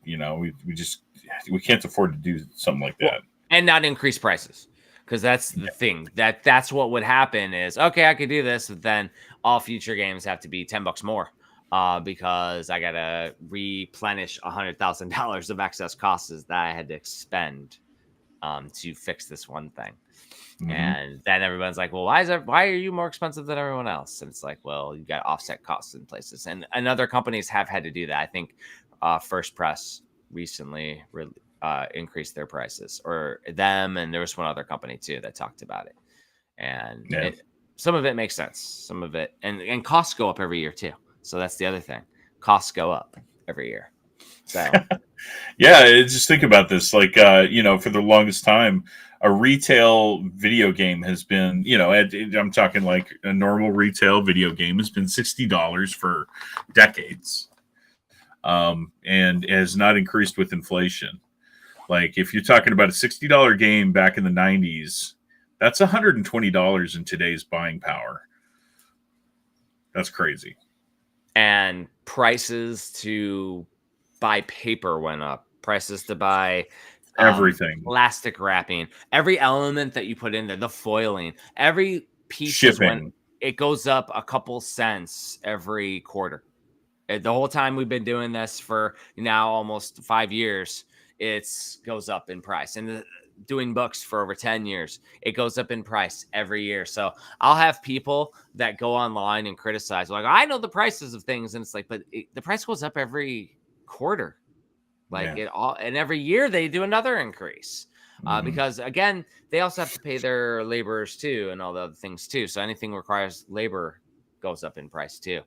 we can't afford to do something like that. And not increase prices, because that's the thing. That's what would happen is, okay, I could do this, but then all future games have to be $10 more, because I gotta replenish $100,000 of excess costs that I had to expend to fix this one thing. And then everyone's like, well, why are you more expensive than everyone else? And it's like, well, you got offset costs in places, and other companies have had to do that. I think First Press recently increased their prices, or them, and there was one other company too that talked about it. And some of it makes sense, some of it, and costs go up every year too. So that's the other thing. Costs go up every year. So yeah, just think about this. Like, for the longest time, a retail video game has been, I'm talking like a normal retail video game has been $60 for decades. and has not increased with inflation. Like if you're talking about a $60 game back in the 90s, that's $120 in today's buying power. That's crazy. And prices to buy paper went up. Prices to buy everything, plastic wrapping, every element that you put in there, the foiling, every piece shipping. It goes up a couple cents every quarter. The whole time we've been doing this for now almost 5 years, it goes up in price. And doing books for over 10 years, it goes up in price every year. So I'll have people that go online and criticize, like, I know the prices of things, and it's like, but the price goes up every quarter, like it all, and every year they do another increase. Because again, they also have to pay their laborers too, and all the other things too. So anything requires labor goes up in price too.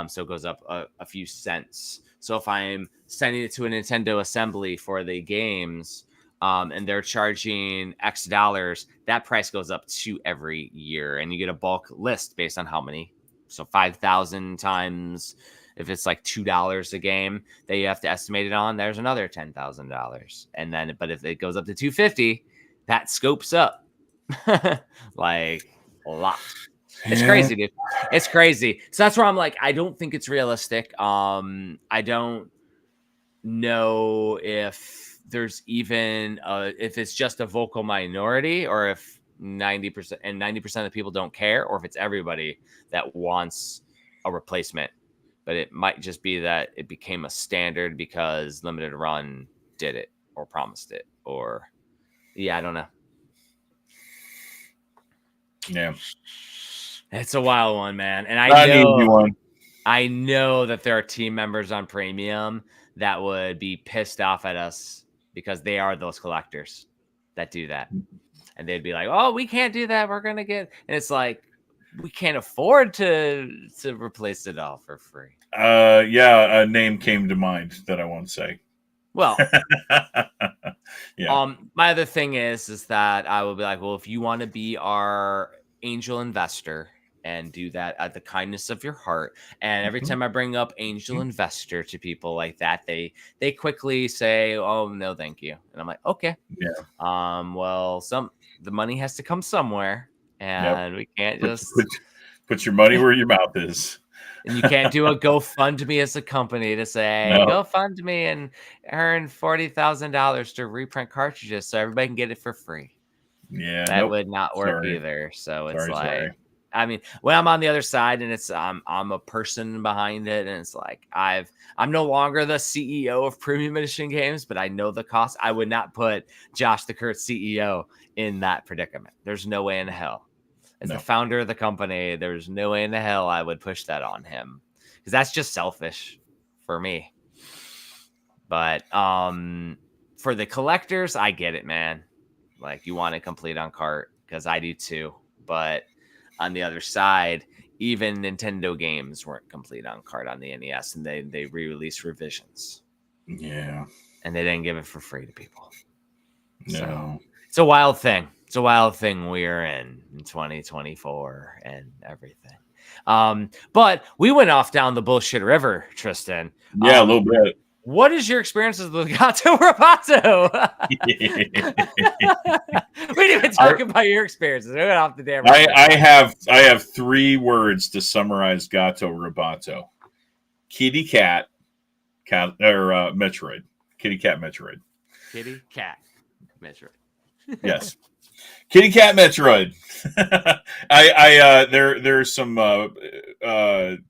So it goes up a few cents. So if I'm sending it to a Nintendo assembly for the games, and they're charging X dollars, that price goes up too every year. And you get a bulk list based on how many. So 5,000 times, if it's like $2 a game that you have to estimate it on, there's another $10,000. And then, but if it goes up to 250, that scopes up like a lot. It's crazy, dude. It's crazy. So that's where I'm like, I don't think it's realistic. I don't know if there's even if it's just a vocal minority, or if 90% of people don't care, or if it's everybody that wants a replacement. But it might just be that it became a standard because Limited Run did it or promised it, or I don't know. Yeah. It's a wild one, man. And I know that there are team members on Premium that would be pissed off at us because they are those collectors that do that. And they'd be like, oh, we can't do that. We're going to get... And it's like, we can't afford to replace it all for free. A name came to mind that I won't say. Well, my other thing is that I will be like, well, if you want to be our angel investor and do that at the kindness of your heart, and every time I bring up angel investor to people like that, they quickly say, oh no, thank you. And I'm like, okay, well, the money has to come somewhere, and we can't just put your money where your mouth is. And you can't do a GoFundMe as a company to say, go fund me and earn $40,000 to reprint cartridges so everybody can get it for free. Yeah, that would not work either. So it's sorry. I mean, when I'm on the other side and it's I'm a person behind it, and it's like I'm no longer the CEO of Premium Edition Games, but I know the cost. I would not put Josh the Kurt CEO in that predicament. There's no way in hell. As the founder of the company, there's no way in the hell I would push that on him, because that's just selfish for me. But for the collectors, I get it, man. Like, you want to complete on cart, because I do too. But on the other side, even Nintendo games weren't complete on cart on the NES, and they re-released revisions. Yeah. And they didn't give it for free to people. No. So it's a wild thing. It's a wild thing we're in 2024 and everything. But we went off down the bullshit river, Tristan. Yeah, a little bit. What is your experiences with Gato Roboto? We didn't even talk about your experiences. We went off the damn river. I have 3 words to summarize Gato Roboto: kitty cat, Metroid. Kitty cat Metroid. Kitty cat Metroid. Yes. Kitty Cat Metroid. There's some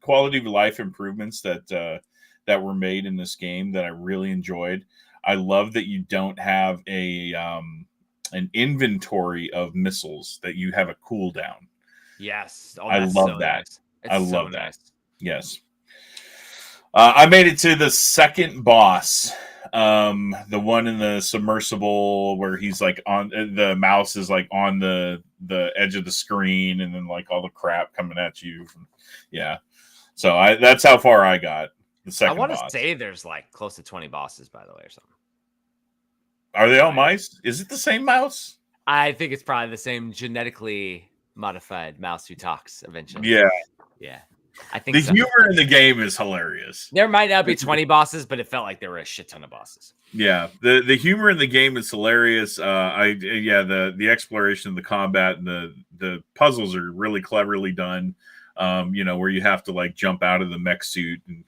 quality of life improvements that were made in this game that I really enjoyed. I love that you don't have an inventory of missiles, that you have a cooldown. Yes. I love that. Nice. I love that. Yes. I made it to the second boss. The one in the submersible where he's like on the mouse is like on the edge of the screen, and then like all the crap coming at you. Yeah. So that's how far I got. The second boss. I want to say there's like close to 20 bosses, by the way, or something. Are they all mice? Is it the same mouse? I think it's probably the same genetically modified mouse who talks eventually. Yeah. Yeah. I think the so. humor in the game is hilarious. There might not be 20 bosses, but it felt like there were a shit ton of bosses. Yeah, the humor in the game is hilarious. The exploration, the combat, and the puzzles are really cleverly done. Where you have to like jump out of the mech suit and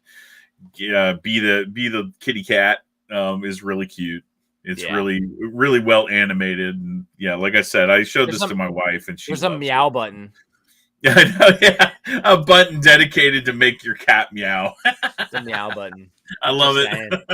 be the kitty cat is really cute. It's really well animated, and like I said, I showed this to my wife, and there's a meow button. Yeah, I know. Yeah, a button dedicated to make your cat meow. The meow button. I love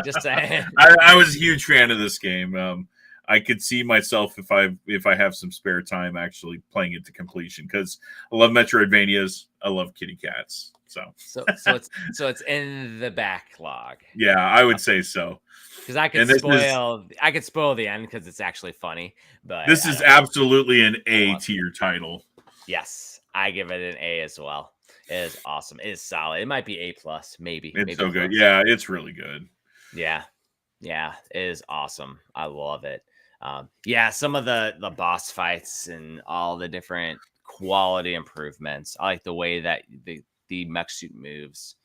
Just saying. I was a huge fan of this game. I could see myself if I have some spare time actually playing it to completion because I love Metroidvanias. I love kitty cats. So it's in the backlog. Yeah, I would say so. Because I could spoil the end because it's actually funny. But this is absolutely an A tier title. Yes, I give it an A as well. It is awesome. It is solid. It might be A plus, maybe. It's maybe so good. Yeah, it's really good. Yeah, it is awesome. I love it. Some of the boss fights and all the different quality improvements. I like the way that the mech suit moves.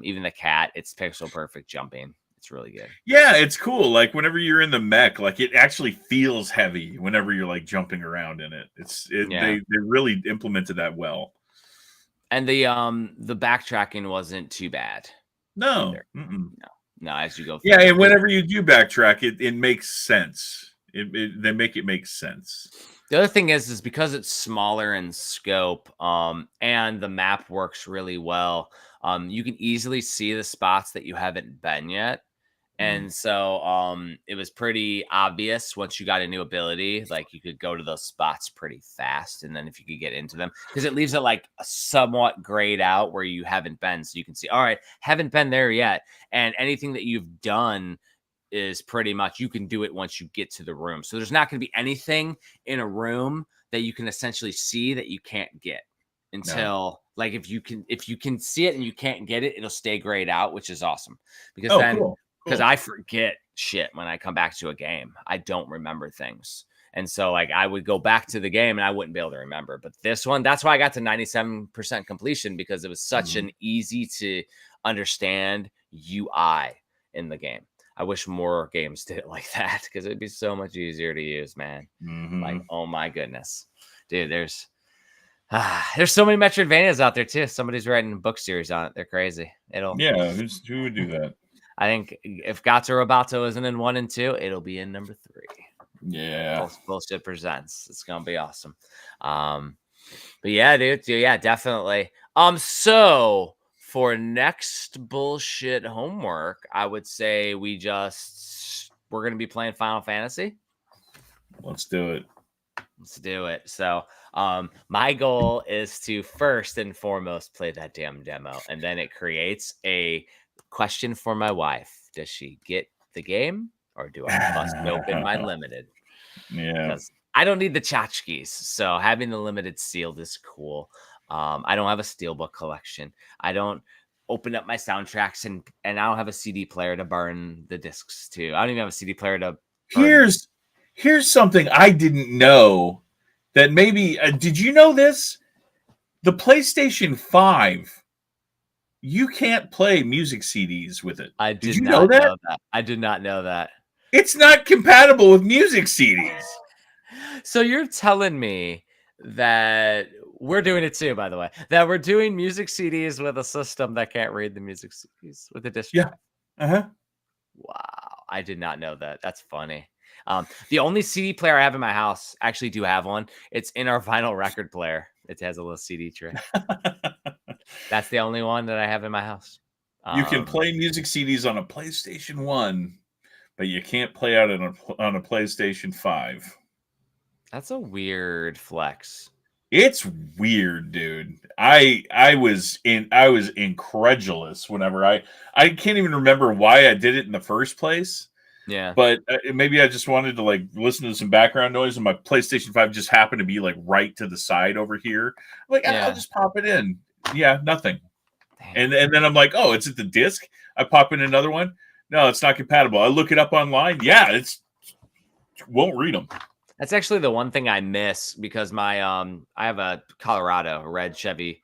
Even the cat, it's pixel perfect jumping. It's really good. Yeah, it's cool. Like whenever you're in the mech, like it actually feels heavy whenever you're like jumping around in it. They really implemented that well. And the backtracking wasn't too bad. No. No, as you go. Yeah, and whenever you do backtrack, it makes sense. They make it make sense. The other thing is because it's smaller in scope, and the map works really well. You can easily see the spots that you haven't been yet. And so it was pretty obvious once you got a new ability, like you could go to those spots pretty fast. And then if you could get into them, because it leaves it like somewhat grayed out where you haven't been. So you can see, all right, haven't been there yet. And anything that you've done is pretty much you can do it once you get to the room. So there's not going to be anything in a room that you can essentially see that you can't get until like if you can see it and you can't get it, it'll stay grayed out, which is awesome. Because cool. Because I forget shit when I come back to a game. I don't remember things. And so like I would go back to the game and I wouldn't be able to remember. But this one, that's why I got to 97% completion because it was such an easy to understand UI in the game. I wish more games did it like that because it'd be so much easier to use, man. Like, oh my goodness. Dude, there's so many Metroidvanias out there too. Somebody's writing a book series on it. They're crazy. Who would do that? I think if Gato Roboto isn't in 1 and 2, it'll be in number 3. Yeah. Bullshit Presents. It's gonna be awesome. But yeah, dude. Yeah, definitely. So for next bullshit homework, I would say we're gonna be playing Final Fantasy. Let's do it. So my goal is to first and foremost play that damn demo, and then it creates a question for my wife. Does she get the game or do I must open my limited? Yeah. Because I don't need the tchotchkes. So having the limited sealed is cool. I don't have a steelbook collection. I don't open up my soundtracks and I don't have a CD player to burn the discs to. I don't even have a CD player to burn. Here's something I didn't know that maybe did you know this? The PlayStation 5, you can't play music CDs with it. Did you know that? I did not know that. It's not compatible with music CDs. So you're telling me that we're doing it too, by the way, that we're doing music CDs with a system that can't read the music CDs with a disc drive. Yeah. Wow. I did not know that. That's funny. The only CD player I have in my house, actually do have one. It's in our vinyl record player. It has a little CD tray. That's the only one that I have in my house. You can play music CDs on a PlayStation 1, but you can't play out on a PlayStation 5. That's a weird flex. It's weird, dude. I was incredulous whenever I can't even remember why I did it in the first place. Yeah. But maybe I just wanted to like listen to some background noise and my PlayStation 5 just happened to be like right to the side over here. I'm like, I'll just pop it in. Yeah, nothing. Damn. And then I'm like, oh, it's at the disc. I pop in another one. No, it's not compatible. I look it up online. Yeah, it's won't read them. That's actually the one thing I miss because my I have a red Chevy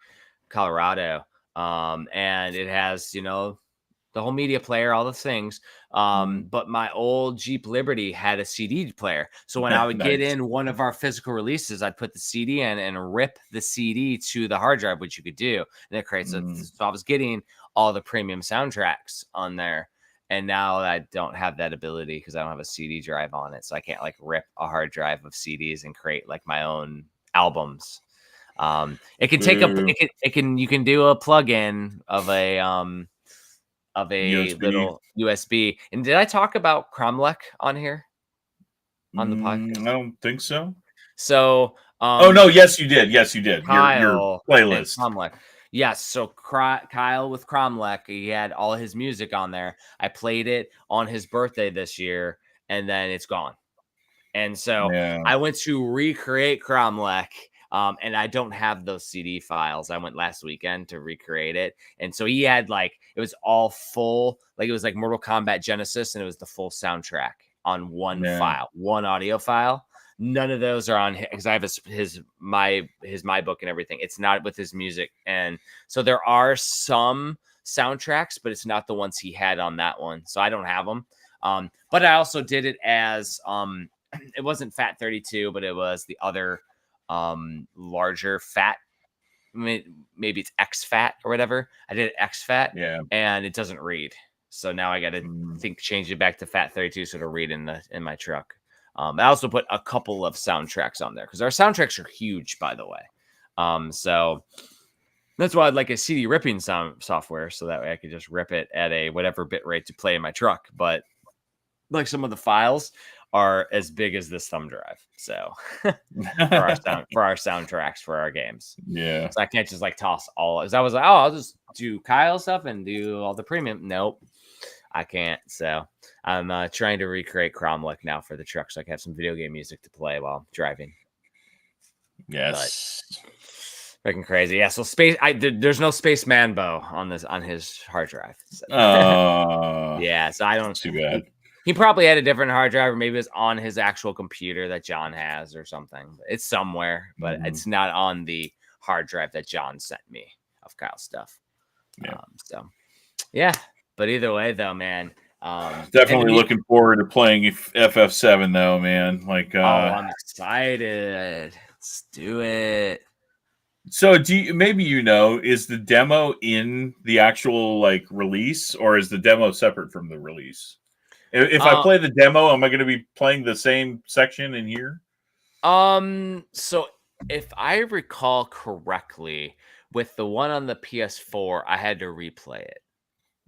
Colorado. And it has, the whole media player, all the things. But my old Jeep Liberty had a CD player. So when I would get Nice. in one of our physical releases, I'd put the CD in and rip the CD to the hard drive, which you could do. And it creates so I was getting all the premium soundtracks on there. And now I don't have that ability because I don't have a CD drive on it. So I can't like rip a hard drive of CDs and create like my own albums. It can take you can do a plug-in of a USB. little USB. And did I talk about Cromlech on here on the podcast? I don't think so. So, oh no, yes you did. Yes you did. Your playlist. Cromlech. Yes, so Kyle with Cromlech, he had all his music on there. I played it on his birthday this year, and then it's gone. And so I went to recreate Cromlech. And I don't have those CD files. I went last weekend to recreate it. And so he had like, it was all full, like it was like Mortal Kombat Genesis, and it was the full soundtrack on one file, one audio file. None of those are on because I have his my book and everything. It's not with his music. And so there are some soundtracks, but it's not the ones he had on that one. So I don't have them. But I also did it as it wasn't Fat 32, but it was the other larger fat, maybe it's X fat or whatever. I did X fat, and it doesn't read. So now I got to change it back to Fat 32 so it'll read in my truck. I also put a couple of soundtracks on there because our soundtracks are huge, by the way. So that's why I'd like a CD ripping software so that way I could just rip it at a whatever bit rate to play in my truck. But like some of the files are as big as this thumb drive. So for our soundtracks for our games. Yeah. So I can't just like toss all. Because I was like, oh, I'll just do Kyle stuff and do all the premium. Nope, I can't. So I'm trying to recreate Cromlech now for the truck so I can have some video game music to play while I'm driving. Yes. Freaking crazy. Yeah. So there's no Space Manbo on his hard drive. So. Yeah. So I don't. Too bad. He probably had a different hard drive, or maybe it's on his actual computer that John has or something. It's somewhere, but it's not on the hard drive that John sent me of Kyle's stuff. Yeah. But either way, though, man. Definitely looking forward to playing FF7, though, man. Like, I'm excited. Let's do it. So, is the demo in the actual like release, or is the demo separate from the release? If I play the demo, am I going to be playing the same section in here? So if I recall correctly, with the one on the PS4, I had to replay it.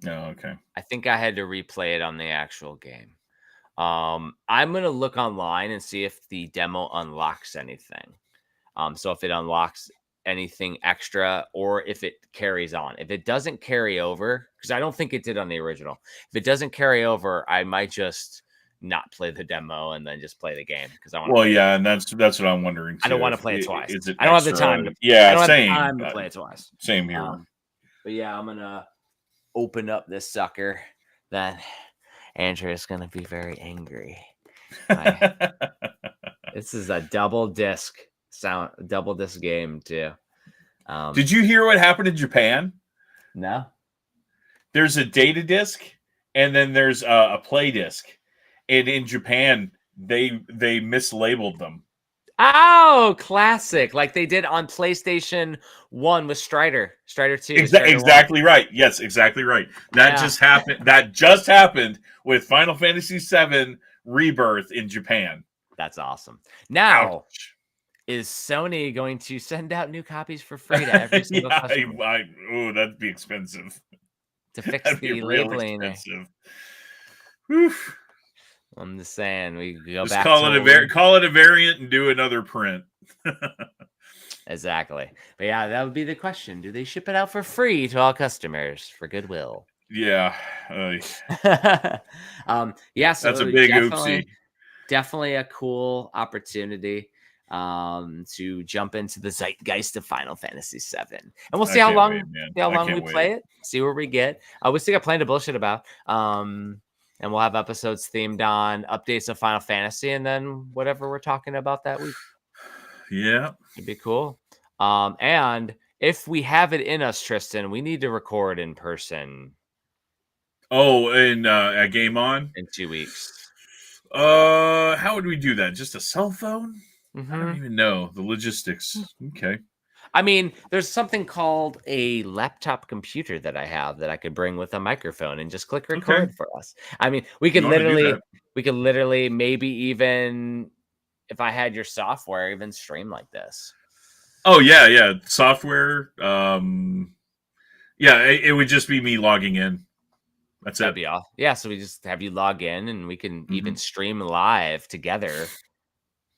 Oh, okay. I think I had to replay it on the actual game. I'm going to look online and see if the demo unlocks anything. So if it unlocks anything extra or if it carries on. If it doesn't carry over, because I don't think it did on the original. If it doesn't carry over, I might just not play the demo and then just play the game because I want. Well, yeah, and that's what I'm wondering. I don't want to play it twice. I don't have the time. Same. To play it twice. Same here. But yeah, I'm gonna open up this sucker. Then Andrew's gonna be very angry. This is a double disc game too. Did you hear what happened in Japan? No. There's a data disc and then there's a play disc. And in Japan, they mislabeled them. Oh, classic. Like they did on PlayStation 1 with Strider 2. Exactly right. Yes, exactly right. That just happened with Final Fantasy VII Rebirth in Japan. That's awesome. Now, is Sony going to send out new copies for free to every single customer? That'd be expensive. To fix the labeling. I'm just saying, we go just back. Call it a variant and do another print. Exactly. But yeah, that would be the question. Do they ship it out for free to all customers for goodwill? Yeah. Yeah. So that's a big oopsie. Definitely a cool opportunity to jump into the zeitgeist of Final Fantasy VII, and we'll see how long we play it. See where we get. We still got plenty to bullshit about. And we'll have episodes themed on updates of Final Fantasy and then whatever we're talking about that week. Yeah. It'd be cool. And if we have it in us, Tristan, we need to record in person. Oh, and a Game On in 2 weeks. How would we do that? Just a cell phone? Mm-hmm. I don't even know the logistics. Okay. I mean, there's something called a laptop computer that I have that I could bring with a microphone and just click record for us. I mean, we could literally maybe even if I had your software, even stream like this. Oh yeah. Software. Yeah, it would just be me logging in. That'd be all. Yeah, so we just have you log in and we can even stream live together.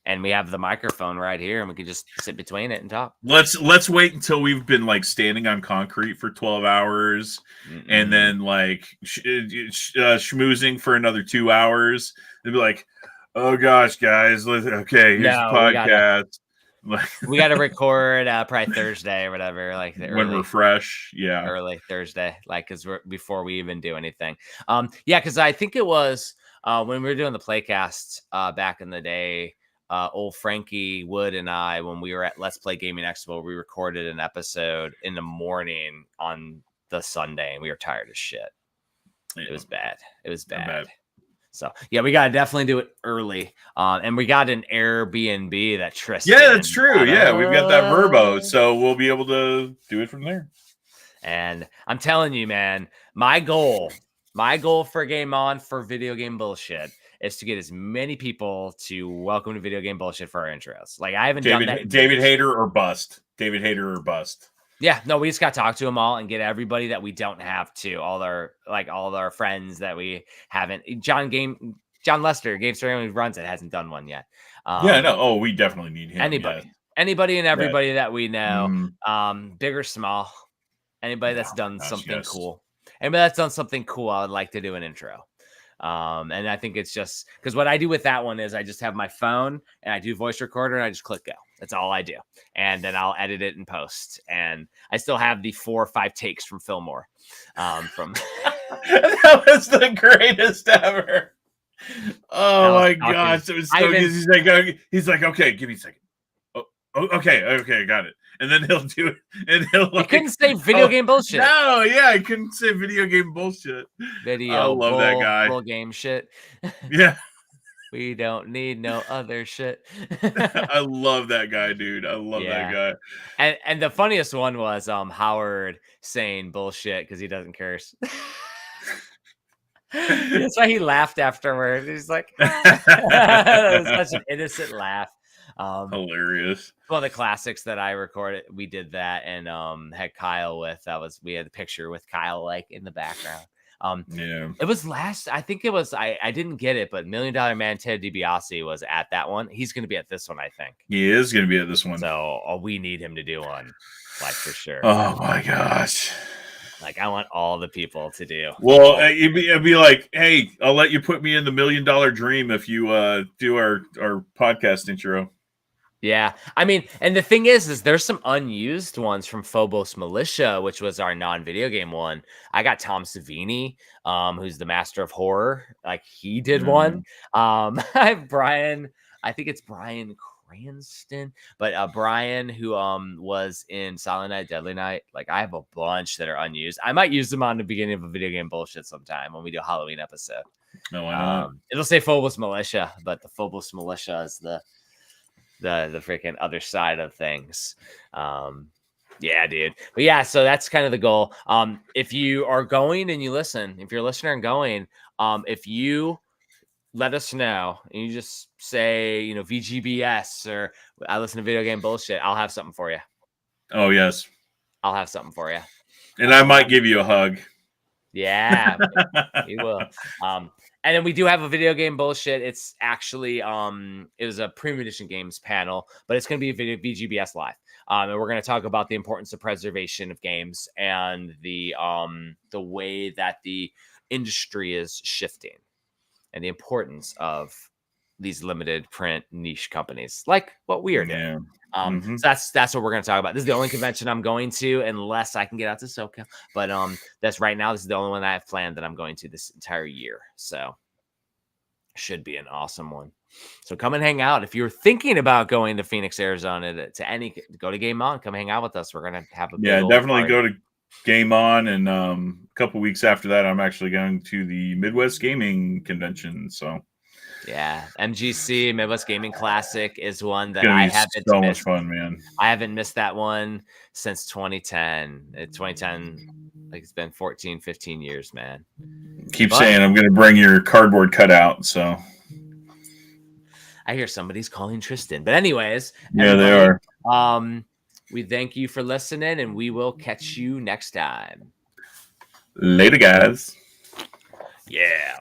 And we have the microphone right here, and we can just sit between it and talk. Let's wait until we've been like standing on concrete for 12 hours, and then like schmoozing for another 2 hours. They'd be like, "Oh gosh, guys, here's the podcast." We got to record probably Thursday or whatever, like when we're fresh, early Thursday, like because we're before we even do anything. Because I think it was when we were doing the playcast back in the day. Old Frankie Wood and I, when we were at Let's Play Gaming Expo, we recorded an episode in the morning on the Sunday, and we were tired as shit. Yeah. It was bad. So yeah, we gotta definitely do it early. And we got an Airbnb that Tristan. Yeah, that's true. Yeah, we've got that Verbo, so we'll be able to do it from there. And I'm telling you, man, my goal for Game On for Video Game Bullshit is to get as many people to welcome to Video Game Bullshit for our intros. Like I haven't done that. David Hayter or bust. Yeah, no, we just got to talk to them all and get everybody that we don't have to. All our friends that we haven't. John Lester, Game Story, who runs it, hasn't done one yet. We definitely need him. Anybody and everybody that we know, big or small. Anybody that's done something cool. Anybody that's done something cool, I would like to do an intro. And I think it's just because what I do with that one is I just have my phone and I do voice recorder and I just click go. That's all I do. And then I'll edit it and post. And I still have the 4 or 5 takes from Fillmore. That was the greatest ever. Oh my gosh. It was so good. He's like, okay, give me a second. Oh, okay, got it. And then he'll do it, and he'll like. You couldn't say video game bullshit. No, yeah, I couldn't say video game bullshit. I love that guy. Full game shit. Yeah, we don't need no other shit. I love that guy, dude. I love that guy. And the funniest one was Howard saying bullshit because he doesn't curse. That's why he laughed afterward. He's like, that was such an innocent laugh. Hilarious. One of the classics that I recorded, we did that and had Kyle with. We had the picture with Kyle like in the background. It was I think it was I didn't get it, but $1 Million Man Ted DiBiase was at that one. He's gonna be at this one, I think. He is gonna be at this one. So we need him to do one, like for sure. Oh my gosh. Like I want all the people to do. Well, it'd be like, hey, I'll let you put me in the $1 Million Dream if you do our podcast intro. Yeah, I mean, and the thing is there's some unused ones from Phobos Militia, which was our non-video game one. I got Tom Savini, who's the master of horror. Like he did one. I have Brian. I think it's Brian Cranston, but Brian who was in Silent Night, Deadly Night. Like I have a bunch that are unused. I might use them on the beginning of a Video Game Bullshit sometime when we do a Halloween episode. No, why not? It'll say Phobos Militia, but the Phobos Militia is the freaking other side of things. Yeah, dude. But yeah, so that's kind of the goal. If you are going and you listen, if you're a listener and going, if you let us know and you just say, VGBS or I listen to Video Game Bullshit, I'll have something for you. Oh, yes. I'll have something for you. And I might give you a hug. Yeah, you will. And then we do have a Video Game Bullshit. It's actually it was a Premium Edition Games panel, but it's going to be a video VGBS live. And we're going to talk about the importance of preservation of games and the way that the industry is shifting and the importance of these limited print niche companies like what we are doing. So that's what we're going to talk about. This is the only convention I'm going to unless I can get out to SoCal. But that's right now. This is the only one I have planned that I'm going to this entire year. So Should be an awesome one. So come and hang out. If you're thinking about going to Phoenix, Arizona go to Game On, come hang out with us. We're gonna have a big definitely party. go to Game On, and a couple weeks after that, I'm actually going to the Midwest Gaming Convention. So yeah, MGC Midwest Gaming Classic is one that I haven't so missed. much fun, man. I haven't missed that one since 2010. 2010, like it's been 14, 15 years, man. Keep saying I'm going to bring your cardboard cutout. So I hear somebody's calling Tristan. But anyways, yeah, they are. We thank you for listening, and we will catch you next time. Later, guys. Yeah.